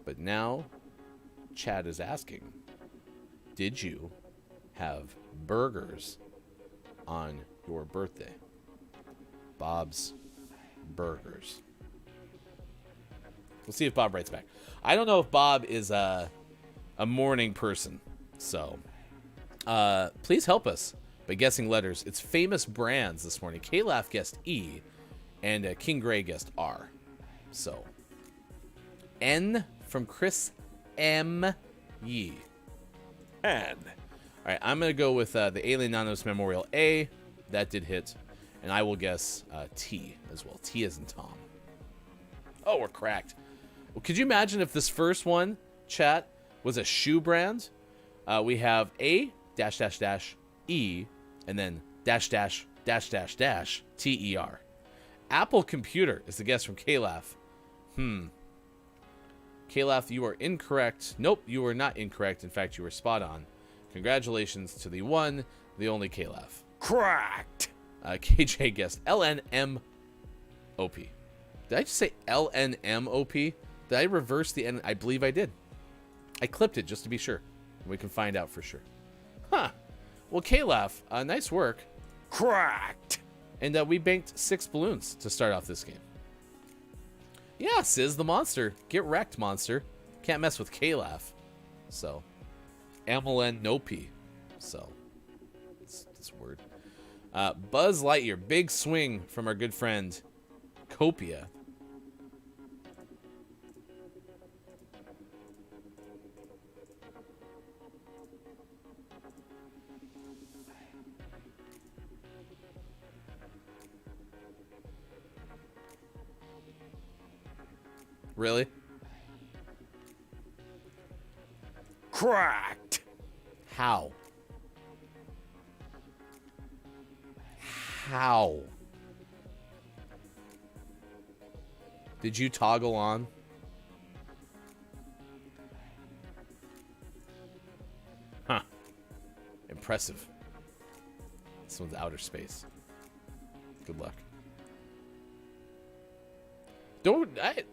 But now, Chad is asking, did you have burgers on your birthday? Bob's burgers. We'll see if Bob writes back. I don't know if Bob is a morning person, so please help us by guessing letters. It's famous brands this morning. K-Laugh guessed E, and King Gray guessed R. So, N from Chris M. Yee. N. All right, I'm going to go with the Alien Anonymous Memorial A. That did hit. And I will guess T as well. T as in Tom. Oh, we're cracked. Well, could you imagine if this first one, chat, was a shoe brand? We have A --E and then --TER. Apple Computer is the guess from K-Laugh. K-Laugh, you are incorrect. Nope, you are not incorrect. In fact, you were spot on. Congratulations to the one, the only K-Laugh. Cracked. KJ guessed LNMOP. Did I just say LNMOP? Did I reverse the N? I believe I did. I clipped it just to be sure. We can find out for sure. Huh. Well, K-Laugh, nice work. Cracked. And we banked 6 balloons to start off this game. Yeah, Sizz the monster. Get wrecked, monster. Can't mess with K-Laugh. So, Amelanope. So, it's a word. Buzz Lightyear, big swing from our good friend Copia. Really? Cracked. How? How? Did you toggle on? Huh. Impressive. This one's outer space. Good luck.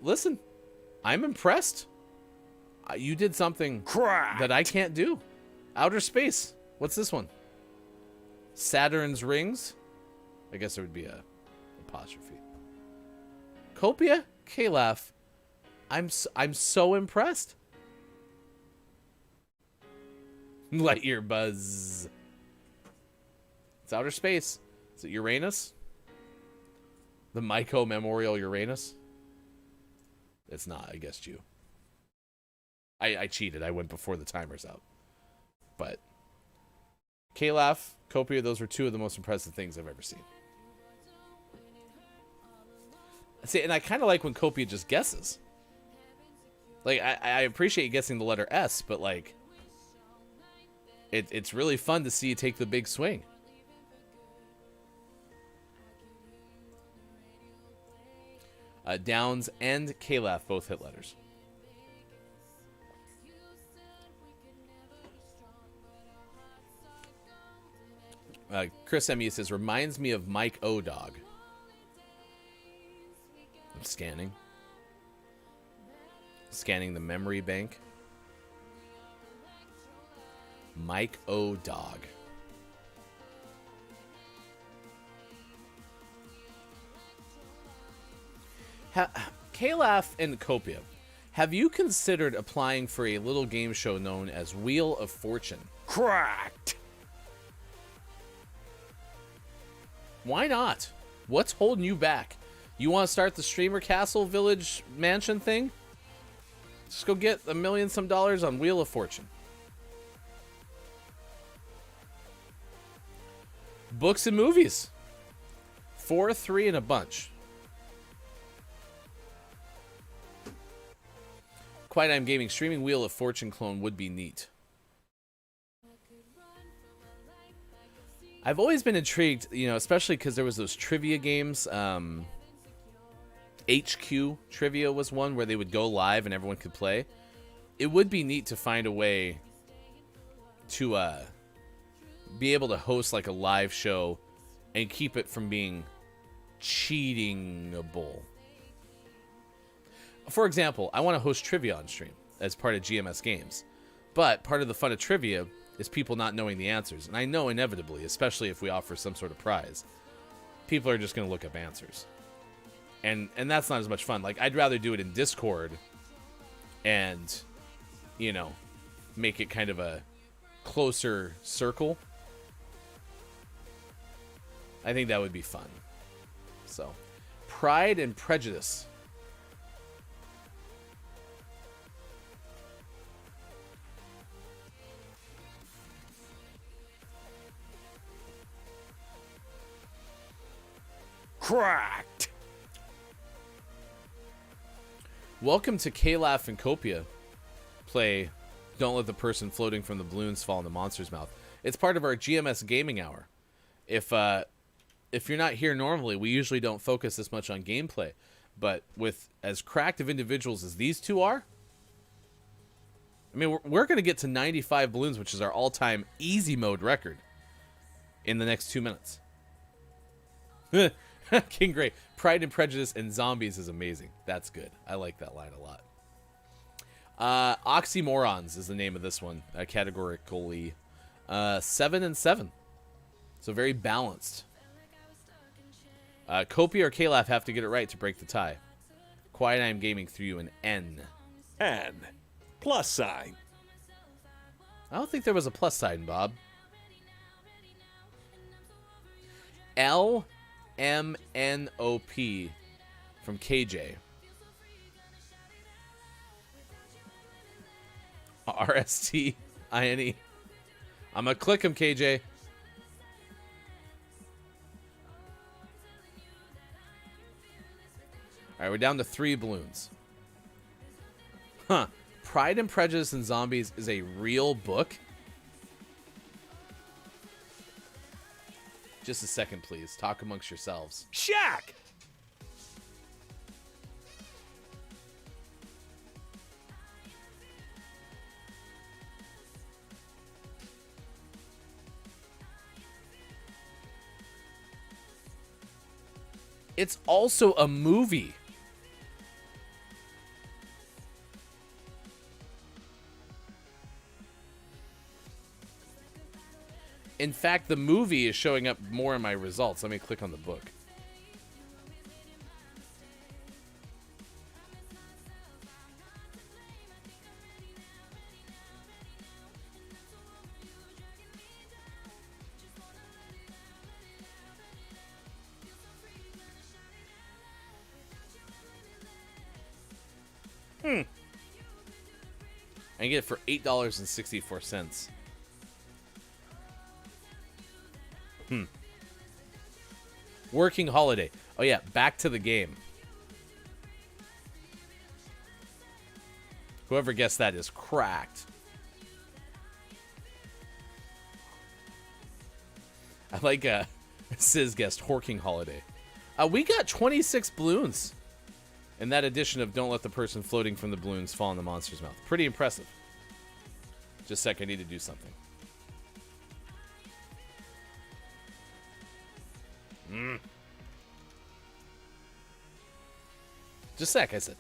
Listen. I'm impressed. You did something that I can't do. Outer space. What's this one? Saturn's rings? I guess there would be a apostrophe. Copia? Calaf. I'm so impressed. Lightyear Buzz. It's outer space. Is it Uranus? The Myco Memorial Uranus? It's not. I guessed you. I cheated. I went before the timer's out. But Calaf, Copia, those were two of the most impressive things I've ever seen. See, and I kind of like when Copia just guesses. Like, I appreciate you guessing the letter S, but like, it's really fun to see you take the big swing. Downs and Calaf both hit letters. Chris M.E. says, reminds me of Mike O-Dog. I'm scanning. Scanning the memory bank. Mike O-Dog. Calaf and Copia, have you considered applying for a little game show known as Wheel of Fortune? Cracked. Why not? What's holding you back? You want to start the Streamer Castle Village Mansion thing? Just go get $1 million some on Wheel of Fortune. Books and movies. 4, 3, and a bunch. Quiet Time Gaming streaming Wheel of Fortune clone would be neat. I've always been intrigued, you know, especially because there was those trivia games. HQ Trivia was one where they would go live and everyone could play. It would be neat to find a way to be able to host like a live show and keep it from being cheatingable. For example, I want to host trivia on stream as part of GMS Games. But part of the fun of trivia is people not knowing the answers. And I know inevitably, especially if we offer some sort of prize, people are just going to look up answers. And that's not as much fun. Like, I'd rather do it in Discord and, you know, make it kind of a closer circle. I think that would be fun. So, Pride and Prejudice. Cracked. Welcome to Calaf and Copia. Play Don't Let the Person Floating from the Balloons Fall in the Monster's Mouth. It's part of our GMS Gaming Hour. If you're not here normally, we usually don't focus this much on gameplay. But with as cracked of individuals as these two are, I mean, we're going to get to 95 balloons, which is our all-time easy mode record, in the next 2 minutes. King Gray, Pride and Prejudice and Zombies is amazing. That's good. I like that line a lot. Oxymorons is the name of this one, categorically. 7 and 7. So very balanced. Copia or Calaf have to get it right to break the tie. Quiet Time Gaming threw you an N. N. Plus sign. I don't think there was a plus sign, Bob. LMNOP from KJ. RSTINE. I'm gonna click him, KJ. All right, we're down to 3 balloons. Huh. Pride and Prejudice and Zombies is a real book? Just a second, please. Talk amongst yourselves. Shaq! It's also a movie. In fact, the movie is showing up more in my results. Let me click on the book. I can get it for $8.64. Working Holiday. Oh yeah, back to the game. Whoever guessed that is cracked. I like Sis guessed Horking Holiday. We got 26 balloons. And that edition of Don't Let the Person Floating from the Balloons Fall in the Monster's Mouth. Pretty impressive. Just a sec, I need to do something. Just a sec, I said.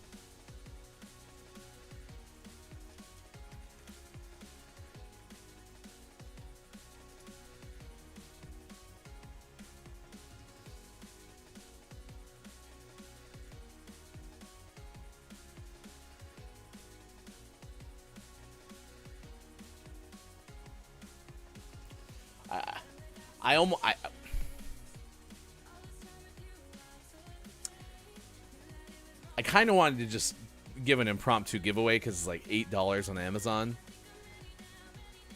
I kind of wanted to just give an impromptu giveaway because it's like $8 on Amazon.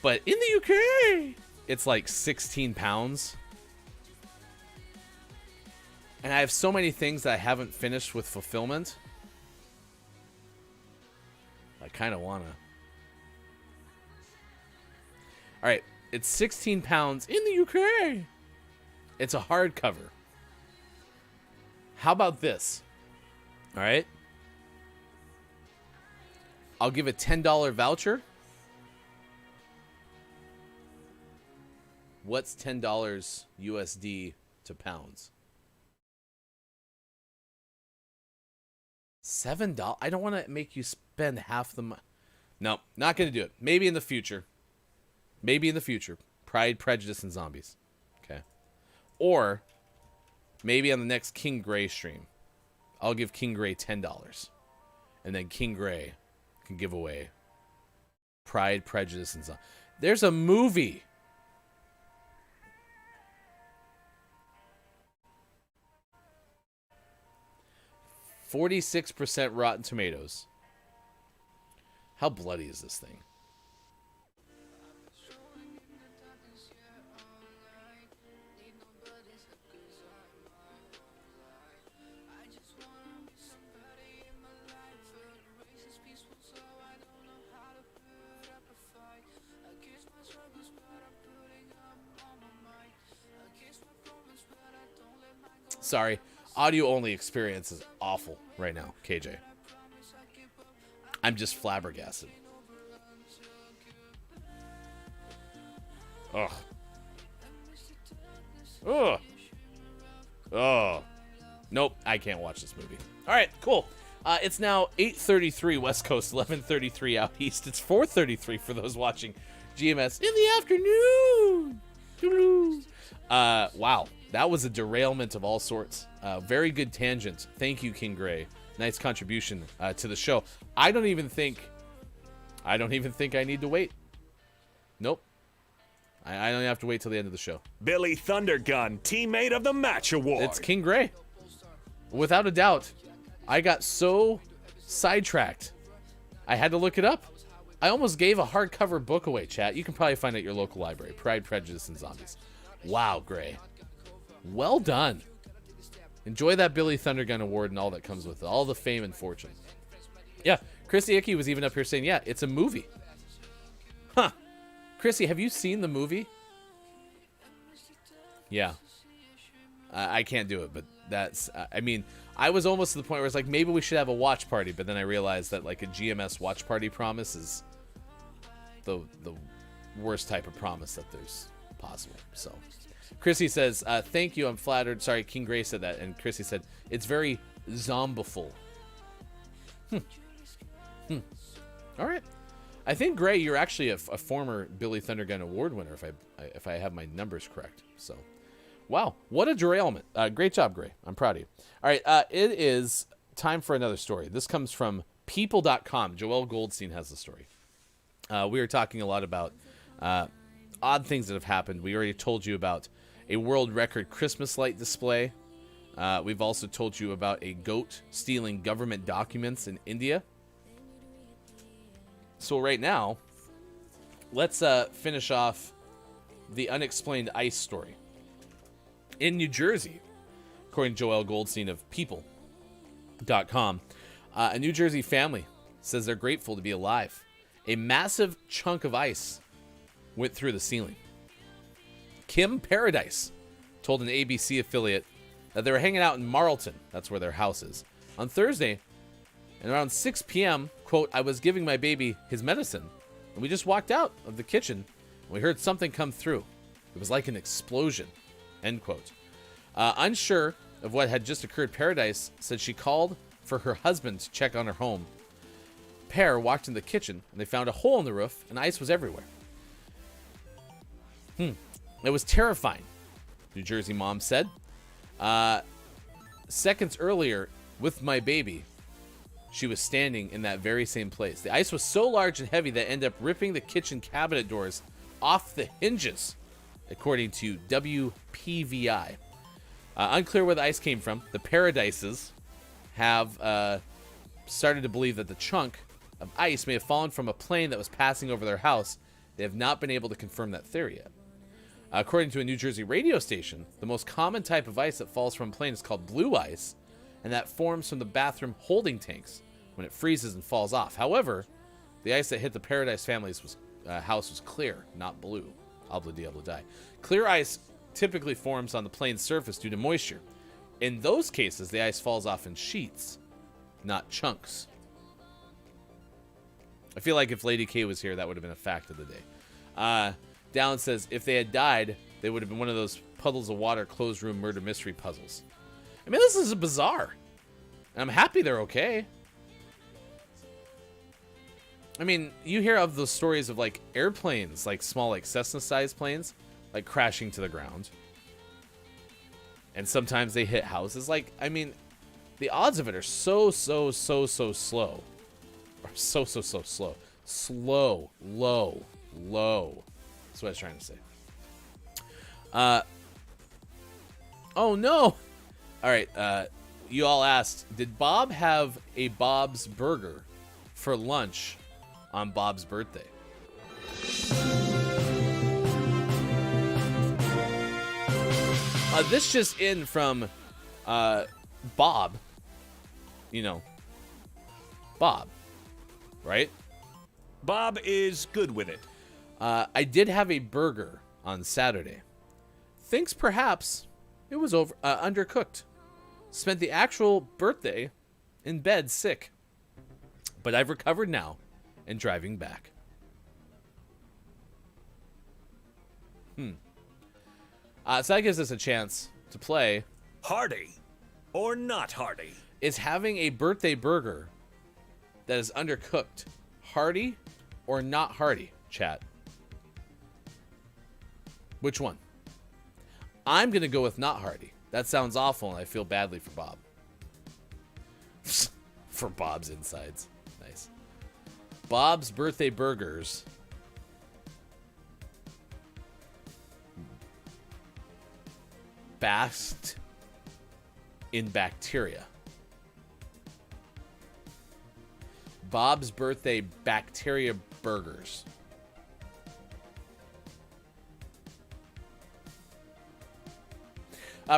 But in the UK, it's like 16 pounds. And I have so many things that I haven't finished with fulfillment. I kind of want to. All right. It's 16 pounds in the UK. It's a hardcover. How about this? All right. I'll give a $10 voucher. What's $10 USD to pounds? $7. I don't want to make you spend half the money. No, not going to do it. Maybe in the future. Maybe in the future. Pride, Prejudice, and Zombies. Okay. Or maybe on the next King Gray stream, I'll give King Gray $10. And then King Gray can give away Pride, Prejudice, and Zombies. There's a movie. %46 Rotten Tomatoes. How bloody is this thing? Sorry, audio only experience is awful right now, KJ. I'm just flabbergasted. Ugh. Ugh. Oh. Nope, I can't watch this movie. All right, cool. It's now 8:33 West Coast, 11:33 out East. It's 4:33 for those watching GMS in the afternoon. Wow, that was a derailment of all sorts. Very good tangent. Thank you, King Gray. Nice contribution to the show. I don't even think I need to wait. Nope. I don't have to wait till the end of the show. Billy Thundergun, Teammate of the Match Award. It's King Gray. Without a doubt. I got so sidetracked. I had to look it up. I almost gave a hardcover book away, chat. You can probably find it at your local library. Pride, Prejudice, and Zombies. Wow, Gray. Well done. Enjoy that Billy Thundergun Award and all that comes with it. All the fame and fortune. Yeah, Chrissy Icky was even up here saying, yeah, it's a movie. Huh. Chrissy, have you seen the movie? Yeah. I can't do it, but that's... I mean, I was almost to the point where it's like, maybe we should have a watch party, but then I realized that like a GMS watch party promise is the worst type of promise that there's possible. So, Chrissy says, thank you, I'm flattered. Sorry, King Gray said that, and Chrissy said, it's very zombiful. All right. I think, Gray, you're actually a former Billy Thundergun Award winner, if I have my numbers correct. So, wow, what a derailment. Great job, Gray. I'm proud of you. All right, it is time for another story. This comes from people.com. Joel Goldstein has the story. We were talking a lot about odd things that have happened. We already told you about a world record Christmas light display. We've also told you about a goat stealing government documents in India. So right now, let's finish off the unexplained ice story. In New Jersey, according to Joel Goldstein of People.com, a New Jersey family says they're grateful to be alive. A massive chunk of ice went through the ceiling. Kim Paradise told an ABC affiliate that they were hanging out in Marlton, that's where their house is, on Thursday, and around 6 p.m., quote, I was giving my baby his medicine, and we just walked out of the kitchen, and we heard something come through. It was like an explosion, end quote. Unsure of what had just occurred, Paradise said she called for her husband to check on her home. Pair walked in the kitchen, and they found a hole in the roof, and ice was everywhere. It was terrifying, New Jersey mom said. Seconds earlier, with my baby, she was standing in that very same place. The ice was so large and heavy that it ended up ripping the kitchen cabinet doors off the hinges, according to WPVI. Unclear where the ice came from. The Paradises have started to believe that the chunk of ice may have fallen from a plane that was passing over their house. They have not been able to confirm that theory yet. According to a New Jersey radio station, the most common type of ice that falls from a plane is called blue ice, and that forms from the bathroom holding tanks when it freezes and falls off. However, the ice that hit the Paradise family's house was clear, not blue. Obla diablo die. Clear ice typically forms on the plane's surface due to moisture. In those cases, the ice falls off in sheets, not chunks. I feel like if Lady K was here, that would have been a fact of the day. Dallin says, if they had died, they would have been one of those puddles of water closed room murder mystery puzzles. I mean, this is bizarre. And I'm happy they're okay. I mean, you hear of those stories of like airplanes, like small, like Cessna-sized planes, like crashing to the ground. And sometimes they hit houses. Like, I mean, the odds of it are so slow. Or so slow. Slow, low. That's what I was trying to say. Oh no! All right, you all asked, did Bob have a Bob's Burger for lunch on Bob's birthday? This just in from Bob. You know, Bob, right? Bob is good with it. I did have a burger on Saturday. Thinks perhaps it was undercooked. Spent the actual birthday in bed sick. But I've recovered now and driving back. So that gives us a chance to play Hardy or not Hardy? Is having a birthday burger that is undercooked hearty or not hearty, chat? Which one? I'm going to go with not hearty. That sounds awful, and I feel badly for Bob. For Bob's insides. Nice. Bob's birthday burgers basked in bacteria. Bob's Birthday Bacteria Burgers.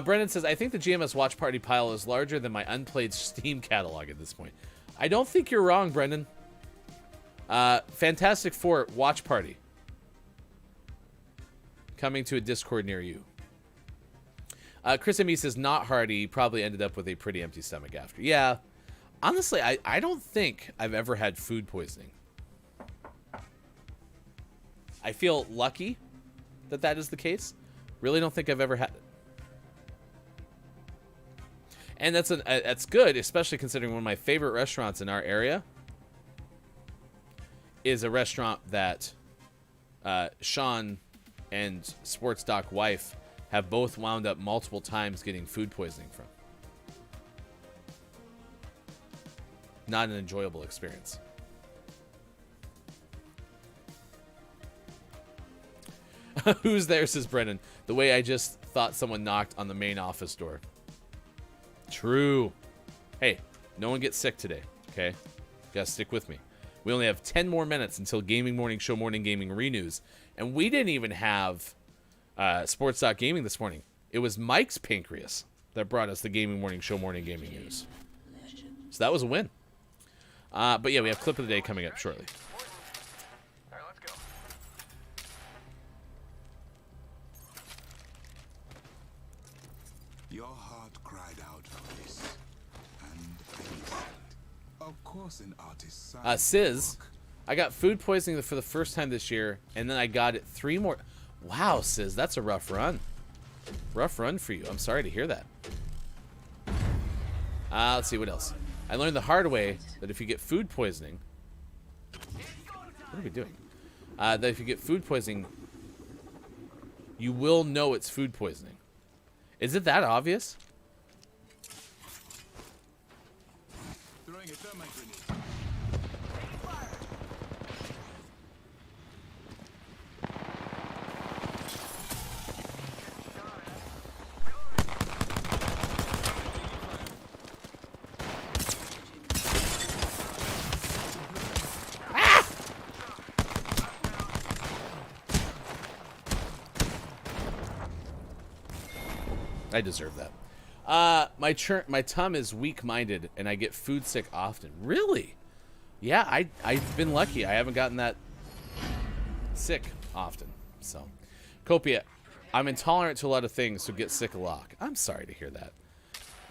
Brendan says, I think the GMS Watch Party pile is larger than my unplayed Steam catalog at this point. I don't think you're wrong, Brendan. Fantastic Four Watch Party. Coming to a Discord near you. Chris M.E. says, not hearty. Probably ended up with a pretty empty stomach after. Yeah. Honestly, I don't think I've ever had food poisoning. I feel lucky that that is the case. Really don't think I've ever had it. And that's good, especially considering one of my favorite restaurants in our area is a restaurant that Sean and Sports Doc wife have both wound up multiple times getting food poisoning from. Not an enjoyable experience. Who's there, says Brendan. The way I just thought someone knocked on the main office door. True. Hey, no one gets sick today, okay? You gotta stick with me. We only have 10 more minutes until Gaming Morning Show Morning Gaming Renews. And we didn't even have Sports Gaming this morning. It was Mike's pancreas that brought us the Gaming Morning Show Morning Gaming News. So that was a win. But yeah, we have clip of the day coming up shortly. All right, let's go. Your heart cried out for this, and I listened. Of course, an artist. Sizz, I got food poisoning for the first time this year, and then I got it 3 more. Wow, Sizz, that's a rough run. Rough run for you. I'm sorry to hear that. Let's see what else. I learned the hard way that if you get food poisoning, what are we doing? That if you get food poisoning, you will know it's food poisoning. Is it that obvious? Throwing a thermite grenade. I deserve that. My tum is weak-minded, and I get food sick often. Really? Yeah, I've been lucky. I haven't gotten that sick often. So, Copia, I'm intolerant to a lot of things, so get sick a lot. I'm sorry to hear that.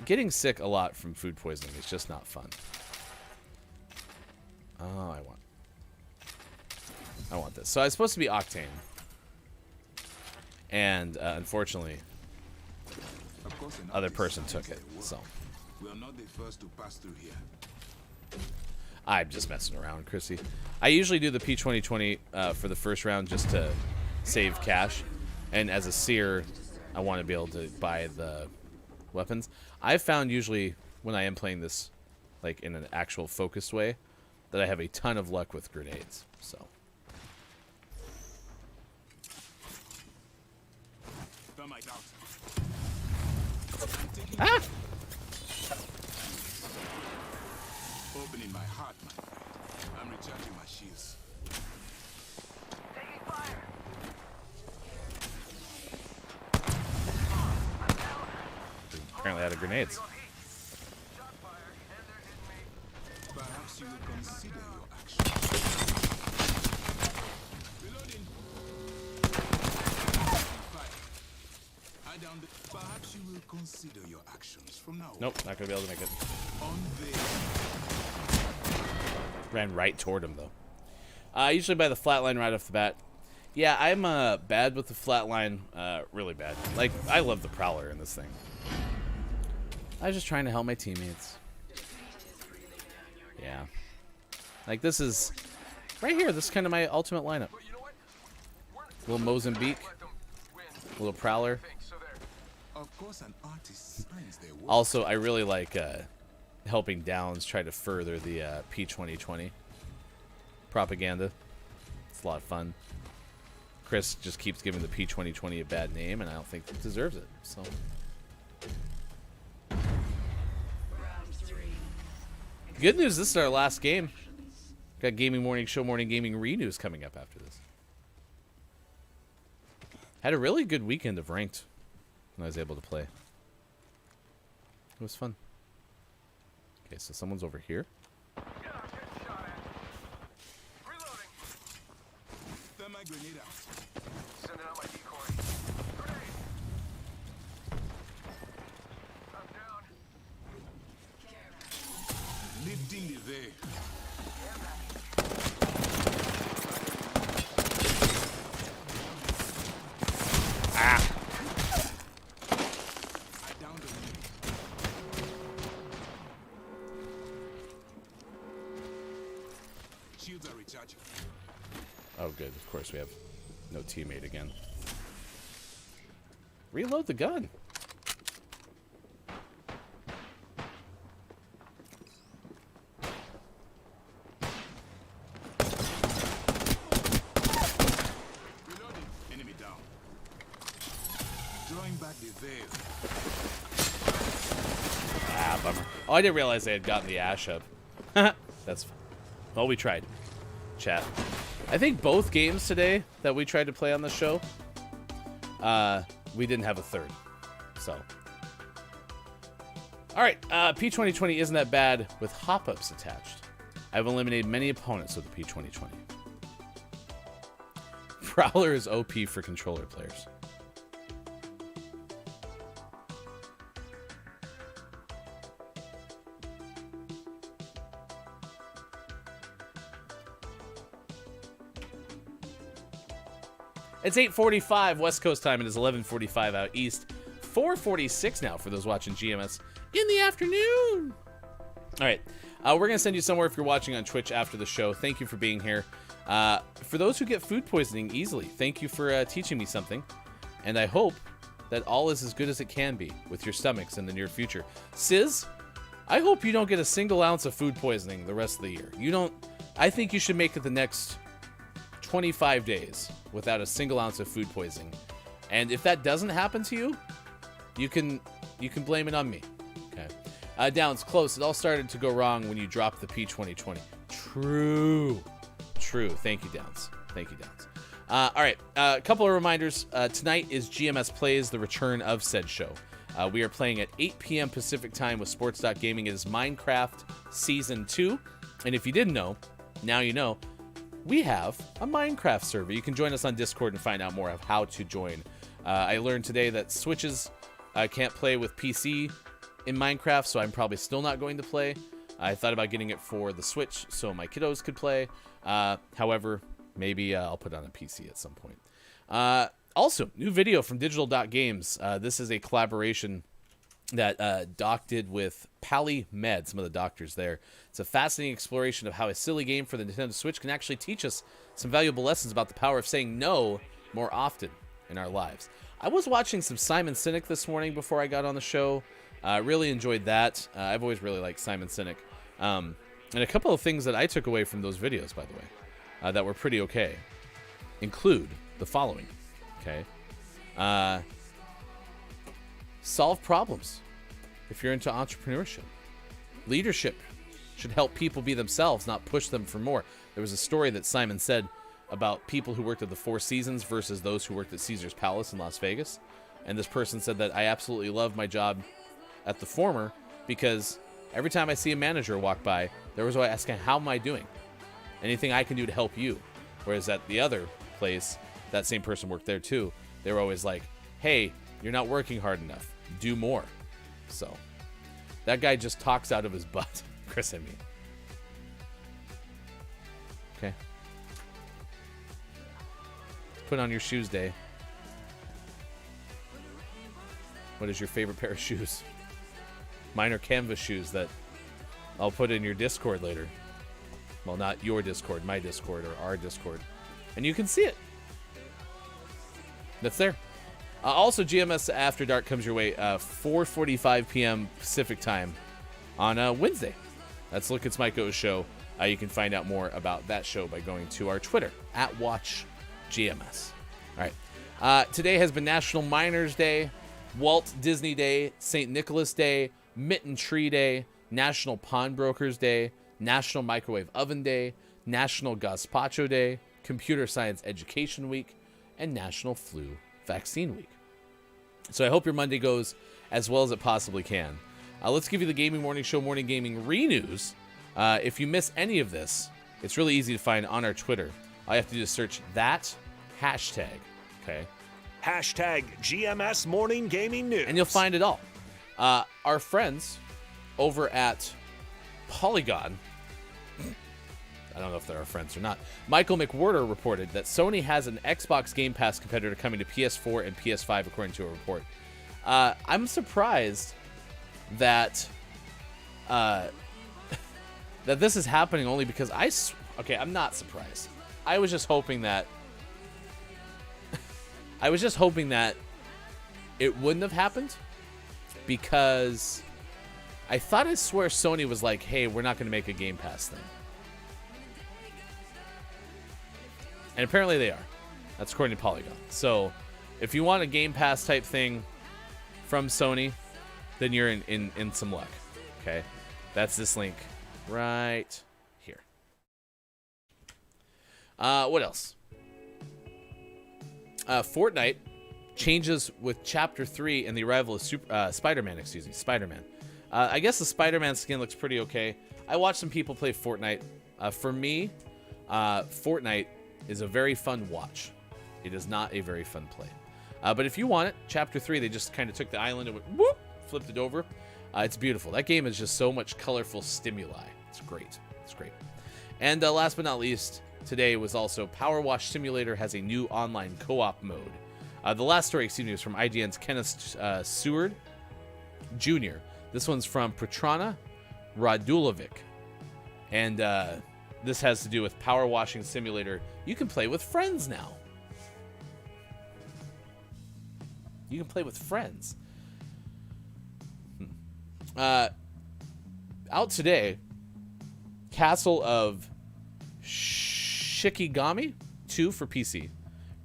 Getting sick a lot from food poisoning is just not fun. Oh, I want this. So I was supposed to be Octane, and unfortunately, other person took it. So We are not the first to pass through here. I'm just messing around, Chrissy. I usually do the P2020 for the first round just to save cash, and as a seer, I want to be able to buy the weapons. I've found usually when I am playing this, like in an actual focused way, that I have a ton of luck with grenades. So. Thermite out. Ah! Opening my heart, man. I'm recharging my shields. Taking fire. Apparently out of grenades. Perhaps you will consider your actions. Reloading. Fire. Eye down the... Perhaps you will consider your actions from now on. Nope, not gonna be able to make it. Unveil. Ran right toward him though. I usually buy the flatline right off the bat. Yeah, I'm bad with the flatline, really bad. Like, I love the Prowler in this thing. I was just trying to help my teammates. Yeah. Like, this is... Right here, this is kind of my ultimate lineup. Little Mozambique. Little Prowler. Of course, an artist signs their work. Also, I really like helping Downs try to further the P2020 propaganda. It's a lot of fun. Chris just keeps giving the P2020 a bad name, and I don't think it deserves it. So. Good news, this is our last game. Got Gaming Morning Show, Morning Gaming Re-News coming up after this. Had a really good weekend of ranked when I was able to play. It was fun. Okay, so someone's over here. My grenade out. Sending out my decoy. Grenade! I'm down. Lifting the veil. Ah! I downed the enemy. Shields are recharging. Oh, good. Of course, we have no teammate again. Reload the gun. Reloading. Enemy down. Drawing back the veil. Ah, bummer. Oh, I didn't realize they had gotten the ash up. That's fine. Well, we tried. Chat. I think both games today that we tried to play on the show, we didn't have a third. So. Alright, P2020 isn't that bad with hop-ups attached. I've eliminated many opponents with the P2020. Prowler is OP for controller players. It's 8:45 West Coast time. It is 11:45 out east. 4:46 now for those watching GMS in the afternoon. All right. We're going to send you somewhere if you're watching on Twitch after the show. Thank you for being here. For those who get food poisoning easily, thank you for teaching me something. And I hope that all is as good as it can be with your stomachs in the near future. Sizz, I hope you don't get a single ounce of food poisoning the rest of the year. I think you should make it the next 25 days without a single ounce of food poisoning. And if that doesn't happen to you, you can blame it on me. Okay. Downs, close. It all started to go wrong when you dropped the P2020. True. Thank you, Downs. All right. A couple of reminders. Tonight is GMS Plays, the return of said show. We are playing at 8 p.m. Pacific time with Sports.Gaming. It is Minecraft Season 2. And if you didn't know, now you know. We have a Minecraft server. You can join us on Discord and find out more of how to join. I learned today that Switches can't play with PC in Minecraft, so I'm probably still not going to play. I thought about getting it for the Switch so my kiddos could play. However, maybe I'll put it on a PC at some point. Also, new video from Digital.Games. This is a collaboration that Doc did with Pally Med, some of the doctors there. It's a fascinating exploration of how a silly game for the Nintendo Switch can actually teach us some valuable lessons about the power of saying no more often in our lives. I was watching some Simon Sinek this morning before I got on the show. Really enjoyed that. I've always really liked Simon Sinek. And a couple of things that I took away from those videos, by the way, that were pretty okay, include the following. Okay. Solve problems if you're into entrepreneurship. Leadership should help people be themselves, not push them for more. There was a story that Simon said about people who worked at the Four Seasons versus those who worked at Caesar's Palace in Las Vegas. And this person said that I absolutely love my job at the former because every time I see a manager walk by, they're always asking, how am I doing? Anything I can do to help you? Whereas at the other place, that same person worked there too. They were always like, hey, you're not working hard enough. Do more. So that guy just talks out of his butt. Chris and me. Okay. Put on your shoes day. What is your favorite pair of shoes? Mine are canvas shoes that I'll put in your Discord later. Well, not your Discord, my Discord, or our Discord. And you can see it. That's there. Also, GMS After Dark comes your way 4:45 p.m. Pacific time on Wednesday. That's Look It's Miko's show. You can find out more about that show by going to our Twitter, @WatchGMS. All right. Today has been National Miners Day, Walt Disney Day, St. Nicholas Day, Mitten Tree Day, National Pawnbrokers Day, National Microwave Oven Day, National Gazpacho Day, Computer Science Education Week, and National Flu Vaccine Week. So I hope your Monday goes as well as it possibly can. Let's give you the Gaming Morning Show Morning Gaming Renews. If you miss any of this, it's really easy to find on our Twitter. All you have to do is search that hashtag, okay? Hashtag GMS Morning Gaming News. And you'll find it all. Our friends over at Polygon, I don't know if they're our friends or not, Michael McWhorter reported that Sony has an Xbox Game Pass competitor coming to PS4 and PS5, according to a report. I'm surprised that that this is happening only because okay, I'm not surprised. I was just hoping that it wouldn't have happened, because I swear Sony was like, hey, we're not going to make a Game Pass thing. And apparently they are. That's according to Polygon. So if you want a Game Pass type thing from Sony, then you're in some luck. Okay? That's this link right here. What else? Fortnite changes with Chapter 3 and the arrival of Spider-Man. Spider-Man. I guess the Spider-Man skin looks pretty okay. I watched some people play Fortnite. For me, Fortnite is a very fun watch. It is not a very fun play. But if you want it, Chapter 3, they just kind of took the island and went, whoop, flipped it over. It's beautiful. That game is just so much colorful stimuli. It's great. It's great. And last but not least, today was also Power Wash Simulator has a new online co-op mode. The last story, was from IGN's Kenneth Seward Jr. This one's from Petrana Radulovic. And this has to do with Power Washing Simulator. You can play with friends now. You can play with friends. Out today, Castle of Shikigami 2 for PC.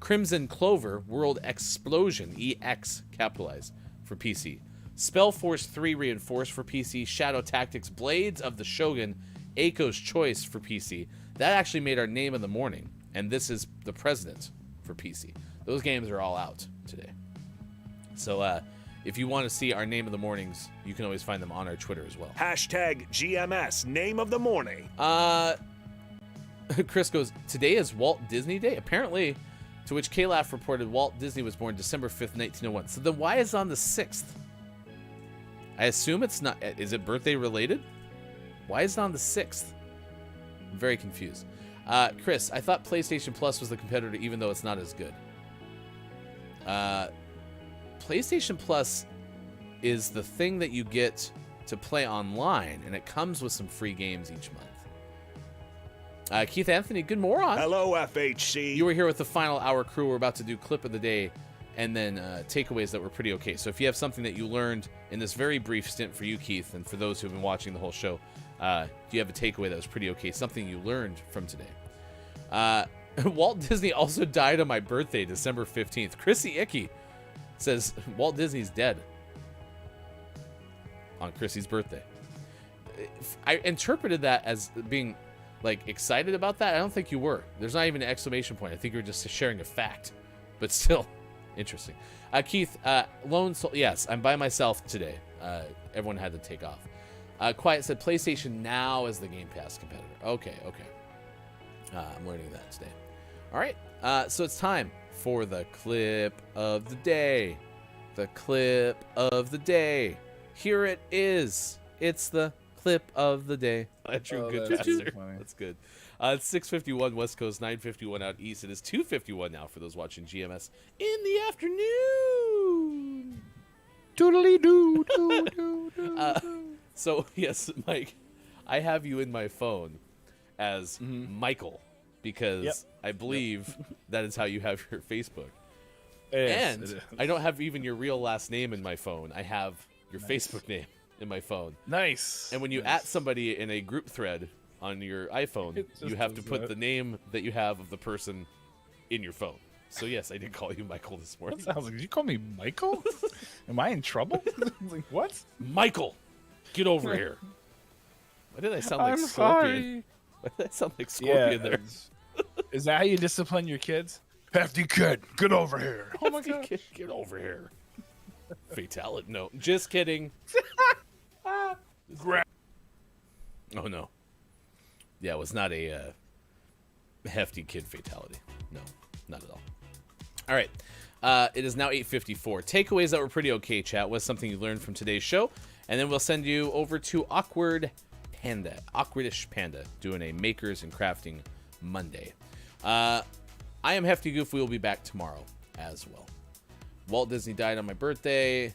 Crimson Clover World Explosion, EX capitalized, for PC. Spellforce 3 Reinforced for PC. Shadow Tactics Blades of the Shogun, Aiko's Choice for PC. That actually made our name of the morning. And this is the President for PC. Those games are all out today. So if you want to see our name of the mornings, you can always find them on our Twitter as well. Hashtag GMS Name of the Morning. Chris goes, today is Walt Disney Day? Apparently, to which K-Laugh reported Walt Disney was born December 5th, 1901. So then why is it on the 6th? I assume it's not. Is it birthday related? Why is it on the 6th? I'm very confused. Chris, I thought PlayStation Plus was the competitor, even though it's not as good. PlayStation Plus is the thing that you get to play online, and it comes with some free games each month. Keith Anthony, good moron. Hello, FHC. You were here with the final hour crew. We're about to do clip of the day and then takeaways that were pretty okay. So if you have something that you learned in this very brief stint for you, Keith, and for those who've been watching the whole show, do you have a takeaway that was pretty okay? Something you learned from today. Walt Disney also died on my birthday, December 15th. Chrissy Icky says Walt Disney's dead on Chrissy's birthday. I interpreted that as being like excited about that. I don't think you were. There's not even an exclamation point. I think you were just sharing a fact, but still interesting. Keith, Lone Soul. Yes, I'm by myself today. Everyone had to take off. Quiet said PlayStation Now is the Game Pass competitor. Okay. I'm learning that today. All right. So it's time for the clip of the day. The clip of the day. Here it is. It's the clip of the day. True, good passer. That's good. It's 6:51 West Coast, 9:51 out east. It is 2:51 now for those watching GMS in the afternoon. Doodly doo doo doo. So yes, Mike, I have you in my phone as Michael because I believe that is how you have your Facebook. Yes, and I don't have even your real last name in my phone. I have your Facebook name in my phone. Nice. And when you at somebody in a group thread on your iPhone, you have to put the name that you have of the person in your phone. So yes, I did call you Michael this morning. I was like, did you call me Michael? Am I in trouble? I was like, what? Michael, get over here. Why did I sound like I'm Scorpion? sorry. Why did I sound like Scorpion there? Is that how you discipline your kids? Hefty kid, get over here. Oh my god, get over here. Fatality? No, just kidding. Oh no. Yeah, it was not a hefty kid fatality. No, not at all. All right. It is now 8:54. Takeaways that were pretty okay, chat, was something you learned from today's show. And then we'll send you over to Awkwardish Panda, doing a Makers and Crafting Monday. I am Hefty Goof. We will be back tomorrow as well. Walt Disney died on my birthday.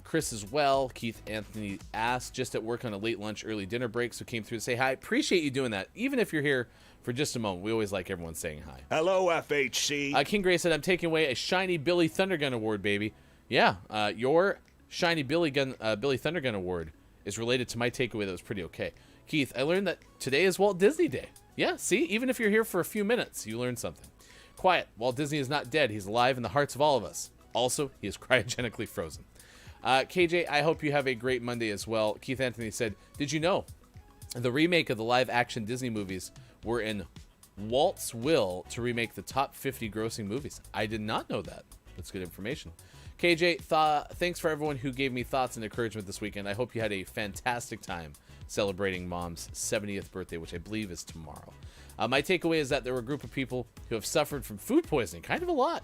Chris as well. Keith Anthony asked, just at work on a late lunch, early dinner break, so came through to say hi. Appreciate you doing that. Even if you're here for just a moment, we always like everyone saying hi. Hello, FHC. King Gray said, I'm taking away a Shiny Billy Thundergun Award, baby. Yeah, your Shiny Billy Thundergun Award is related to my takeaway that was pretty okay. Keith, I learned that today is Walt Disney Day. Yeah, see? Even if you're here for a few minutes, you learned something. Quiet. Walt Disney is not dead. He's alive in the hearts of all of us. Also, he is cryogenically frozen. KJ, I hope you have a great Monday as well. Keith Anthony said, did you know the remake of the live-action Disney movies were in Walt's will to remake the top 50 grossing movies? I did not know that. That's good information. KJ, thanks for everyone who gave me thoughts and encouragement this weekend. I hope you had a fantastic time celebrating Mom's 70th birthday, which I believe is tomorrow. My takeaway is that there were a group of people who have suffered from food poisoning, kind of a lot.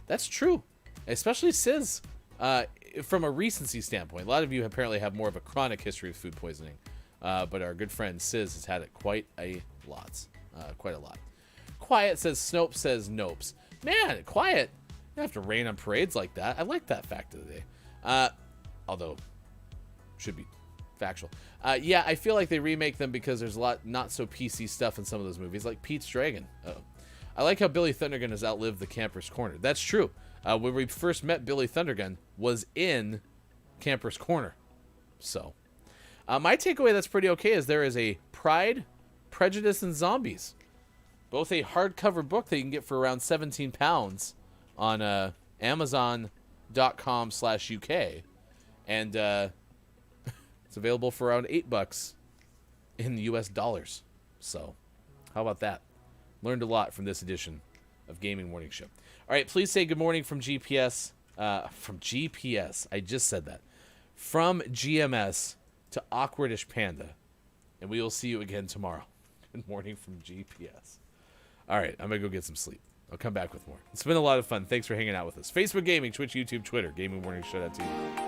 That's true, especially Sis. From a recency standpoint, a lot of you apparently have more of a chronic history of food poisoning, but our good friend Sis has had it quite a lot. Quiet says Snope says Nopes. Man, Quiet, you don't have to rain on parades like that. I like that fact of the day. Although, should be factual. Yeah, I feel like they remake them because there's a lot not so PC stuff in some of those movies, like Pete's Dragon. I like how Billy Thundergun has outlived the Camper's Corner. That's true. When we first met Billy Thundergun was in Camper's Corner. So, my takeaway that's pretty okay is there is a Pride, Prejudice, and Zombies. Both a hardcover book that you can get for around £17 on Amazon.com/UK. And it's available for around $8 in US dollars. So, how about that? Learned a lot from this edition of Gaming Morning Show. All right, please say good morning from GPS. From GPS, I just said that. From GMS to Awkwardish Panda. And we will see you again tomorrow. Good morning from GPS. All right, I'm going to go get some sleep. I'll come back with more. It's been a lot of fun. Thanks for hanging out with us. Facebook Gaming, Twitch, YouTube, Twitter, GamingMorningShow.tv.